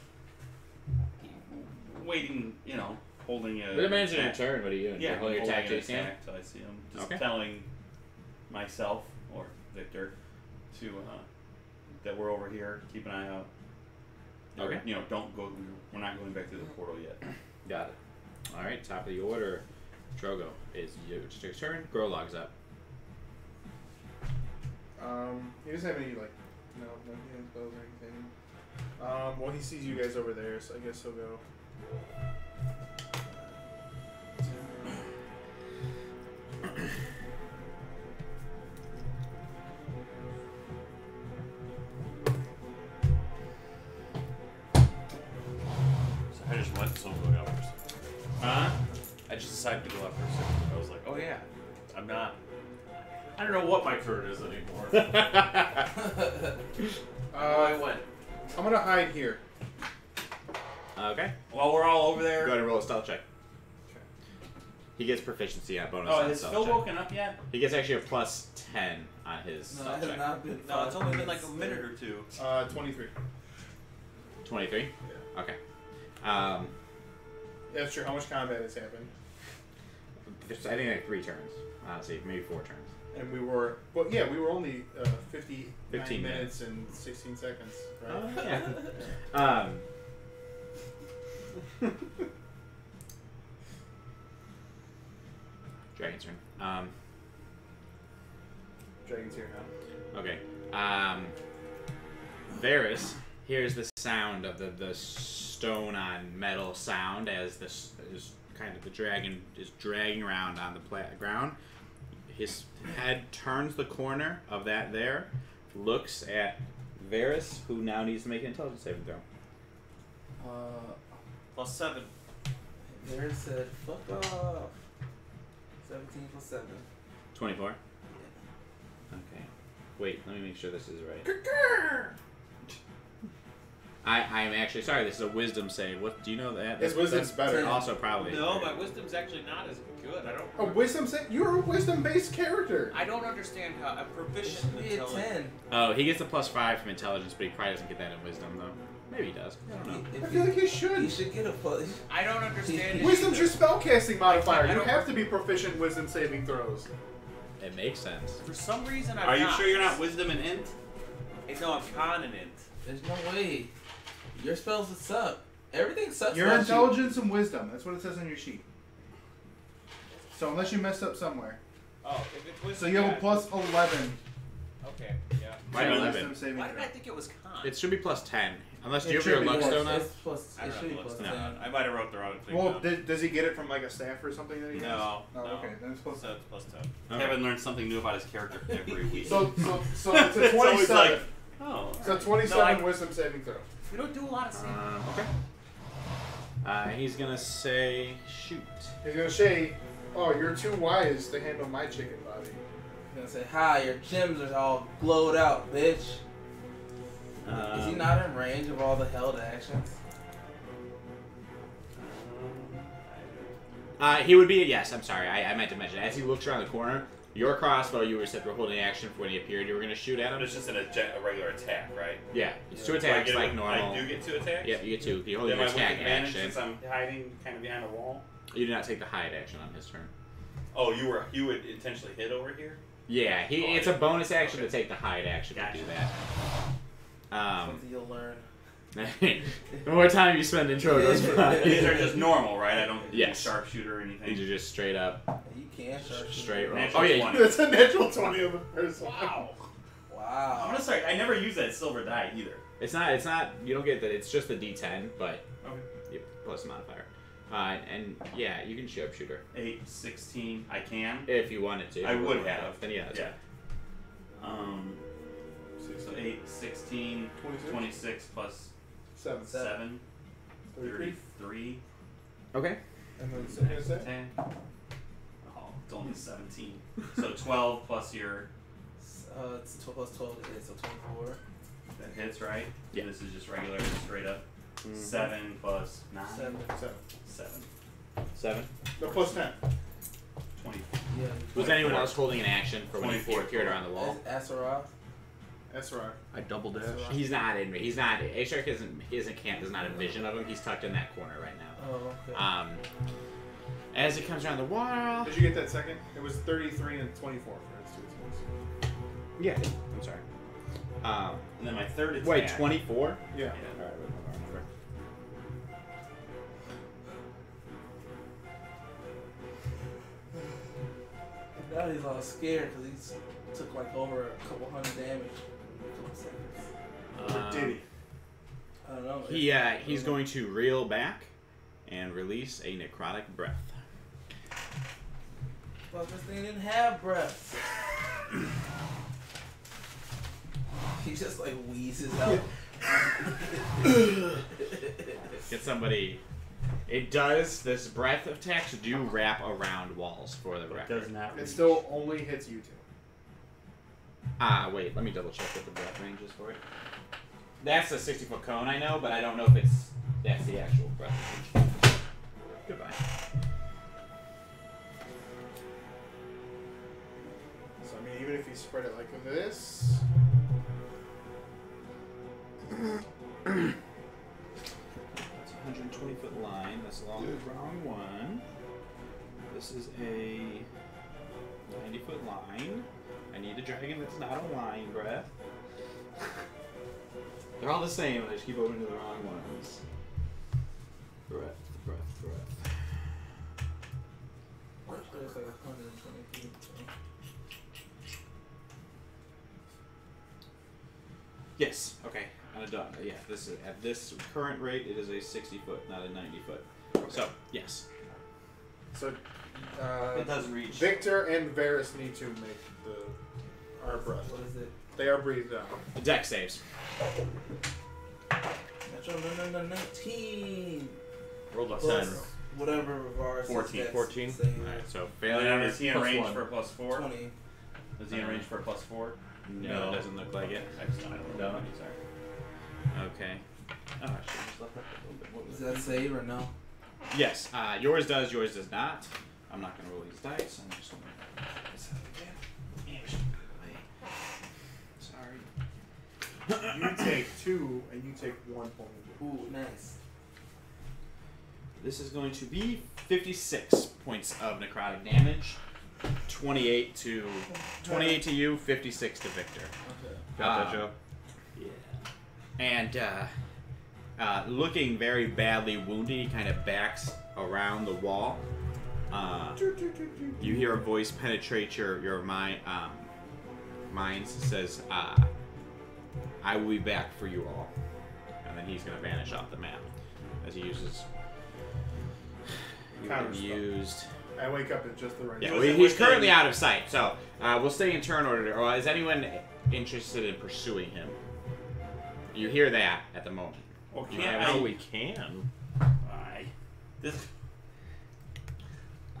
waiting, you know, holding a. But it mentions your turn. What are you doing? Yeah, You're holding your holding attack an chasing. attack till I see him. Just Okay. telling myself or Victor to that we're over here. Keep an eye out. Okay. You know, don't go. We're not going back through the portal yet. Got it. All right, top of the order. Drogo is your turn. Grolog's up. He doesn't have any like no healing spells or anything. Well, he sees you guys over there, so I guess he'll go. I just let someone go out first. Huh? I just decided to go out first. I was like, oh yeah, I'm not. I don't know what my turn is anymore. I went. I'm gonna hide here. Okay. While we're all over there. Go ahead and roll a stealth check. Okay. He gets proficiency on bonus Oh, on has stealth Phil check. woken up yet? He gets actually a plus 10 on his No, it stealth has check. not been. No, it's 5 only been like minutes. a minute or two. 23. 23? Yeah. Okay. Yeah, that's true. How much combat has happened? Just, I think like 3 turns. Honestly, maybe 4 turns. And we were, well, yeah, we were only 15 minutes. minutes and 16 seconds, right? Yeah. Dragon's turn. Dragon's here now. Okay. Varys hears the sound of the stone on metal sound as this is kind of the dragon is dragging around on the ground. His head turns the corner of that there, looks at Varys, who now needs to make an intelligence saving throw. +7. There said, fuck off. 17 plus 7. 24. Okay. Wait, let me make sure this is right. I'm actually sorry. This is a wisdom save. What do you know that? His wisdom's better. Also probably. No, my wisdom's actually not as good. I don't. A wisdom save? You're a wisdom-based character. I don't understand how I'm proficient in Be a intelligence. 10. Oh, he gets a +5 from intelligence, but he probably doesn't get that in wisdom though. Maybe he does. I don't know. I feel like you You should. should get a plus. I don't understand. Wisdom's your spellcasting modifier. I You don't- have to be proficient in wisdom saving throws. It makes sense. For some reason, I'm Are you not. sure you're not wisdom and int? No, I'm con and int. There's no way. Your spells would suck. Everything sucks. Your about intelligence and wisdom. That's what it says on your sheet. So unless you messed up somewhere. Oh, if it's wisdom. So you have a yeah. plus 11. Okay, yeah. Why for 11? wisdom saving Why did throw. I think it was con? It should be +10, unless It do you have should your be luck more. stone up. It's plus. I It don't should be know plus what's 10. going on. I might have wrote the wrong thing Well, down. does he get it from like a staff or something that he has? No. Oh, no. okay. Then it's plus So it's +10. Okay. Kevin learns something new about his character every week. So it's a It's always 27. like, oh. So 27 No, I- wisdom saving throw. We don't do a lot of saving. Okay. He's gonna say shoot. He's gonna say, "Oh, you're too wise to handle my chicken body." He's gonna say, "Hi, your gems are all glowed out, bitch." Is he not in range of all the held actions? He would be yes. I'm sorry. I meant to mention as he looks around the corner. Your crossbow, you were said were holding action for when he appeared. You were gonna shoot at him. It's just a regular attack, right? Yeah, it's 2 Do I attacks get like I normal. do get 2 attacks? Yeah, you get 2. You're holding Then your my attack advantage action. since I'm hiding kind of behind a wall. You do not take the hide action on his turn. Oh, you would intentionally hit over here? Yeah, Oh, it's I a bonus action okay. to take the hide action Gotcha. to do that. Something you'll learn. The more time you spend in Trogo's These are just normal, right? I don't do Yes. sharpshooter or anything. These are just straight up, You can sharpshoot. straight roll. Natural Oh yeah, 20. That's a natural 20 of the first one. Wow. I'm Wow. gonna start. I never use that silver die either. it's not. You don't get that. It's just the D10, but Okay. you plus modifier. And yeah, you can sharpshooter 8, 16. I can. if you wanted to. I would have. Then yeah, that's Yeah. fine. So 8, 16, 26 plus 7. 7, 33. 33, And Okay. then what's it gonna say? 10. Oh, it's only 17. So 12 plus your. It's 12 plus 12 to hit, so 24. That hits, right? Yeah. This is just regular, straight up. 7 plus 9. 7. 7. 7. No, plus 10. 20. Yeah. Was anyone else holding an action for when he 24. appeared around the wall? Asaroth. That's right. I double dash. He's not in. He's not. Aeshark does not have vision of him. He's tucked in that corner right now. Oh, okay. As it comes around the wall. Did you get that second? It was 33 and 24 for his two attacks. Yeah. I'm sorry. And then my third attack. Wait, 24? Yeah. All right. Wait. Now he's all scared because he's took like over a couple hundred damage in a couple seconds. Or did he? I don't know. He's going to reel back and release a necrotic breath. But this thing didn't have breath. He just like wheezes out. Get somebody. It does. This breath attacks do wrap around walls for the It record. does not. It reach. still only hits you two. Wait. Let me double check what the breath range is for it. That's a 60-foot cone, I know, but I don't know if that's the actual breath range. Goodbye. So I mean, even if you spread it like this. That's a 120-foot line. That's along the wrong one. This is a 90-foot line. I need a dragon that's not a line breath. They're all the same. I just keep opening to the wrong ones. Breath. There's like 120 feet. Yes. Okay. On a dog. Yeah. This is at this current rate. It is a 60-foot, not a 90-foot. So yes. So It does reach. Victor and Varys need to make our breath. What is it? They are breathed out. The deck saves. No, 19. Rolled a Plus 10. whatever Varys' 14. dex 14. saying. All right. So Failure. failure. Is he in Plus range one. for a +4? 20. Is he in range for a +4? No, it doesn't look like it. I don't know. No. Sorry. Okay. Oh, I should have just left that a little bit more. Does that save or no? Yes, yours does, yours does not. I'm not going to roll these dice. I'm just going to this out again. Sorry. You take 2 and you take 1 point. Ooh, nice. This is going to be 56 points of necrotic damage. 28 to you, 56 to Victor. Okay. Got that, Joe? Yeah. And looking very badly wounded, he kind of backs around the wall. You hear a voice penetrate your mind. Minds says, "I will be back for you all," and then he's going to vanish off the map as he uses. Used. I wake up at just the right Yeah, time. well, he's currently out of sight, so we'll stay in turn order. Or is anyone interested in pursuing him? You hear that at the moment. Well, You can't have- Oh, we can. This.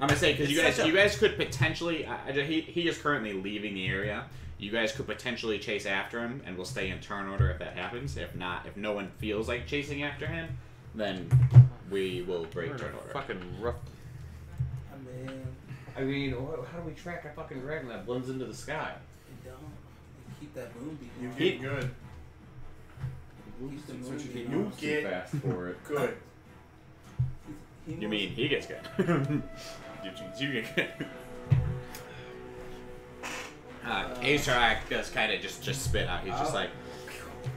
I'm gonna say because It's such a- you guys could potentially. He is currently leaving the area. You guys could potentially chase after him, and we'll stay in turn order if that happens. If not, if no one feels like chasing after him, then we will break We're in turn a order. fucking rough. I I mean, mean, how do we track a fucking dragon that blends into the sky? they don't. They keep that moonbeam You on. get good. Keep the So you moonbeam get on. moves too Get- fast for it. Good. He You knows- mean he gets good? you get good. Aeshark does kind of just spit out. He's just like,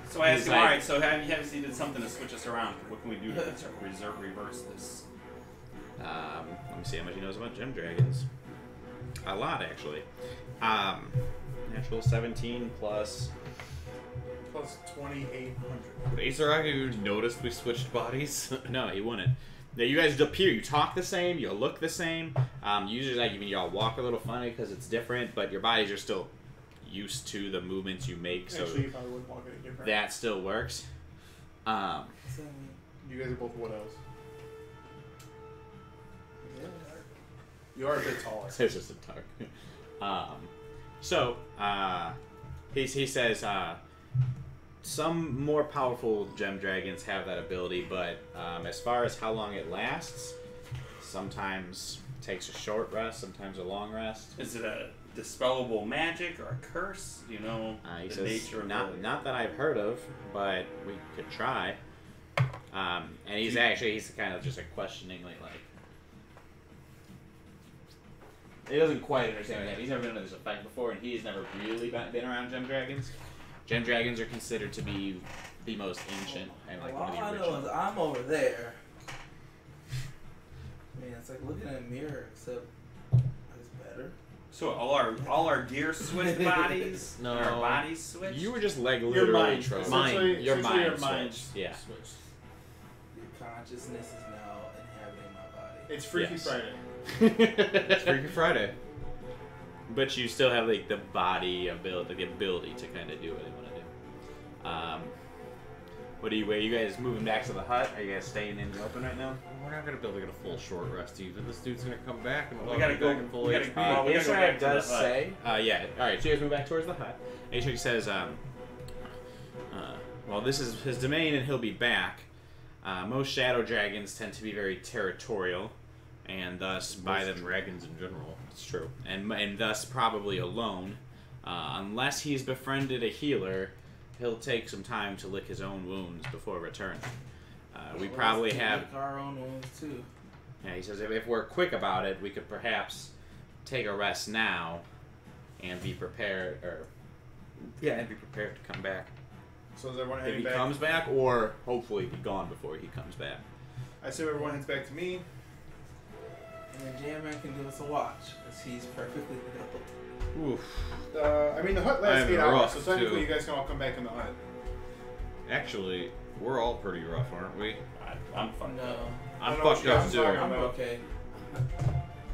So I ask He's him, like- alright, so have you did something to switch us around? What can we do to reverse this? let me see how much he knows about gem dragons. A lot, actually. Natural 17 plus. Plus 2,800. Would Aesarag noticed we switched bodies? No, he wouldn't. Now, you guys appear. You talk the same. You look the same. Usually, like even y'all walk a little funny because it's different, but your bodies are still used to the movements you make, so Actually, you probably wouldn't walk any different. that still works. What's that mean? You guys are both what else? Yeah. You are a bit taller. It's just a talk. He says some more powerful gem dragons have that ability, but as far as how long it lasts, sometimes takes a short rest, sometimes a long rest. Is it a dispellable magic or a curse? Do you know He the says, nature of not that I've heard of, but we could try. And he's kind of just like questioningly like. He doesn't quite understand what happened. He's never been under this effect before, and he's never really been around gem dragons. Gem dragons are considered to be the most ancient and like one of the all I original. know is I'm over there. I mean, it's like looking at a mirror, except it's better. So all our gear switched bodies? No. And our bodies switched? You were just like Your literally mind. trust. Essentially- Your essentially mind your mind switched. Yeah. switched. Your consciousness is now inhabiting my body. It's Freaky Yes. Friday. It's Freaky Friday. But you still have like the body ability, the ability to kind of do what you want to do. Where are you guys moving back to the hut? Are you guys staying in the open right now? We're not gonna be able to get a full short rest even. This dude's gonna come back and We gotta go. back in full We gotta, HP. we gotta go back to the does hut. say, yeah. All right, so you guys move back towards the hut. Aeshrik says, well, this is his domain, and he'll be back. Most shadow dragons tend to be very territorial, and thus by them dragons in general. It's true, and thus probably alone. Unless he's befriended a healer, he'll take some time to lick his own wounds before returning. We Well, probably let's have. lick our own wounds too. Yeah, he says if we're quick about it, we could perhaps take a rest now, and be prepared, and be prepared to come back So is everyone if heading he back? comes back, or hopefully be gone before he comes back. I assume everyone heads back to me. And then Jam-Man can give us a watch, because he's perfectly healed. Oof. I mean, the hut lasts I'm 8 hours, rough, so technically too. you guys can all come back in the hut. Actually, we're all pretty rough, aren't we? I'm fucked No, up. I'm I don't know fucked what up I'm too. talking I'm about. okay.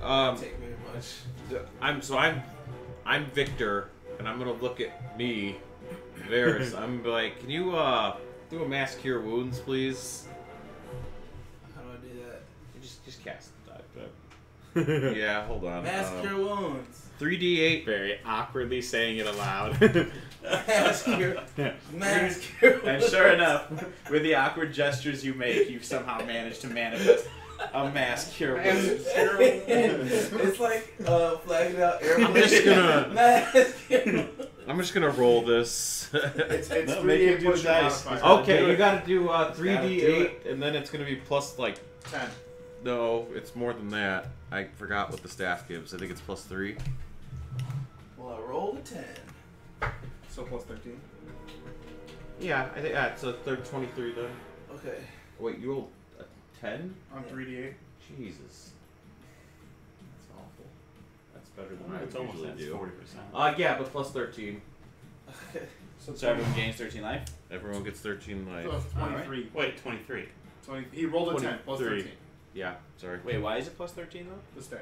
Um, Take very much. I'm Victor, and I'm gonna look at me, Varys. I'm like, can you do a mass cure wounds, please? How do I do that? Just cast. Yeah, hold on. Mass cure wounds. 3d8. Very awkwardly saying it aloud. Mass cure. Mass cure. And sure enough, with the awkward gestures you make, you somehow manage to manifest a mass cure wound. It's like flagging out airplane. I'm just gonna- Mass cure. I'm just gonna roll this. It's No, 3 make him d8 do plus your dice. modifier. Okay, you gotta do Gotta do 3d8, and then it's gonna be plus like. 10. No, it's more than that. I forgot what the staff gives. I think it's plus 3. Well, I rolled a 10. So plus 13. Yeah, I think so. Third 23 then. Okay. Wait, you rolled a 10? On 3d8. Jesus. That's awful. That's better than I It's almost usually that's do. 40%. Yeah, but plus 13. Okay. So everyone gains 13 life? Everyone gets 13 life. So it's 23. Wait, 23. 20. He rolled a 10 plus 23. 13. Yeah, sorry. Wait, why is it plus 13 though? The staff.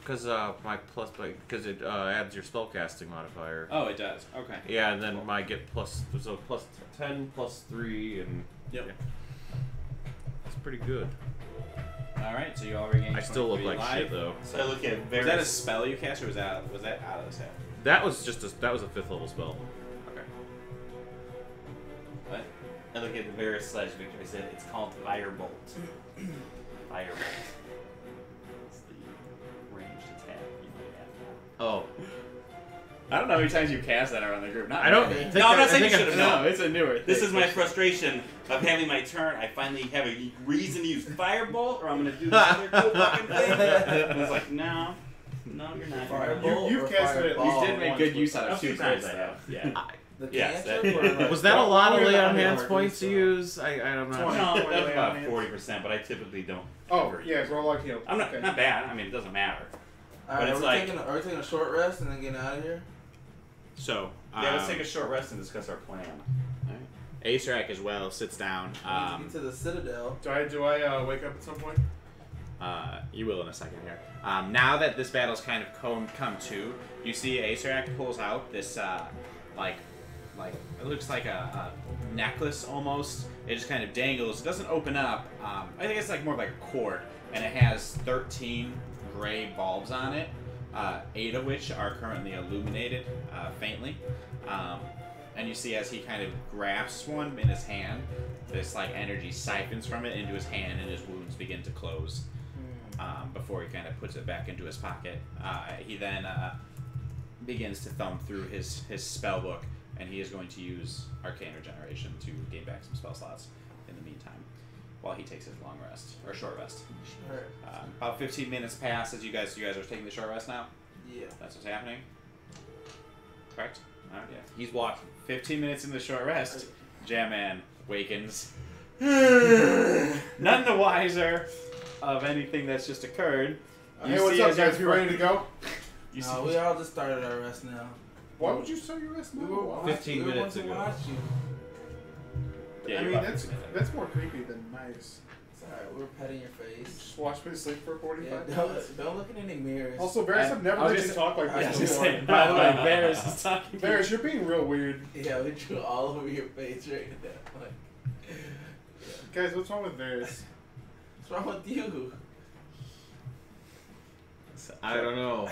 Because because it adds your spellcasting modifier. Oh, it does. Okay. Yeah, and then my get plus 10 plus 3 and Yep. yeah. That's pretty good. Alright, so you all regain I still look 23 like life. shit though. So I look at Was that a various. spell you cast, or was that out of the set? That was just a 5th level spell. Okay. What? I look at the various slash victory. I said it's called Firebolt. Firebolt. It's the ranged attack you might have. Oh, I don't know how many times you cast that around the group. Not I don't many. think No, I'm not I saying you think I- should have known. No, it's a newer This thing. is my frustration of having my turn. I finally have a reason to use Firebolt, or I'm going to do this other cool fucking thing. And it's like, no, you're not. Firebolt. You've or casted it at least You fireball? did make once good with- use out A of few 2 times turns, I though. have. Yeah. The Yes, cantrip that- or like Was that a lot of Well, lay on yeah, hands or points to so? use? I'm not. 20. No, Twenty that's lay about on hands. 40%, but I typically don't. Oh, ever yeah, use roll like heal. I'm not Okay. not bad. I mean, it doesn't matter. Alright, But it's like- are we taking a short rest and then getting out of here? So, Yeah, let's take a short rest and discuss our plan. Aeshrik as well sits down. We need to get to the Citadel. Do I wake up at some point? You will in a second here. Now that this battle's kind of come to, you see Aeshrik pulls out this like it looks like a necklace almost. It just kind of dangles. It doesn't open up. I think it's like more like a cord, and it has 13 gray bulbs on it, 8 of which are currently illuminated faintly. And you see as he kind of grasps one in his hand, this like energy siphons from it into his hand, and his wounds begin to close. Before he kind of puts it back into his pocket. He then begins to thumb through his spell book, and he is going to use Arcane Regeneration to gain back some spell slots in the meantime, while he takes his long rest or short rest. Sure. About 15 minutes pass as you guys are taking the short rest now. Yeah. That's what's happening. Correct. All right. Yeah. He's watching. 15 minutes in the short rest, Jamman wakens. None the wiser of anything that's just occurred. Hey, what's up, guys? You ready to go? You No, we all just started our rest now. Why would you start your rest now? We were 15 we minutes were ago. Watch you. Yeah, I you're mean, about 15 minutes. that's more creepy than nice. It's alright, we were petting your face. Just watch me sleep for 45 Yeah, minutes. don't look in any mirrors. Also, Varys, I've never I was heard gonna you say- talk like I was this just before. saying, by the way, Varys is talking. Varys, you're being real weird. Yeah, we drew all over your face right now. Like, Guys, what's wrong with Varys? what's wrong with you? I don't know.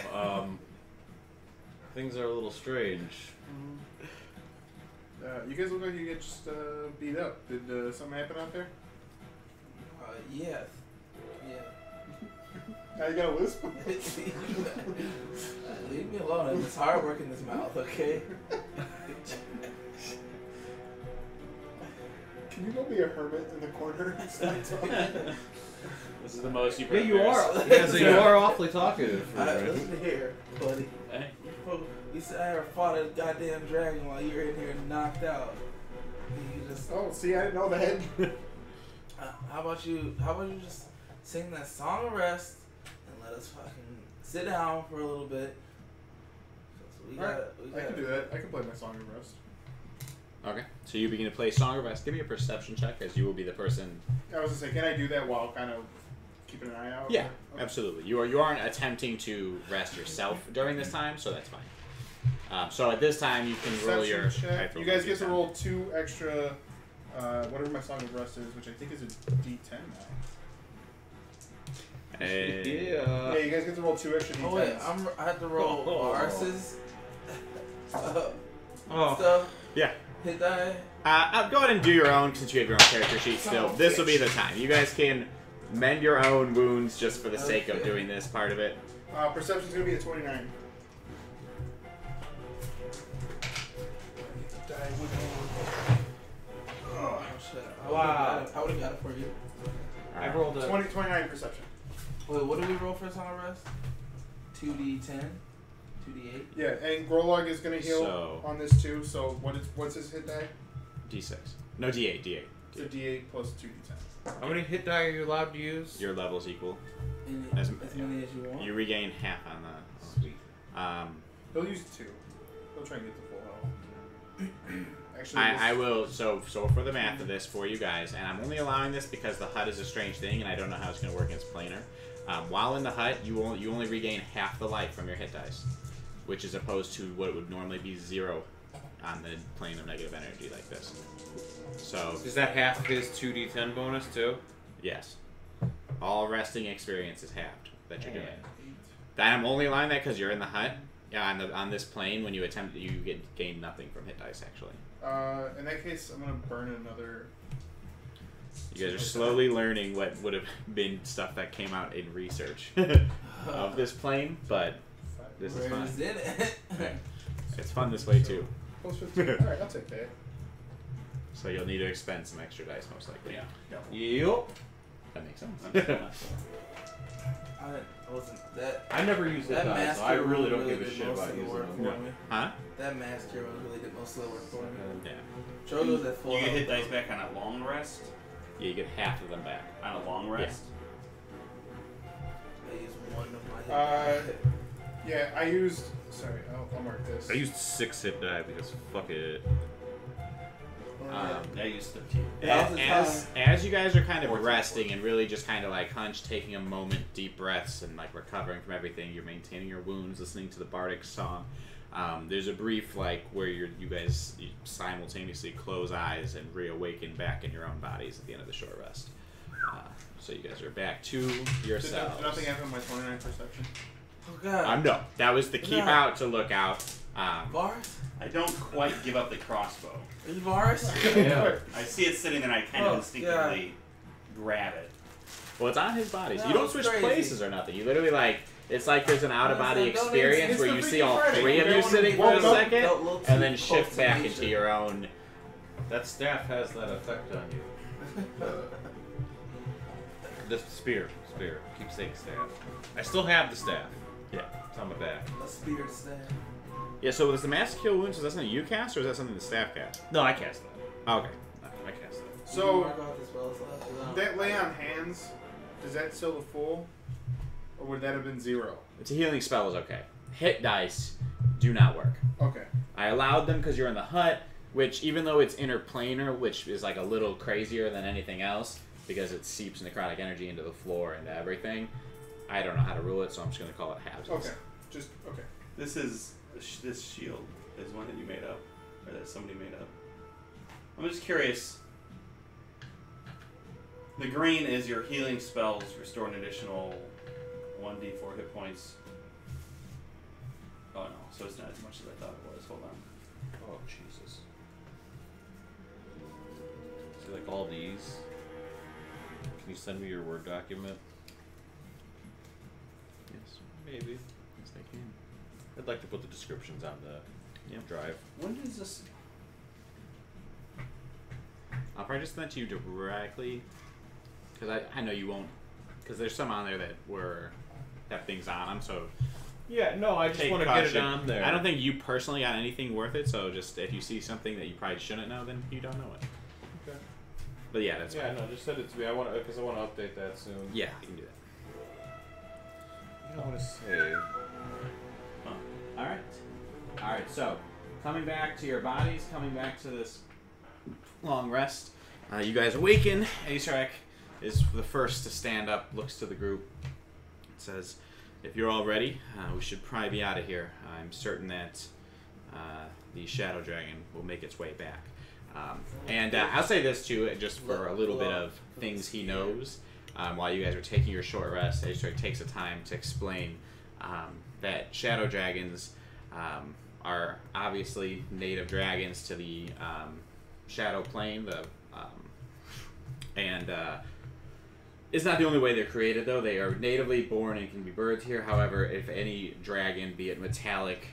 Things are a little strange. You guys look like you get just beat up. Did something happen out there? Yes. Yeah. Now you got a lisp? Leave me alone. It's hard work in this mouth, okay? Can you go be a hermit in the corner and stop talking? This is the most you've Yeah, heard. you Varys. are. Yeah, so you are awfully talkative. Listen here, buddy. Hey. You said I ever fought a goddamn dragon while you were in here knocked out. You just. Oh, see, I didn't know that. How about you just sing that song of rest and let us fucking sit down for a little bit. We Alright, got. I can do that. I can play my song of rest. Okay. So you begin to play Song of Rest. Give me a perception check, as you will be the person. I was gonna say, can I do that while kind of keeping an eye out? Yeah, Okay. absolutely. You aren't attempting to rest yourself during this time, so that's fine. So at this time, you can roll your. Perception check. I throw You guys get to D10. roll 2 extra, whatever my song of rest is, which I think is a D10 now. Hey. Yeah, you guys get to roll 2 extra D10s. Oh wait, I have to roll Ars's Oh. stuff. Yeah. Hit die. Go ahead and do your own since you have your own character sheet still. Oh, This will be the time. You guys can mend your own wounds just for the sake of Okay. doing this part of it. Perception's gonna be a 29. Oh shit. Wow. I would have got it for you. I rolled a 29 perception. Wait, what do we roll for Song of Rest? 2d10? 2d8? Yeah, and Grolog is gonna heal So- on this too. So what's his hit die? D6. No, D8. D8. It's a D8 plus 2D10. How many hit die are you allowed to use? Your level's equal. As As- many as you want? You regain half on the. Sweet. He'll use 2. He'll try and get the full health. Actually, I will. So for the math of this for you guys, and I'm only allowing this because the hut is a strange thing, and I don't know how it's going to work against planar. While in the hut, you only regain half the life from your hit dice, which is opposed to what would normally be 0 on the plane of negative energy like this. So Is that half his 2d10 bonus too? yes, all resting experience is halved that you're doing. And I'm only allowing that because you're in the hut. Yeah, on this plane, when you attempt, you gain nothing from hit dice actually. in that case, I'm gonna burn another. You guys are slowly learning what would have been stuff that came out in research of this plane, but this is Where fun. is it? It's fun this way too. Plus 15. Alright, I'll take that. So you'll need to expend some extra dice most likely. Yeah. Yep. That makes sense. I wasn't that. I never use hit That die, master so I really don't really give a did shit most about of the using work them. for me. Huh? That master really did most of the work for me. Yeah. Chogo's at full You get health. hit dice back on a long rest. Yeah, you get half of them back. On a long rest. I used one of my hit dice. Yeah, I used. Sorry, I'll mark this. I used 6 hit die because fuck it. I used 13. As you guys are kind of resting and really just kind of like hunched, taking a moment, deep breaths, and like recovering from everything, you're maintaining your wounds, listening to the bardic song. There's a brief like where you guys simultaneously close eyes and reawaken back in your own bodies at the end of the short rest. So you guys are back to yourselves. Did nothing happen with my 29 perception? Oh god. No, that was the keep No. out to look out. Varus? I don't quite give up the crossbow. Are you Varus? Yeah. I see it sitting there and I kind Oh, of instinctively grab it. Well, it's on his body, so No, you don't it's switch crazy. places or nothing. You literally like It's like there's an out-of-body Don't experience it's where the you Freaky see all Friday. 3 of you Everyone sitting for woke a up, second, felt a little and then too shift close back to into nature. your own. That staff has that effect on you. The spear. Keepsake staff. I still have the staff. Yeah. It's on my back. A spirit stand. Yeah, so was the Master Kill Wounds, is that something you cast, or is that something the staff cast? No, I cast that. Oh, okay. I cast that. So Mark out the spell slot. that lay on hands, does that still the full, or would that have been 0? It's a healing spell is okay. Hit dice do not work. Okay. I allowed them because you're in the hut, which even though it's interplanar, which is like a little crazier than anything else, because it seeps necrotic energy into the floor and everything, I don't know how to rule it, so I'm just going to call it halves. Okay. Just okay. This shield is one that you made up, or that somebody made up. I'm just curious. The green is your healing spells, restore an additional 1d4 hit points. Oh no, so it's not as much as I thought it was. Hold on. Oh, Jesus. See, like all these. Can you send me your Word document? Yes. Maybe. Yes, they can. I'd like to put the descriptions on the drive. When does this? I'll probably just send it to you directly, because I know you won't, because there's some on there that have things on them, so Yeah, no, I just take want to get it caution. on there. I don't think you personally got anything worth it, so just if you see something that you probably shouldn't know, then you don't know it. Okay. But yeah, that's Yeah, fine. no, just send it to me. I want to, because I want to update that soon. Yeah, you can do that. I don't want to say. Alright, so coming back to your bodies, coming back to this long rest, you guys awaken. Acerek is the first to stand up, looks to the group, says, if you're all ready, we should probably be out of here. I'm certain that the Shadow Dragon will make its way back. And I'll say this too, just for a little bit of things he knows. While you guys are taking your short rest, Acerek takes the time to explain that Shadow Dragons are obviously native dragons to the Shadow Plane, it's not the only way they're created, though. They are natively born and can be birds here. However, if any dragon, be it metallic,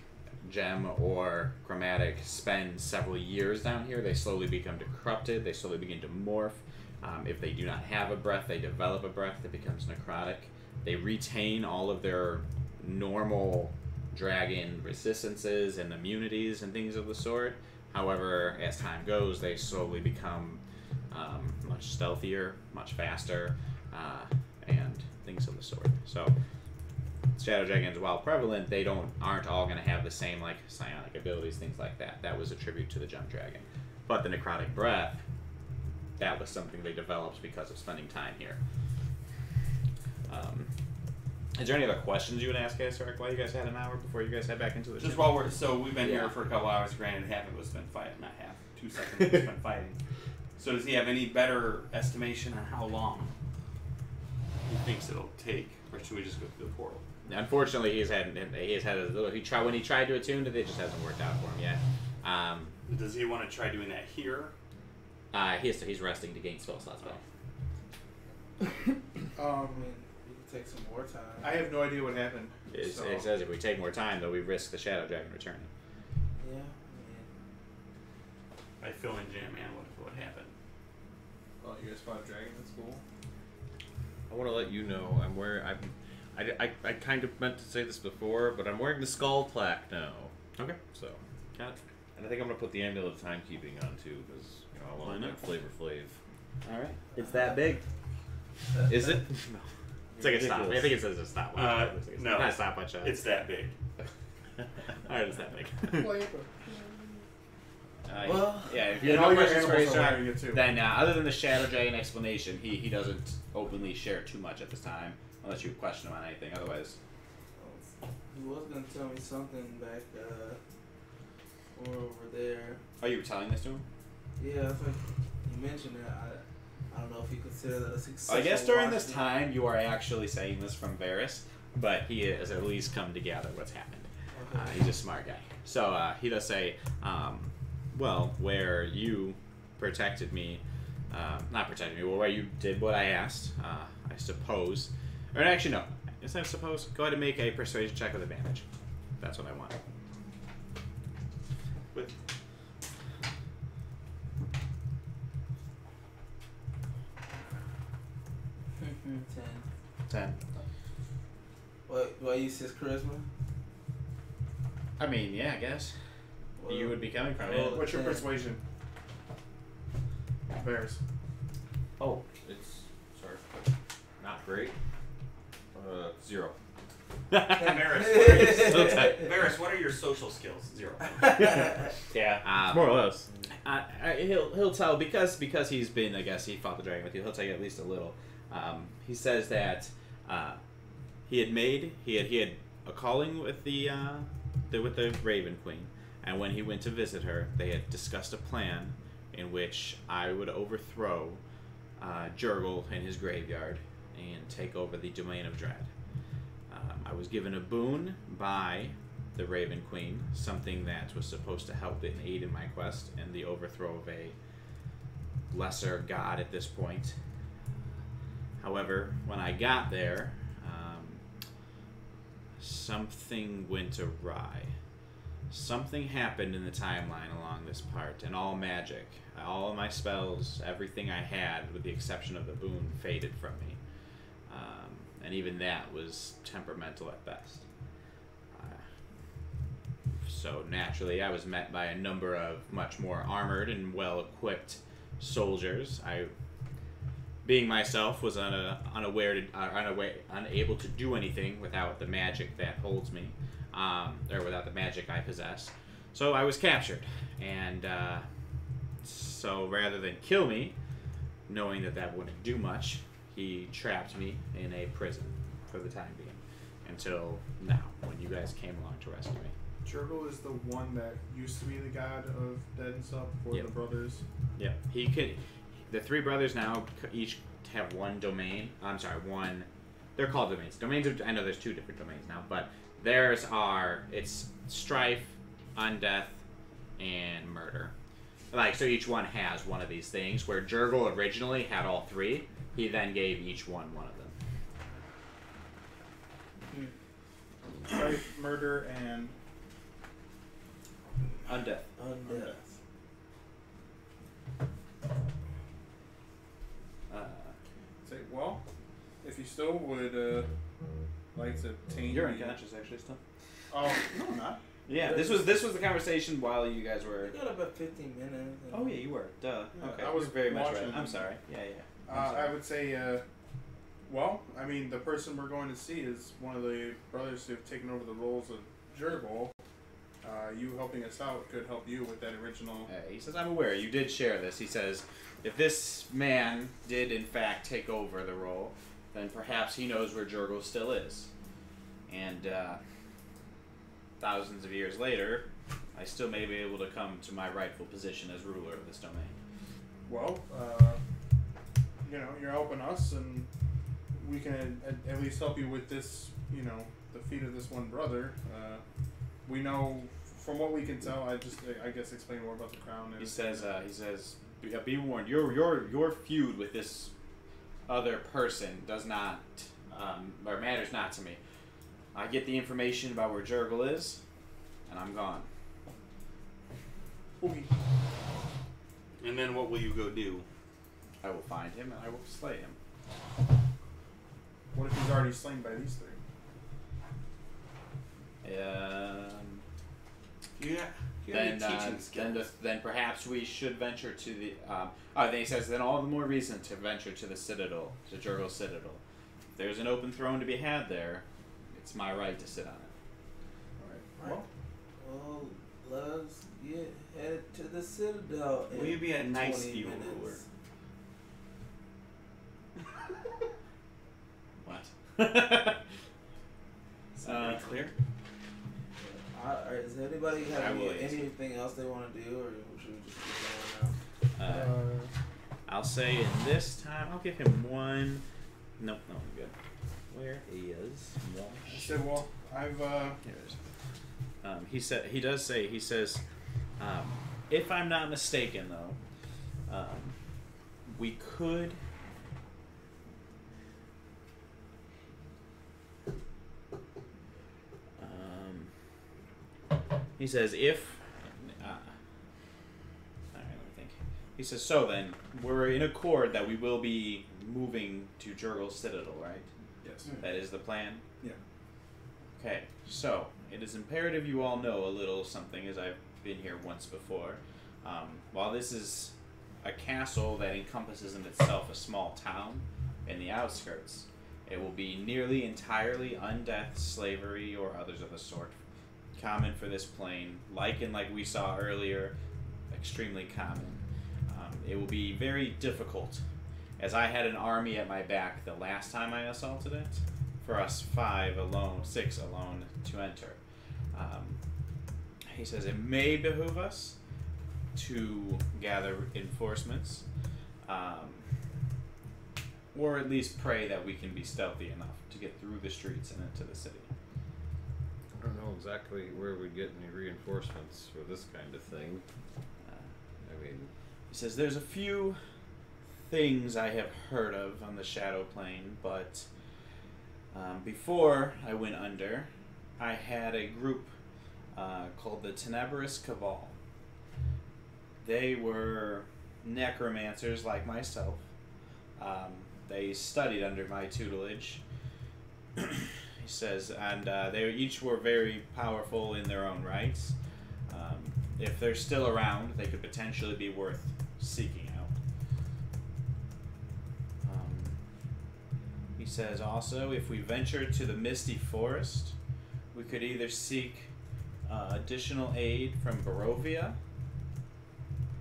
gem, or chromatic, spends several years down here, they slowly become corrupted. They slowly begin to morph. If they do not have a breath, they develop a breath that becomes necrotic. They retain all of their normal dragon resistances and immunities and things of the sort. However, as time goes, they slowly become much stealthier, much faster, and things of the sort. So, Shadow Dragons, while prevalent, they aren't all going to have the same like psionic abilities, things like that. That was a tribute to the Gem Dragon. But the necrotic breath, that was something they developed because of spending time here. Is there any other questions you would ask us, Eric, while you guys had an hour before you guys head back into the Just gym? while we've been Yeah. here for a couple hours. Granted, half of it was spent fighting, not half. 2 seconds was spent fighting. So does he have any better estimation on how long he thinks it'll take, or should we just go through the portal? Unfortunately, he has had a little. When he tried to attune to it, just hasn't worked out for him yet. Does he want to try doing that here? He's resting to gain spell slots back. I mean, we could take some more time. I have no idea what happened. It so. says if we take more time, though, we risk the Shadow Dragon returning. Yeah, I fill in Jam Man what happened. Oh, you guys fought a dragon? That's cool. I want to let you know I'm wearing. I kind of meant to say this before, but I'm wearing the skull plaque now. Okay. So, Got it. and I think I'm gonna put the amulet of timekeeping on too, because I Why want not? like Flavor Flav. All right. It's that big. Is it? No. It's like a stop. I Ridiculous. think it says a stopwatch. It looks like no. Not a stopwatch. It's that big. All right. It's that big. Well, yeah. If you And have all no your questions for animals are Acer, wearing it too. then other than the Shadow Dragon explanation, he doesn't openly share too much at this time, unless you question him on anything. Otherwise, he was gonna tell me something back or over there. oh, you were telling this to him? Yeah, it's like you mentioned it. I don't know if you consider that a success. I guess during this time, you are actually saying this from Varys, but he has at least come to gather what's happened. Okay. He's a smart guy. So he does say, well, where you protected me, not protected me, well, where you did what I asked, I suppose. Or actually, no. Yes, I suppose. Go ahead and make a persuasion check with advantage. That's what I want. With 10. 10. Why use his charisma? I mean, yeah, I guess. Well, You would be coming from well, it. What's your 10. persuasion? Bears. Oh, it's sorry, not great. 0. Varys, what are your social skills? 0. Yeah, More or less. He'll tell because he's been, I guess he fought the dragon with you. He'll tell you at least a little. He says that he had a calling with the Raven Queen, and when he went to visit her, they had discussed a plan in which I would overthrow Jurgle in his graveyard and take over the domain of Dread. I was given a boon by the Raven Queen, something that was supposed to help and aid in my quest and the overthrow of a lesser god at this point. However, when I got there, something went awry. Something happened in the timeline along this part, and all magic, all of my spells, everything I had, with the exception of the boon, faded from me. And even that was temperamental at best. So naturally, I was met by a number of much more armored and well-equipped soldiers. I, being myself, was unable to do anything without the magic that holds me, or without the magic I possess. So I was captured, and so rather than kill me, knowing that wouldn't do much, he trapped me in a prison for the time being, until now, when you guys came along to rescue me. Jurgle is the one that used to be the god of dead and stuff for Yep. the brothers. Yeah, he could. The three brothers now each have one domain. I'm sorry, one. They're called domains. Domains. I know there's two different domains now, but theirs are it's strife, undeath, and murder. Like so, each one has one of these things. Where Jurgle originally had all three, he then gave each one of them. Strife, murder, and Undeath. Undeath. say, well, if you still would like to tame You're the- unconscious, actually, still. Oh, no, I'm not. Yeah, this was the conversation while you guys were. We got about 15 minutes. Oh yeah, you were. Duh. Yeah, Okay. I was You're very much watching. right. I'm sorry. Yeah. I'm sorry. I would say, well, I mean, the person we're going to see is one of the brothers who've taken over the roles of Jurgle. You helping us out could help you with that original. He says, I'm aware. You did share this. He says, if this man did in fact take over the role, then perhaps he knows where Jurgle still is. And thousands of years later, I still may be able to come to my rightful position as ruler of this domain. Well, you know, you're helping us, and we can at least help you with this, you know, the feat of this one brother. We know, from what we can tell, I guess explain more about the crown. He says, be warned, your feud with this other person does not, or matters not to me. I get the information about where Jurgle is, and I'm gone. Okay. And then what will you go do? I will find him and I will slay him. What if he's already slain by these three? Then perhaps we should venture to the. Then he says, then all the more reason to venture to the Citadel, to Jurgle's Citadel. If there's an open throne to be had there, it's my right to sit on it. Alright. Well, let us get headed to the Citadel. Will you be a nice 20 evil minutes. ruler? What? Is that clear? Alright, does anybody I have will answer. anything else they want to do, or should we just keep going now? I'll say in this time, I'll give him one. Nope, no, I'm good. Where is I said, well, I've Here it is. He says, if I'm not mistaken, though, we could. He says, if... Alright, let me think. He says, so then, we're in accord that we will be moving to Jurgle's Citadel, right? Yes. That is the plan? Yeah. Okay, so, it is imperative you all know a little something, as I've been here once before. While this is a castle that encompasses in itself a small town in the outskirts, it will be nearly entirely undeath, slavery, or others of the sort. Common for this plane, like we saw earlier, extremely common. It will be very difficult, as I had an army at my back the last time I assaulted it, for us 6 alone to enter. He says it may behoove us to gather reinforcements, or at least pray that we can be stealthy enough to get through the streets and into the city. I don't know exactly where we'd get any reinforcements for this kind of thing. I mean... He says there's a few things I have heard of on the Shadow Plane, but before I went under, I had a group called the Tenebrous Cabal. They were necromancers like myself. They studied under my tutelage. He says, and they each were very powerful in their own rights. If they're still around, they could potentially be worth seeking out. He says also, if we venture to the Misty Forest, we could either seek additional aid from Barovia,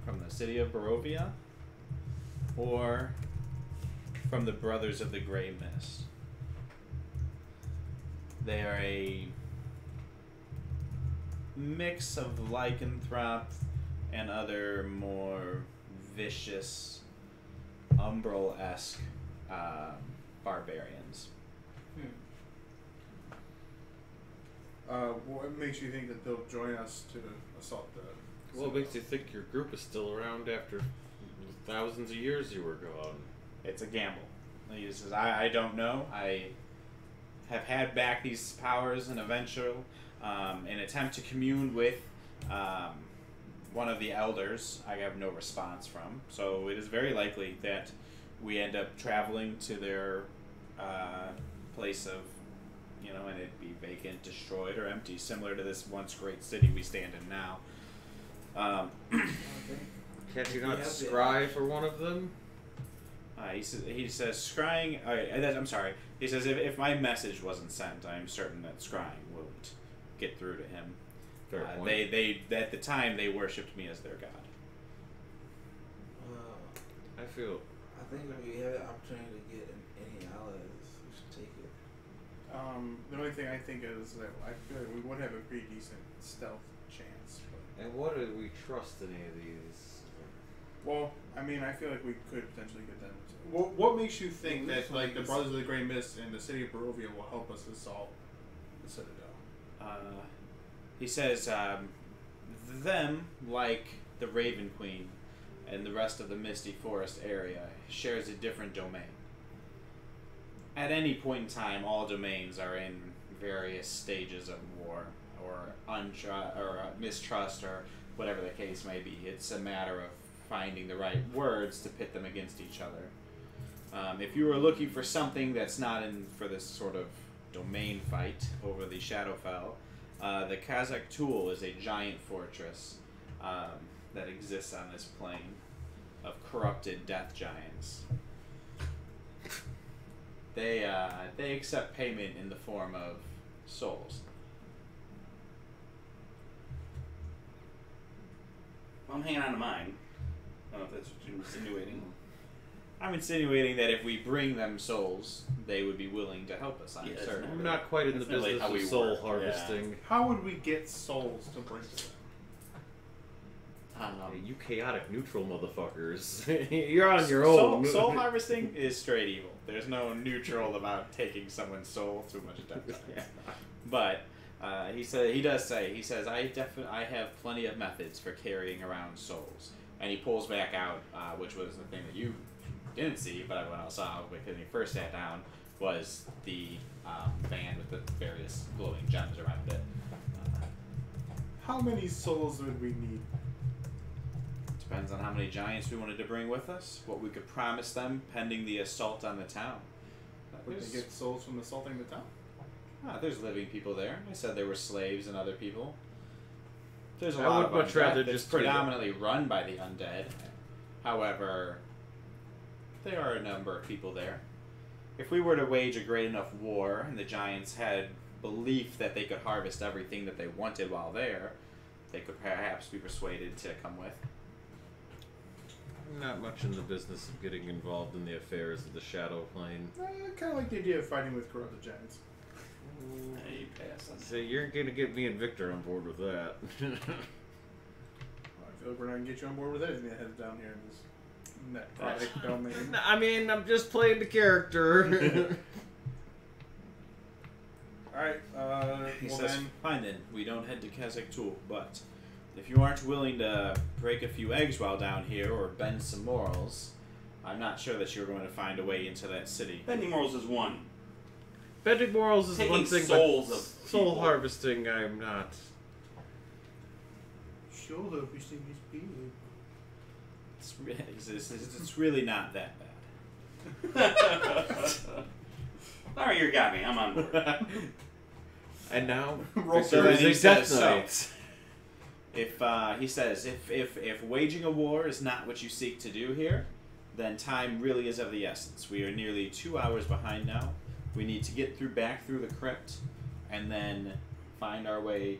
from the city of Barovia, or from the Brothers of the Grey Mist. They are a mix of lycanthrope and other more vicious, umbral-esque barbarians. What makes you think that they'll join us to assault the... What makes you think your group is still around after thousands of years you were gone? It's a gamble. He says, I don't know. I have had back these powers in an attempt to commune with one of the elders. I have no response from. So it is very likely that we end up traveling to their place of, and it'd be vacant, destroyed, or empty, similar to this once great city we stand in now. Can't you not scry for one of them? He says scrying. I'm sorry. He says if my message wasn't sent, I'm certain that scrying won't get through to him. Fair point. They at the time they worshipped me as their god. I think if we have the opportunity to get any allies, we should take it. The only thing I think is that I feel like we would have a pretty decent stealth chance. But... And what do we trust any of these? Well, I mean, I feel like we could potentially get them. What makes you think that the Brothers of the Grey Mist and the city of Barovia will help us assault the Citadel? He says them, like the Raven Queen and the rest of the Misty Forest area, shares a different domain. At any point in time, all domains are in various stages of war or mistrust or whatever the case may be. It's a matter of finding the right words to pit them against each other. If you were looking for something that's not in for this sort of domain fight over the Shadowfell, the Kazakh Tool is a giant fortress that exists on this plane of corrupted death giants. They accept payment in the form of souls. Well, I'm hanging on to mine. I don't know if that's what you're insinuating. I'm insinuating that if we bring them souls, they would be willing to help us. I'm certain. I'm not quite in the That's business how we of soul work, harvesting. How would we get souls to bring to them? Hey, you chaotic neutral motherfuckers. You're on your own. Soul harvesting is straight evil. There's no neutral about taking someone's soul through much death. Yeah. But he says I have plenty of methods for carrying around souls. And he pulls back out, which was the thing that you didn't see, but everyone else saw because he first sat down, was the band with the various glowing gems around it. How many souls would we need? Depends on how many giants we wanted to bring with us, what we could promise them pending the assault on the town. Would they get souls from assaulting the town? There's living people there. I said there were slaves and other people. There's a I lot would of much undead rather that's just treat it. predominantly run by the undead. However, there are a number of people there. If we were to wage a great enough war and the giants had belief that they could harvest everything that they wanted while there, they could perhaps be persuaded to come with. I'm not much in the business of getting involved in the affairs of the Shadow Plane. Kind of like the idea of fighting with corrupted giants. Hey, pass on So you're gonna get me and Victor on board with that. Well, I feel like we're not going to get you on board with anything that heads down here in this necrotic domain. I mean, I'm just playing the character. Alright, He well says, then, fine then, we don't head to Kazakh but if you aren't willing to break a few eggs while down here or bend some morals, I'm not sure that you're going to find a way into that city. Bending morals is one. Bending morals is Taking one thing, souls but of soul people. harvesting, I'm not. show the everything is good. It's really not that bad. Alright, you got me. I'm on board. And now, Roll Victor then is he a says, death knight. He says, if waging a war is not what you seek to do here, then time really is of the essence. We are nearly 2 hours behind now. We need to get back through the crypt, and then find our way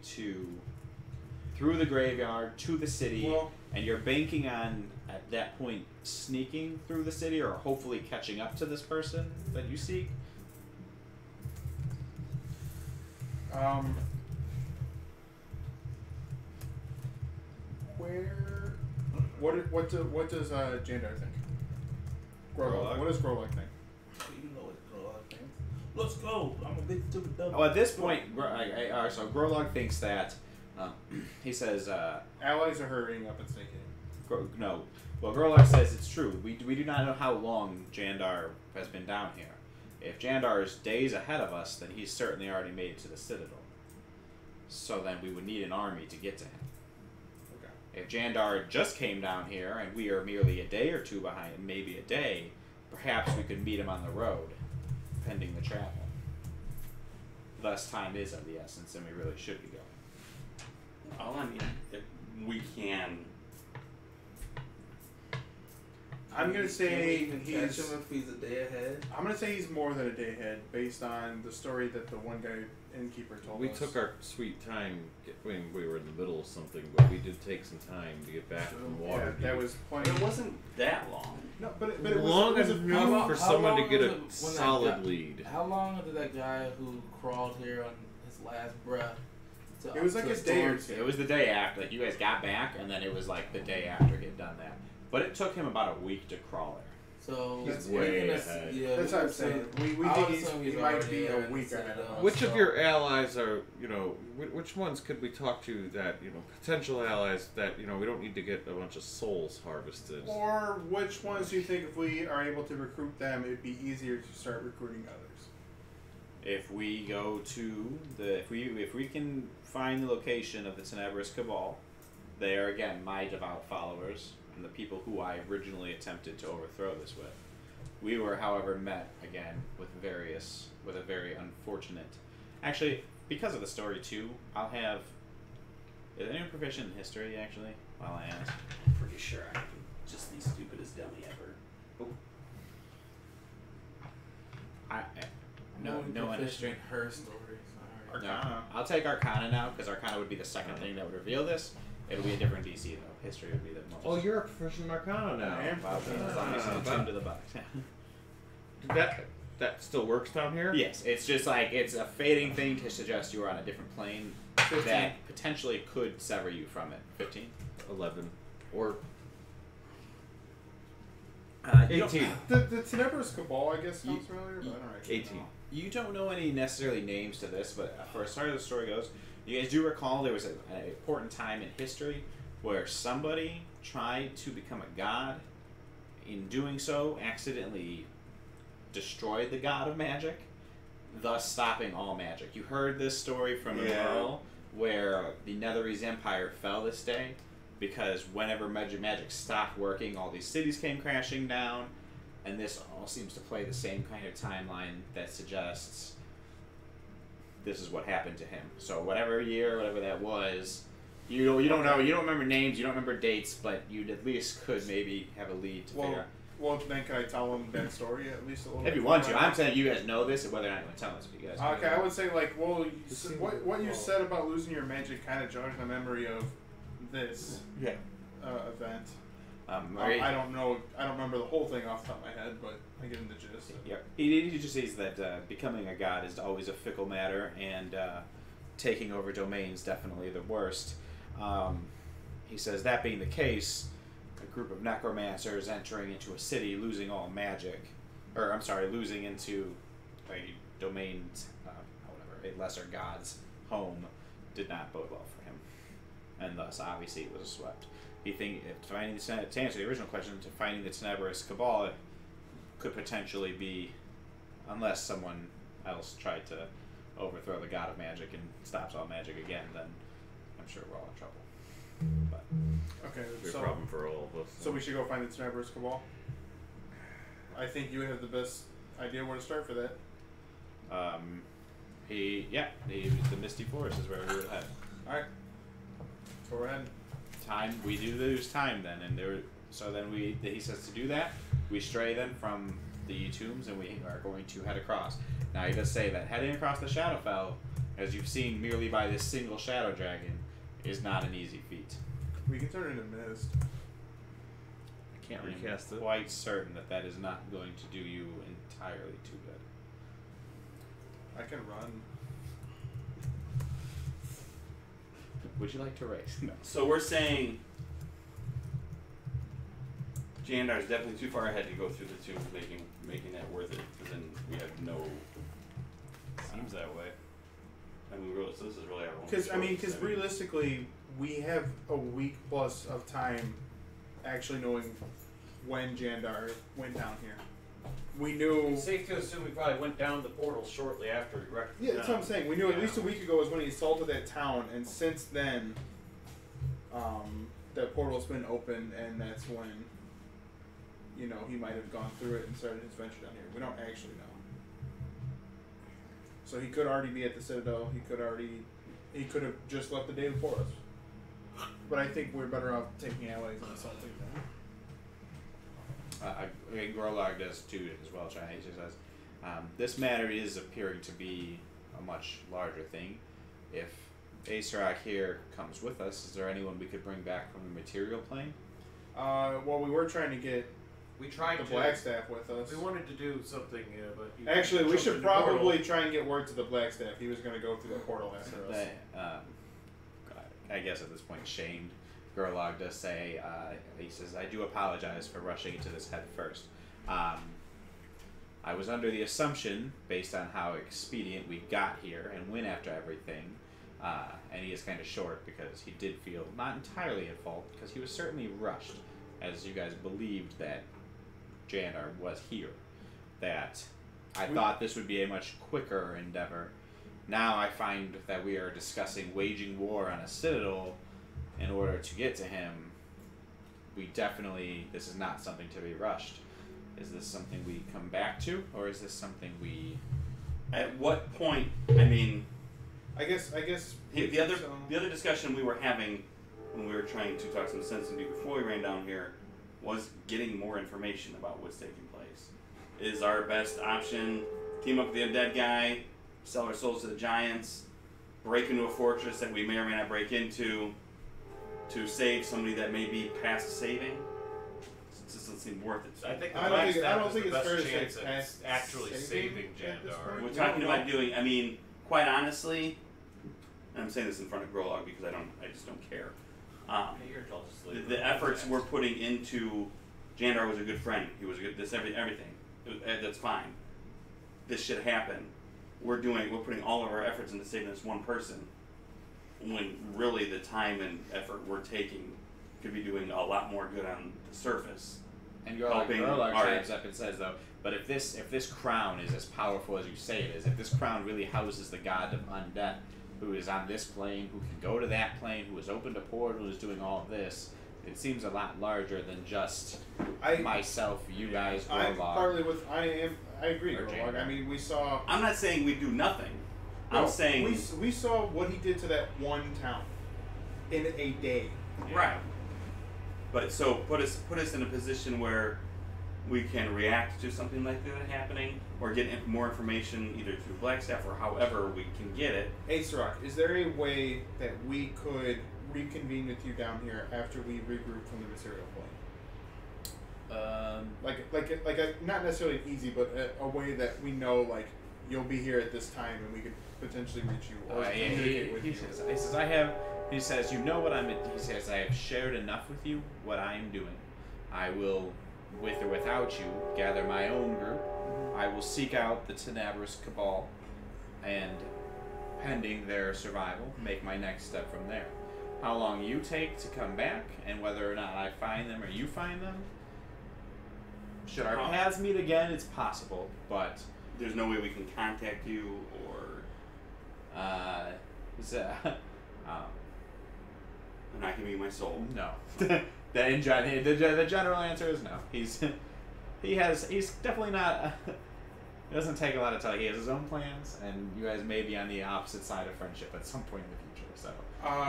through the graveyard to the city. Well, and you're banking on at that point sneaking through the city, or hopefully catching up to this person that you seek. What does Jandar think? Grolog? What does Grolog think? You know what Grolog thinks. Let's go. I'm a big stupid dumb. Oh, at this point, so Grolog thinks that he says Allies are hurrying up and sneaking. no. Well, Grolog says it's true. We do not know how long Jandar has been down here. If Jandar is days ahead of us, then he's certainly already made it to the Citadel. So then we would need an army to get to him. Okay. If Jandar just came down here and we are merely a day or two behind, maybe a day, perhaps we could meet him on the road, pending the travel. Thus, time is of the essence, and we really should be going. Well, I mean, if we can. I'm gonna say Can we he's. catch him if he's a day ahead. I'm gonna say he's more than a day ahead, based on the story that the one guy innkeeper told We us. took our sweet time. We were in the middle of something, but we did take some time to get back from Yeah, water. that was plenty. It wasn't that long. No, but it was long it was enough for how someone to long get was a it when that solid guy- lead. How long did that guy who crawled here on his last breath? It was like a day or two. It was the day after. Like, you guys got back, and then it was like the day after he had done that. But it took him about a week to crawl there. So He's way we're gonna ahead. Yeah, That's what I'm saying. We I think would he's, assume he he's might already be there a in week the ahead of Citadel. us. Which of your allies are, which ones could we talk to that, potential allies that, we don't need to get a bunch of souls harvested? Or which ones do you think if we are able to recruit them, it'd be easier to start recruiting others? If we go to if we can find the location of the Tenebris Cabal, they are again my devout followers and the people who I originally attempted to overthrow this with. We were, however, met again with a very unfortunate. Actually, because of the story too, I'll have. Is anyone proficient in history? Actually, while I ask. I'm pretty sure I'm just the stupidest dummy ever. No one history. Her story. Sorry. No, I'll take Arcana now because Arcana would be the second thing that would reveal this. It'll be a different DC though. History would be the most. Oh, you're a proficient Arcana now. I am. Wow, as long as it's into the box. That still works down here? Yes, it's just like it's a fading thing to suggest you are on a different plane 15. that potentially could sever you from it. 15. 11. Or You don't- 18. The Tenebris Cabal, I guess, sounds familiar, but I don't actually 18. know. You don't know any necessarily names to this, but for as far as the story goes, you guys do recall there was an important time in history where somebody tried to become a god. In doing so, accidentally destroyed the god of magic, thus stopping all magic. You heard this story from an Yeah. earl where the Netherese Empire fell this day, because whenever magic stopped working, all these cities came crashing down, and this all seems to play the same kind of timeline that suggests this is what happened to him. So whatever year, whatever that was, you don't know, you don't remember names, you don't remember dates, but you at least could maybe have a lead to figure out. Well, then can I tell them that story at least a little bit? If you want to. I'm saying you guys know this, and whether or not you want to tell us if you guys know. Okay, I would say, like, well, what you said about losing your magic kind of jogged the memory of this event. I don't know. I don't remember the whole thing off the top of my head, but I get the gist. Yeah, he just says that becoming a god is always a fickle matter, and taking over domains definitely the worst. He says that being the case, a group of necromancers entering into a city, losing all magic, or I'm sorry, losing into a domain, whatever, a lesser god's home, did not bode well for him, and thus obviously it was swept. You think to answer the original question, to finding the Tenebrous Cabal could potentially be, unless someone else tried to overthrow the god of magic and stops all magic again, then I'm sure we're all in trouble. But okay, It'd be a problem for all of us. So we should go find the Tenebrous Cabal. I think you have the best idea where to start for that. The Misty Forest is where we would head. All right, so we're heading. Time, we do lose time then, and he says to do that, we stray then from the tombs and we are going to head across. Now he does say that heading across the Shadowfell, as you've seen merely by this single shadow dragon, is not an easy feat. We can turn it into mist. I can't recast it. Quite certain that is not going to do you entirely too good. I can run. Would you like to race? No. So we're saying Jandar's definitely too far ahead to go through the tombs, making that worth it. Because then we have no. Seems that way. I mean, so this is really our own. Because realistically, we have a week plus of time actually knowing when Jandar went down here. We knew. It's safe to assume we probably went down the portal shortly after he wrecked. Yeah, that's what I'm saying. We knew at least a week ago was when he assaulted that town, and since then, that portal's been opened, and that's when, he might have gone through it and started his venture down here. We don't actually know. So he could already be at the Citadel. He could have just left the day before us. But I think we're better off taking allies and assaulting them. Gorlag does too as well. He just says, this matter is appearing to be a much larger thing. If Aesirach here comes with us, is there anyone we could bring back from the material plane? Well, we were trying to get the Blackstaff with us. We wanted to do something, but actually, we should probably try and get word to the Blackstaff. He was going to go through the portal after us. I guess at this point, shamed. Gorlag does say, he says, I do apologize for rushing into this head first. I was under the assumption, based on how expedient we got here and went after everything, and he is kind of short because he did feel not entirely at fault, because he was certainly rushed, as you guys believed that Jandar was here. That I thought this would be a much quicker endeavor. Now I find that we are discussing waging war on a citadel in order to get to him. This is not something to be rushed. Is this something we come back to, or is this something we... At what point, I mean... I guess the other discussion we were having when we were trying to talk some sense into before we ran down here was getting more information about what's taking place. Is our best option team up with the undead guy, sell our souls to the giants, break into a fortress that we may or may not break into, to save somebody that may be past saving? It just doesn't seem worth it. I think I don't think it's fair to say past actually saving Jandar. We're talking about doing. I mean, quite honestly, and I'm saying this in front of Gorlag because I just don't care. The efforts we're putting into Jandar was a good friend. He was a good everything. That's fine. This should happen. We're putting all of our efforts into saving this one person, when really the time and effort we're taking could be doing a lot more good on the surface. And Gorlag chimes up and says, though, but if this crown is as powerful as you say it is, if this crown really houses the god of undeath, who is on this plane, who can go to that plane, who is open to portal, who is doing all of this. It seems a lot larger than just myself, you guys, I'm Warlock. partly with. I agree, Or Warlock. I mean, we saw. I'm not saying we do nothing. No, I'm saying we saw what he did to that one town in a day. right. But so put us in a position where we can react to something like that happening, or get more information either through Blackstaff or however we can get it. Hey, Sirach, is there a way that we could reconvene with you down here after we regroup from the material plane? Not necessarily easy, but a way that we know, like, you'll be here at this time and we could potentially reach you or communicate with you. He says, you know what he says, I have shared enough with you what I am doing. I will, with or without you, gather my own group. I will seek out the Tenebris Cabal, and pending their survival, make my next step from there. How long you take to come back, and whether or not I find them or you find them, should our paths meet again, it's possible, but... There's no way we can contact you, or... And I can be my soul. No. The general answer is no. He's definitely not... It doesn't take a lot to tell you. He has his own plans, and you guys may be on the opposite side of friendship at some point in the future, so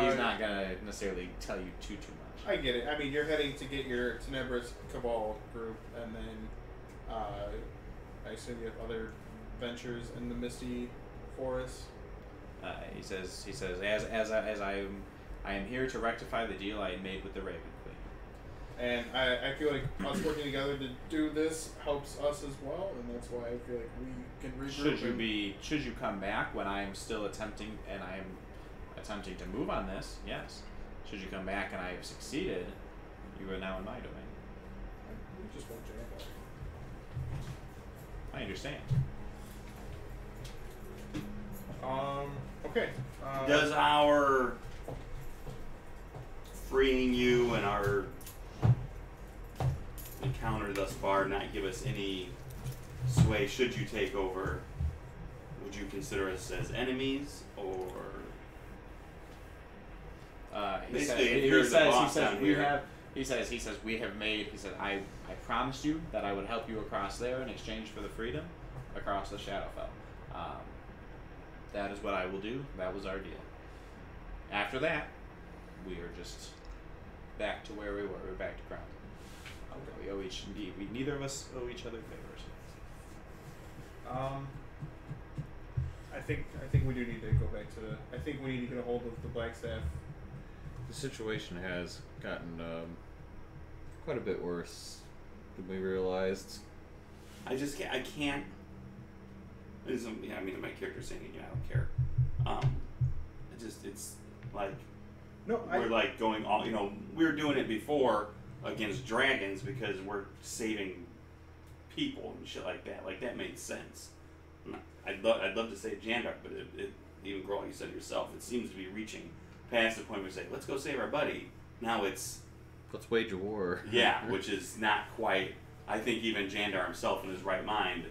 he's not going to necessarily tell you too much. I get it. I mean, you're heading to get your Tenebris Cabal group, and then I assume you have other ventures in the Misty Forest. He says, as I am here to rectify the deal I made with the Raven Queen. And I feel like us working together to do this helps us as well, and that's why I feel like we can regroup. Should you come back when I am still attempting to move on this? Yes. Should you come back and I have succeeded, you are now in my domain. We just won't jam back. I understand. Okay. Does our freeing you and our encounter thus far not give us any sway should you take over? Would you consider us as enemies, or He says I promised you that I would help you across there in exchange for the freedom across the Shadowfell. That is what I will do. That was our deal. After that, we are just back to where we were. We're back to ground. Okay. We owe neither of us owe each other favors. I think we do need to go back to. I think we need to get a hold of the Blackstaff. The situation has gotten quite a bit worse than we realized. I can't. I mean, my character's saying it, I don't care. It's like, we're like going all, we were doing it before against dragons because we're saving people and shit like that. Like, that made sense. I'd love to say Jandar, but it even Grohl, you said it yourself, it seems to be reaching past the point where we say, let's go save our buddy. Now it's... Let's wage a war. Yeah, which is not quite... I think even Jandar himself in his right mind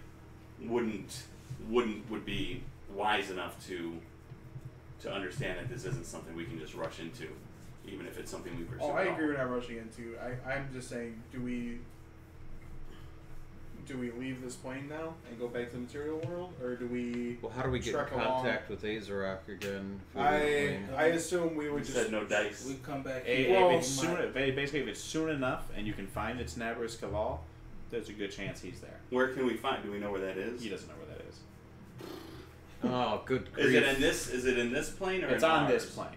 would be wise enough to understand that this isn't something we can just rush into, even if it's something we pursue. Oh, I agree we're not rushing into. I'm just saying, do we leave this plane now and go back to the material world, or do we? Well, how do we get in contact with Azeroth again? I assume we would just said no dice. We come back. If it's soon enough, and you can find its Tenebris Cabal, there's a good chance he's there. Where can we find? Do we know where that is? He doesn't know where that is. Oh, good grief. Is it in this plane, or it's in on ours? this plane?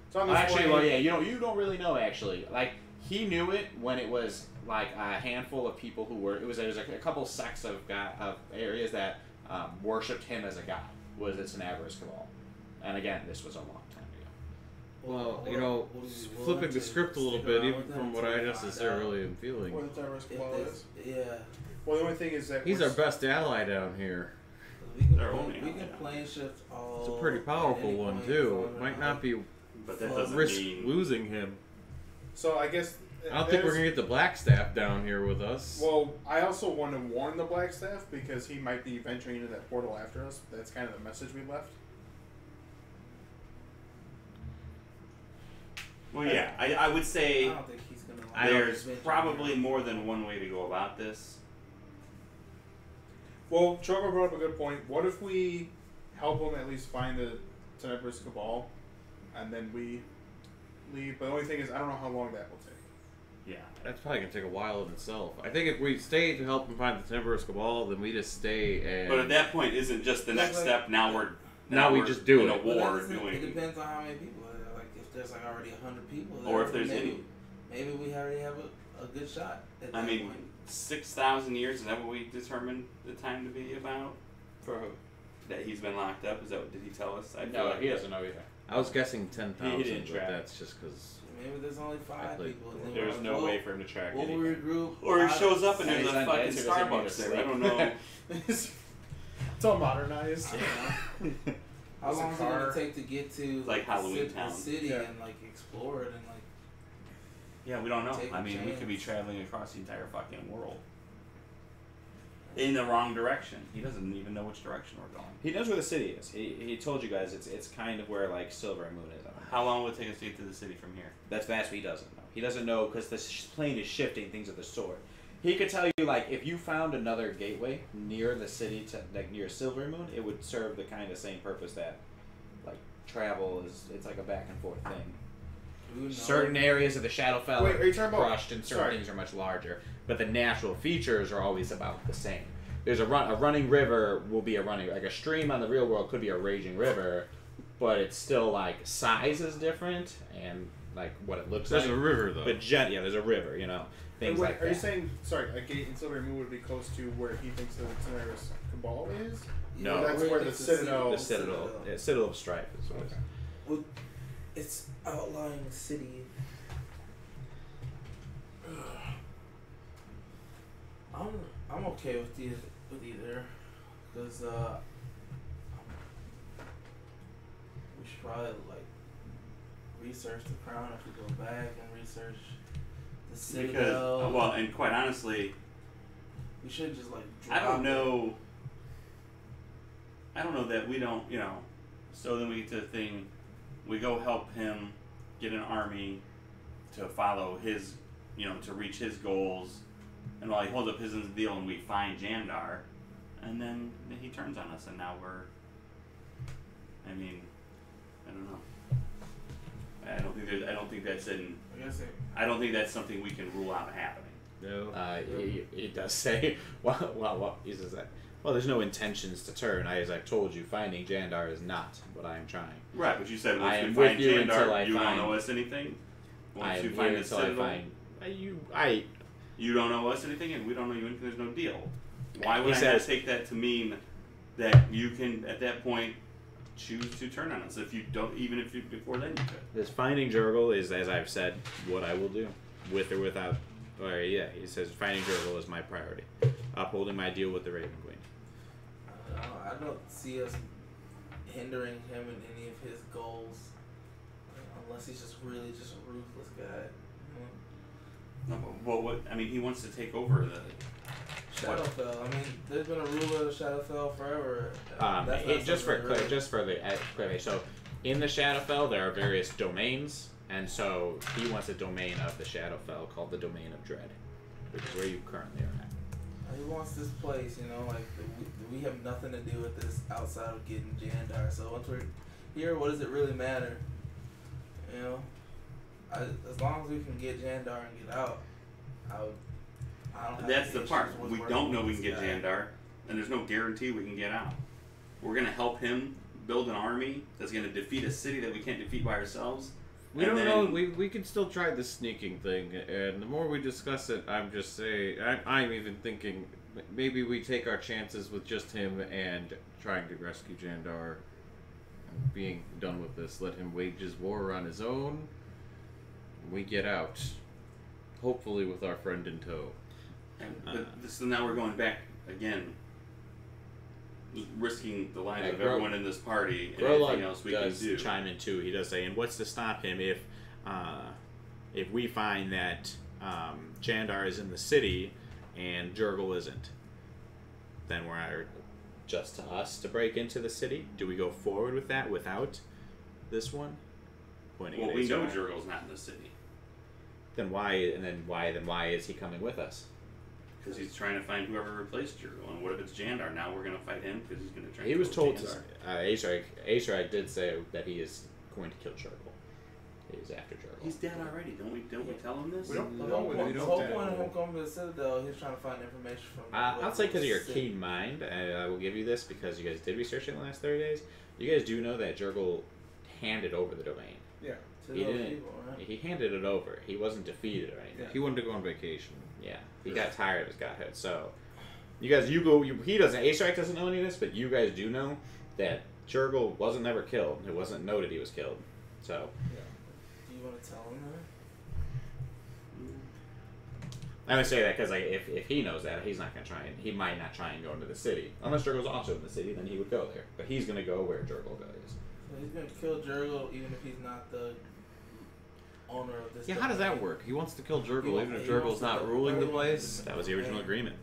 It's on this plane. Well, yeah, you don't really know actually. Like, he knew it when it was like a handful of people who were. There was a couple sects of areas that worshipped him as a god. Was it Tenebris Cabal? And again, this was a long time ago. Well, flipping the script a little bit, even from what I necessarily am feeling. What the Tenebris Cabal is? Yeah. Well, the only thing is that He's our best ally down here. We can plane shift all. It's a pretty powerful one too. It might not be but that doesn't risk mean losing him. So I guess I don't think we're gonna get the Blackstaff down here with us. Well, I also want to warn the Blackstaff because he might be venturing into that portal after us. That's kind of the message we left. Well, yeah, I would I say don't think he's gonna. there's probably more than one way to go about this. Well, Trevor brought up a good point. What if we help him at least find the Tenebris Cabal, and then we leave? But the only thing is, I don't know how long that will take. Yeah. That's probably gonna take a while in itself. I think if we stay to help him find the Tenebris Cabal, then we just stay and. But at that point, isn't just the next step. Now we we're just do in it. a war It doing. depends on how many people. Like if there's like already 100 people, Or if there's maybe we already have a good shot. At that I mean, point. 6,000 years. Is that what we determined the time to be about? For who? That he's been locked up. Is that what did he tell us? I feel No, like he doesn't know either. I was guessing 10,000, He didn't but track. that's just because. Maybe there's only 5 played people. before. And then There's we're no like, way for him to track we'll anything. regroup. Or he shows up and And there's he's a on fucking dead, so does he need Starbucks to there. I sleep? don't know. It's all modernized. How It's a long is it car. gonna take to get to Like Halloween the Town. city Yeah. and like explore it and like Yeah, we don't know. Take a I mean, we could be chance. traveling across the entire fucking world in the wrong direction. He doesn't even know which direction we're going. He knows where the city is. He told you guys it's kind of where like Silver and Moon is. How long would it take us to get to the city from here? That's what he doesn't know. He doesn't know because the plane is shifting things of the sort. He could tell you like if you found another gateway near the city to like near Silver Moon, it would serve the kind of same purpose that like travel is. It's like a back and forth thing. who knows? Certain areas of the Shadowfell Wait, are you talking about- crushed, and certain sorry. things are much larger. But the natural features are always about the same. There's a running river will be a running like a stream on the real world could be a raging river, but it's still like size is different and like what it looks There's like. a river though. But there's a river, you know, things Wait, like are you that. saying, sorry, a gate in Silver Moon would be close to where he thinks the Tenebris Cabal is? No. That's where the Citadel- The Citadel, yeah, Citadel of Strife is what it is. Well, it's outlying the city. I'm okay with either, because we should probably like research the crown if we go back and research the Because Citadel. well, and quite honestly, we should just like. I don't drop it. know. I don't know that we don't, you know. So then we get to the thing, we go help him get an army to follow his, you know, to reach his goals. And while he holds up his end of the deal and we find Jandar, and then he turns on us and now we're, I mean, I don't know. I don't think that's I don't think that's something we can rule out happening. No. He does say, well, he says that. Well, there's no intentions to turn. As I told you, finding Jandar is not what I am trying. Right, but you said I once we am find with you until Jandar, I you don't find- owe us anything. I Once am you here find the until I Citadel, find you don't owe us anything, and we don't owe you anything. There's no deal. Why He would I not says- take that to mean that you can, at that point, choose to turn on us? If you don't, even if you before then you could. This finding Jurgle is, as I've said, what I will do, with or without. Or yeah, he says finding Jurgle is my priority. Upholding my deal with the Raven Queen. I don't see us hindering him in any of his goals, unless he's just really just a ruthless guy. No, but what I mean, he wants to take over the. Shadowfell. I mean, there's been a ruler of Shadowfell forever. That's not Just for something really- just for the clarification. So, in the Shadowfell, there are various domains, and so he wants a domain of the Shadowfell called the Domain of Dread, which is where you currently are at. He wants this place, you know, like we have nothing to do with this outside of getting Jandar. So once we're here, what does it really matter? You know, as long as we can get Jandar and get out, I don't. Have That's any the issues part. with We working don't know with we can this get guy. Jandar, and there's no guarantee we can get out. We're gonna help him build an army that's gonna defeat a city that we can't defeat by ourselves. We And don't then- know. We can still try the sneaking thing, and the more we discuss it, I'm just saying. I'm even thinking maybe we take our chances with just him and trying to rescue Jandar. And being done with this, let him wage his war on his own. We get out, hopefully with our friend in tow. And so now we're going back again, risking the lives Yeah, of everyone in this party and anything else we can does do. chime in too. He does say, and what's to stop him if we find that Jandar is in the city and Jurgle isn't? Then we're just to us to break into the city. Do we go forward with that without this one? pointing Well, at we Acer. know Jurgle's not in the city. Then why is he coming with us? Because he's trying to find whoever replaced Jurgle. And what if it's Jandar? Now we're going to fight him because he's going to try He to was kill told Jandar. Acer did say that he is going to kill Jurgle. He's after Jurgle. He's dead already. Don't we tell him this? We don't. The No, whole we point don't. of him coming to the Citadel, he's trying to find information from. I'll say because of your keen mind, and I will give you this because you guys did research it in the last 30 days. You guys do know that Jurgle handed over the domain. Yeah. To He those didn't. people, right? He handed it over. He wasn't defeated or anything. He wanted to go on vacation. Yeah, he got tired of his godhood. So, you guys, he doesn't. Acerite doesn't know any of this, but you guys do know that Jurgle wasn't never killed. It wasn't noted he was killed. So, Do you want to tell him that? I would say that because like, if he knows that, he's not gonna try and he might not try and go into the city unless Jurgle's also in the city. Then he would go there, but he's gonna go where Jurgle is. So he's gonna kill Jurgle even if he's not the owner of this. Yeah, how does that work? He wants to kill Jurgle even if He wants Jurgle's to not kill ruling the Jurgle. place? That was the original agreement.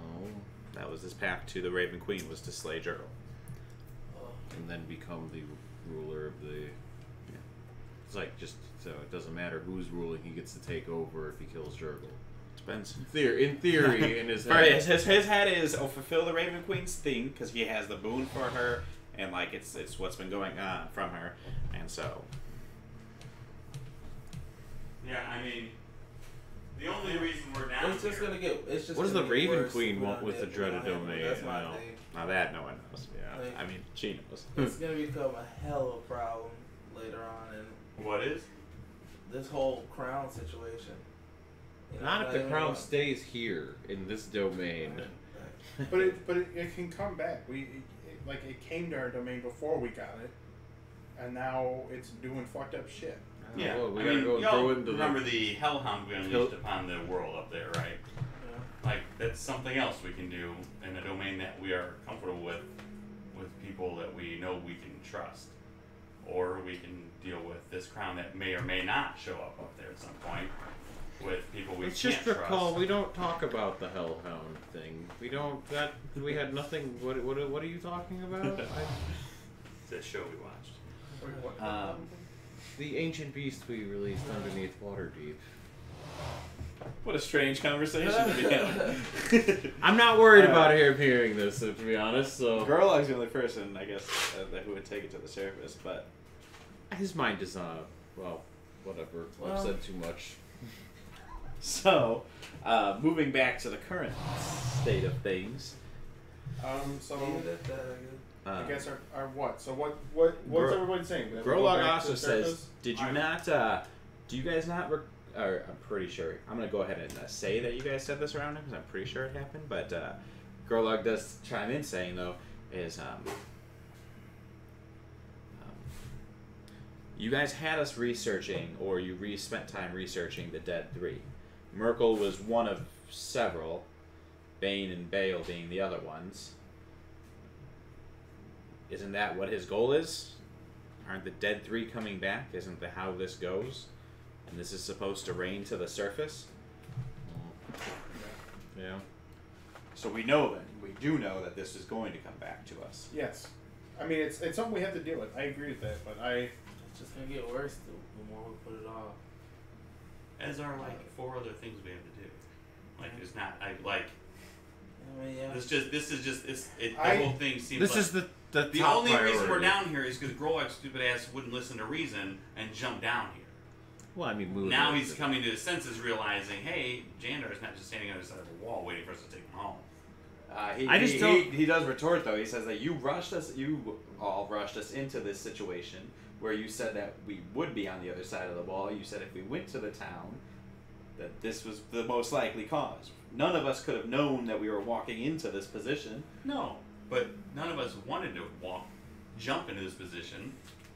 Oh, That was his pact to the Raven Queen was to slay Jurgle. and then become the ruler of the. It's like just so it doesn't matter who's ruling, he gets to take over if he kills Jurgle. Depends. In theory, in his Right, head. his head is fulfill the Raven Queen's thing because he has the boon for her, and like it's what's been going on from her, and so Yeah, I mean, the only reason we're down It's just here. gonna get. It's just. What does gonna the get Raven worse Queen if we want don't with the get- dreaded we don't handle it. domain? That's my No. thing. now that no one knows. Yeah, Like- I mean she knows. It's gonna become a hell of a problem later on in What is? this whole crown situation. You know, Not if the even crown about- stays here in this domain. But it can come back. It came to our domain before we got it, and now it's doing fucked up shit. Yeah, Well, we I gotta mean, go y'all throw it into remember the. the hellhound we unleashed upon the world up there, right? Yeah. Like, that's something else we can do in a domain that we are comfortable with people that we know we can trust. Or we can deal with this crown that may or may not show up there at some point with people we Let's can't just recall, trust. we don't talk about the Hellhound thing. We don't. That we had nothing. What are you talking about? It's that show we watched. Wait, what? The ancient beast we released underneath Waterdeep. What a strange conversation to be having. I'm not worried about him hearing this, to be honest. So Gerlach's the only person, I guess, who would take it to the surface, but his mind is well, whatever. Well- I've said too much. so moving back to the current state of things. So Leave it at that, I guess. I guess our what? So what's Gro- everybody saying? That we go Grolog back to also the says, surface? did you not, do you guys not, or I'm pretty sure, I'm going to go ahead and say that you guys said this around him, because I'm pretty sure it happened, but Grolog does chime in saying, though, is, you guys had us researching, or you spent time researching the Dead Three. Merkel was one of several, Bane and Bale being the other ones. Isn't that what his goal is? Aren't the Dead Three coming back? Isn't that how this goes? And this is supposed to rain to the surface? Yeah. So we know then. We do know that this is going to come back to us. Yes. I mean, it's something we have to deal with. I agree with that, but It's just gonna get worse the more we put it off. As are like 4 other things we have to do. Like it's not the whole thing seems This like is the the top only reason we're priority. down here is because Grolak's stupid ass wouldn't listen to reason and jump down here. Well, I mean, Now he's coming to his senses, realizing, hey, Jandar's not just standing on the side of a wall waiting for us to take him home. He does retort though. He says that you all rushed us into this situation where you said that we would be on the other side of the wall. You said if we went to the town, that this was the most likely cause. None of us could have known that we were walking into this position. No, but none of us wanted to jump into this position.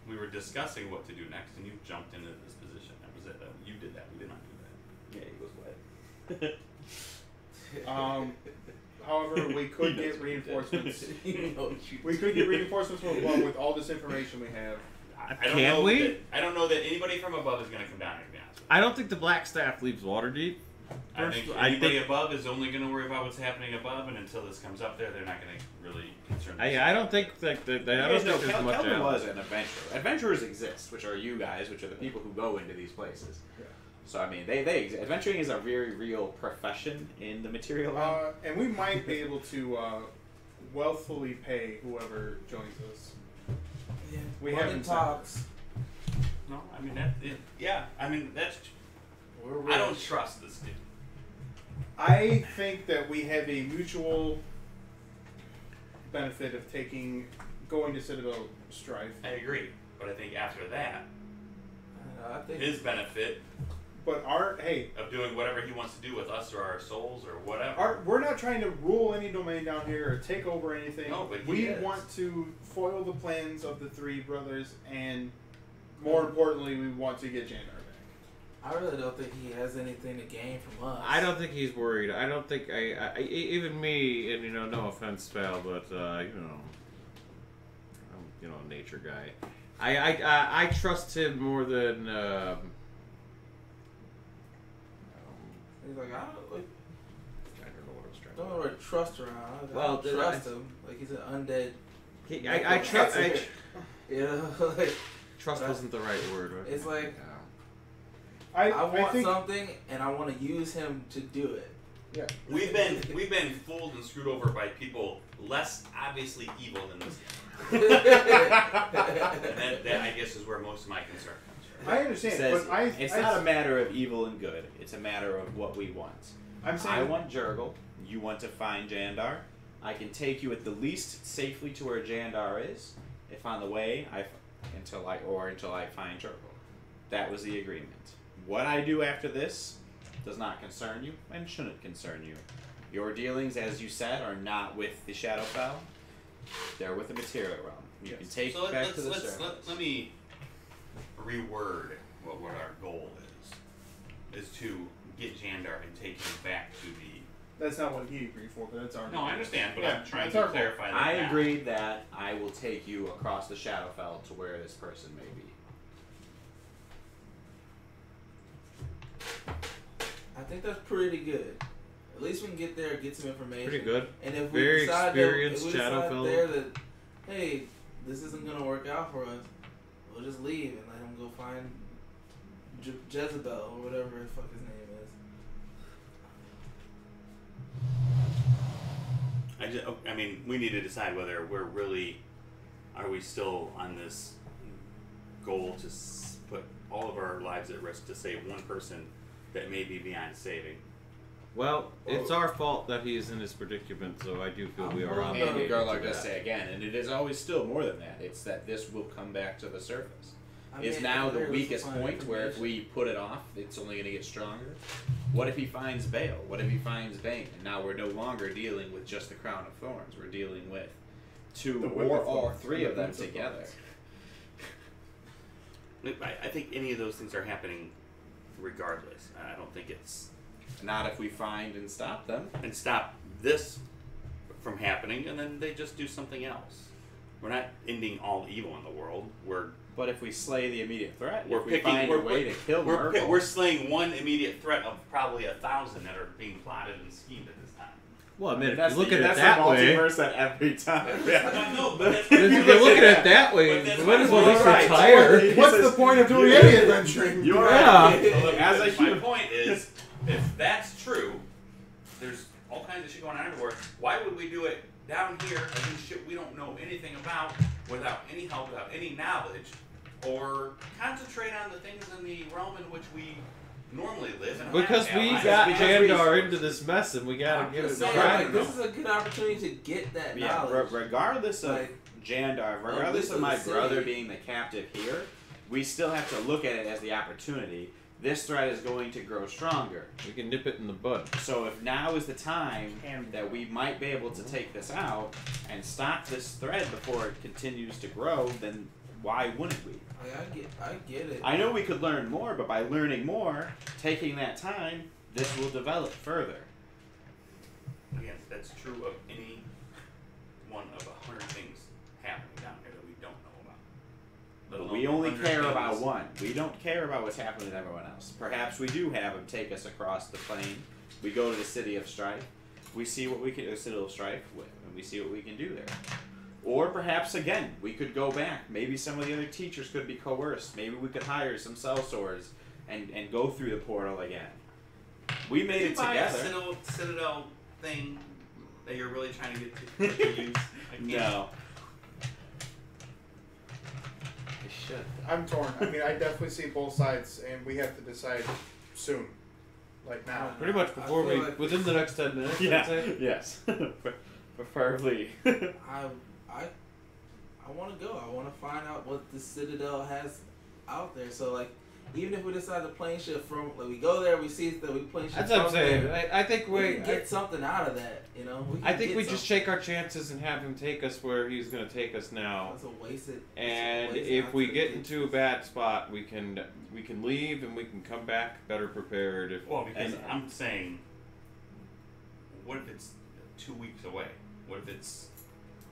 We were discussing what to do next, and you jumped into this position. That was it. You did that. We did not do that. Yeah, he was wet. however, we could He knows get what you did. reinforcements. You know, We could get reinforcements from above with all this information we have. I don't know that anybody from above is going to come down here, to be honest with I don't think the Black Staff leaves Waterdeep. I think anybody above is only going to worry about what's happening above, and until this comes up there, they're not going to really concern themselves. I don't think like I don't think there's much Kelvin else. was an adventurer. Adventurers exist, which are you guys, which are the people who go into these places. Yeah. So I mean, they exist. Adventuring is a very real profession in the material realm. And we might be able to wealthfully pay whoever joins us. Yeah, we money haven't talks. No, I mean that's. I don't trust this dude. I think that we have a mutual benefit of going to Citadel Strife. I agree, but I think after that, I think his benefit. But of doing whatever he wants to do with us or our souls or whatever. We're not trying to rule any domain down here or take over anything. No, but we want to foil the plans of the three brothers, and more importantly, we want to get Jandar back. I really don't think he has anything to gain from us. I don't think he's worried. I don't think even me, and no offense, pal, but I'm a nature guy. I trust him more than. He's like, I don't know what I was trying to. Don't know where to trust around. I don't trust him. Like he's an undead. I trust. Like, trust wasn't the right word. Right? It's like. I want something, and I want to use him to do it. Yeah, we've been fooled and screwed over by people less obviously evil than this guy. that I guess is where most of my concern comes from. I understand, but it's not a matter of evil and good. It's a matter of what we want. I want Jurgle. You want to find Jandar. I can take you at the least safely to where Jandar is, if on the way until I find Jurgle. That was the agreement. What I do after this does not concern you and shouldn't concern you. Your dealings, as you said, are not with the Shadowfell. They're with the material realm. You can take it back to the surface. Let me reword what our goal is to get Jandar and take him back to the... That's not what he agreed for, but that's our... No, I understand, but I'm trying to clarify that. I agreed that I will take you across the Shadowfell to where this person may be. I think that's pretty good. At least we can get there, get some information. Pretty good. And if Very we decide experienced Shadowfell there that, hey, this isn't gonna work out for us, we'll just leave and let him go find Jezebel or whatever the fuck his name is. I mean, we need to decide whether are we still on this goal to put all of our lives at risk to save one person that may be beyond saving. Well, it's our fault that he's in this predicament, so I do feel we are on the And the Garlock does say again, and it is always still more than that. It's that this will come back to the surface. It's now the weakest point where if we put it off, it's only going to get stronger. What if he finds Bale? What if he finds Bane? And now we're no longer dealing with just the Crown of Thorns. We're dealing with two or all three of them together. I think any of those things are happening regardless. I don't think it's... Not if we find and stop them. And stop this from happening, and then they just do something else. We're not ending all evil in the world. But if we slay the immediate threat, we're we're slaying one immediate threat of probably 1,000 that are being plotted and schemed at this time. Well, I mean, if you look at it that way, that's multiverse every time. Yeah. No, but if you're looking at it that way, might as well just retire. What's the point of doing any adventuring? You're right. So my point is, if that's true, there's all kinds of shit going on everywhere. Why would we do it down here against shit we don't know anything about, without any help, without any knowledge, or concentrate on the things in the realm in which we normally live? And because we got Jandar into this mess, and we gotta give it credit. This is a good opportunity to get that knowledge. Regardless of Jandar, regardless of my brother being the captive here, we still have to look at it as the opportunity. This threat is going to grow stronger. We can nip it in the bud. So if now is the time that we might be able to take this out and stop this thread before it continues to grow, then why wouldn't we? I get it. I know we could learn more, but by learning more, taking that time, this will develop further. Again, that's true of any one of 100 things happening down here that we don't know about. Let We only care understands. about one. We don't care about what's happening with everyone else. Perhaps we do have him take us across the plain. We go to the city of strife. We see what we can. The city of strife, and we see what we can do there. Or perhaps again, we could go back. Maybe some of the other teachers could be coerced. Maybe we could hire some sellswords and go through the portal again. We made Did it you buy a together. Citadel thing that you're really trying to get to use? I can't- No. I should. I'm torn. I mean, I definitely see both sides, and we have to decide soon, like now. Pretty much I before feel we, like- within the next 10 minutes, I'd Yeah. say. Yes. Preferably. I want to go. I want to find out what the Citadel has out there. So like, even if we decide to plane shift from, like, we go there, we see that we plane shift. That's what I'm from saying. there, I think we can get something out of that. You know. I think we just take our chances and have him take us where he's going to take us now. That's a wasted. And it's a waste if not we to get into a bad spot, we can leave and we can come back better prepared. If Well, because And- I'm saying, what if it's 2 weeks away? What if it's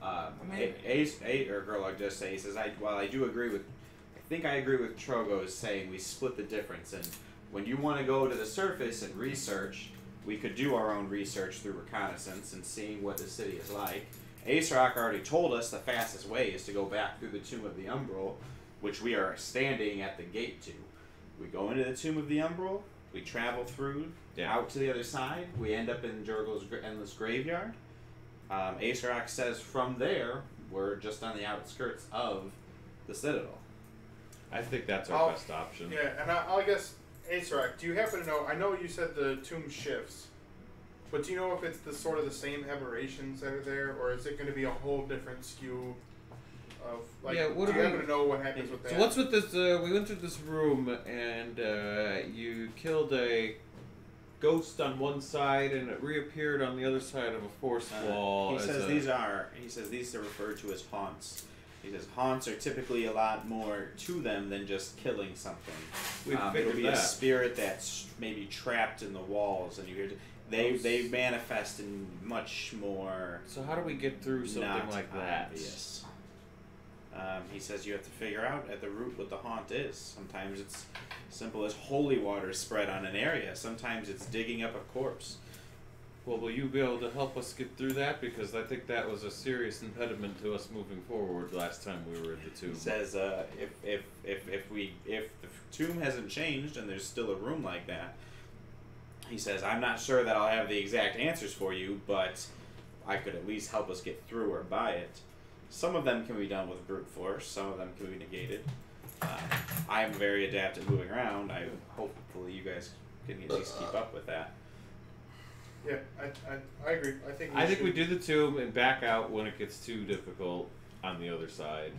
I mean- Or Gerlach just say, he says, while I do agree with, I think I agree with Trogo's saying we split the difference, and when you want to go to the surface and research, we could do our own research through reconnaissance and seeing what the city is like. Ace Rock already told us the fastest way is to go back through the Tomb of the Umbral, which we are standing at the gate to. We go into the Tomb of the Umbral, we travel through, out to the other side, we end up in Jurgle's endless graveyard. Ace Rock says from there, we're just on the outskirts of the Citadel. I think that's our I'll- best option. Yeah, and I guess, Acerak, do you happen to know? I know you said the tomb shifts, but do you know if it's the sort of the same aberrations that are there, or is it going to be a whole different skew of like? Yeah, what do do you we- happen to know what happens with that? So what's with this? We went through this room and you killed a ghost on one side and it reappeared on the other side of a force wall. He as says a- these are referred to as haunts. He says haunts are typically a lot more to them than just killing something. We It'll figured be a that. spirit that's maybe trapped in the walls, and you hear they manifest in much more. So how do we get through something not like that? obvious. He says you have to figure out at the root what the haunt is. Sometimes it's simple as holy water spread on an area. Sometimes it's digging up a corpse. Well, will you be able to help us get through that? Because I think that was a serious impediment to us moving forward last time we were in the tomb. He says if the tomb hasn't changed and there's still a room like that, he says I'm not sure that I'll have the exact answers for you, but I could at least help us get through or by it. Some of them can be done with brute force. Some of them can be negated. I am very adept at moving around. Hopefully you guys can at least keep up with that. Yeah, I agree. I think we do the tomb and back out when it gets too difficult on the other side.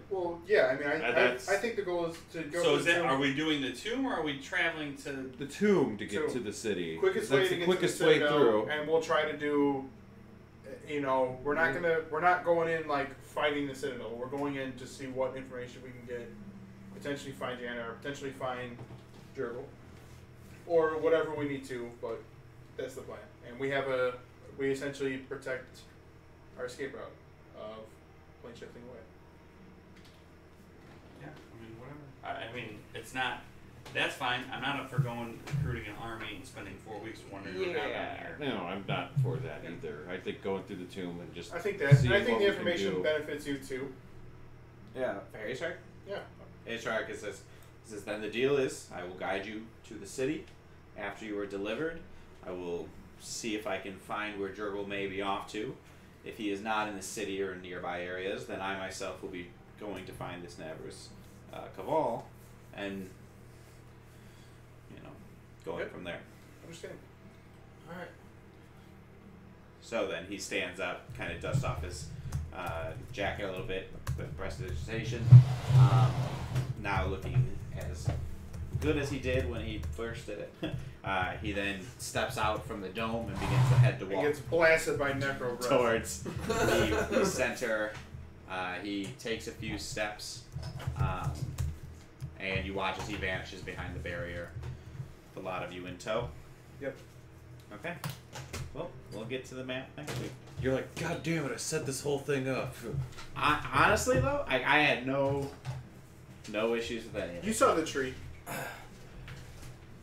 Well, yeah. I mean, I That's- think the goal is to go. so? to Is the that tomb. are we doing the tomb or are we traveling to? The tomb to get Tomb. to the city. quickest That's way to the get quickest to the way Citadel, through. and we'll try to do. You know, we're not going in like fighting the Citadel. We're going in to see what information we can get, potentially find Jana, or potentially find Jurgle, or whatever we need to. But that's the plan, and we essentially protect our escape route of plane shifting away. Yeah, I mean whatever. I mean it's not. That's fine. I'm not up for going recruiting an army and spending 4 weeks wondering what happened here. No, I'm not for that either. I think going through the tomb and just I think that, see and I think what the we can information do. benefits you too. Yeah, fair. Aishark? Yeah. Aishark says then the deal is I will guide you to the city. After you are delivered, I will see if I can find where Jurgle may be off to. If he is not in the city or nearby areas, then I myself will be going to find this Navruz Kaval and going Yep. from there. Understand. All right. So then he stands up, kind of dusts off his jacket a little bit with prestidigitation. Now looking as good as he did when he first did it. He then steps out from the dome and begins to head to He walk gets blasted by necro breath. towards the center. He takes a few steps, and you watch as he vanishes behind the barrier. With a lot of you in tow. Yep. Okay. Well, we'll get to the map next week. You're like, God damn it! I set this whole thing up. Honestly, though, I had no No issues with any of it. You saw the tree.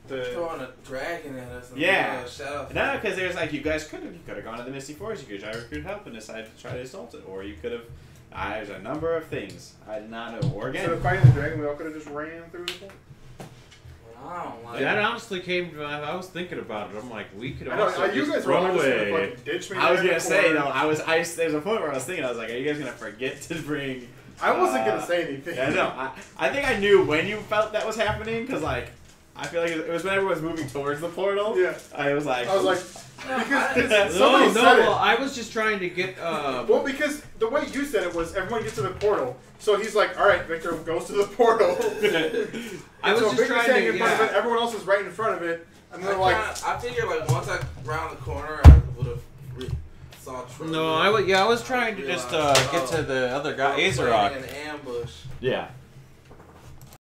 Throwing a dragon at us. Yeah. Shadow. No, because there's like you guys could have gone to the Misty Forest. You could try to recruit help and decide to try to assault it, or you could have. There's a number of things I did not know. Or Instead again, of fighting the dragon, we all could have just ran through the thing. I don't like That honestly came to. I was thinking about it. I'm like, we could I know, also you just guys were run all just gonna away. fucking ditch me. I was there in gonna the say corner. though. There's a point where I was thinking. I was like, are you guys gonna forget to bring? I wasn't gonna say anything. Yeah, no. I think I knew when you felt that was happening because like. I feel like it was when everyone was moving towards the portal. Yeah. I was like, because No, somebody said it. well, I was just trying to get. Well, because the way you said it was everyone gets to the portal. So he's like, all right, Victor goes to the portal. I was so just Victor's trying standing to. in front of Yeah. it. Everyone else is right in front of it. And they're I figured like once I round the corner, I would have saw Troy. No, I was trying to just get to the other guy, in Azeroth. an ambush. yeah.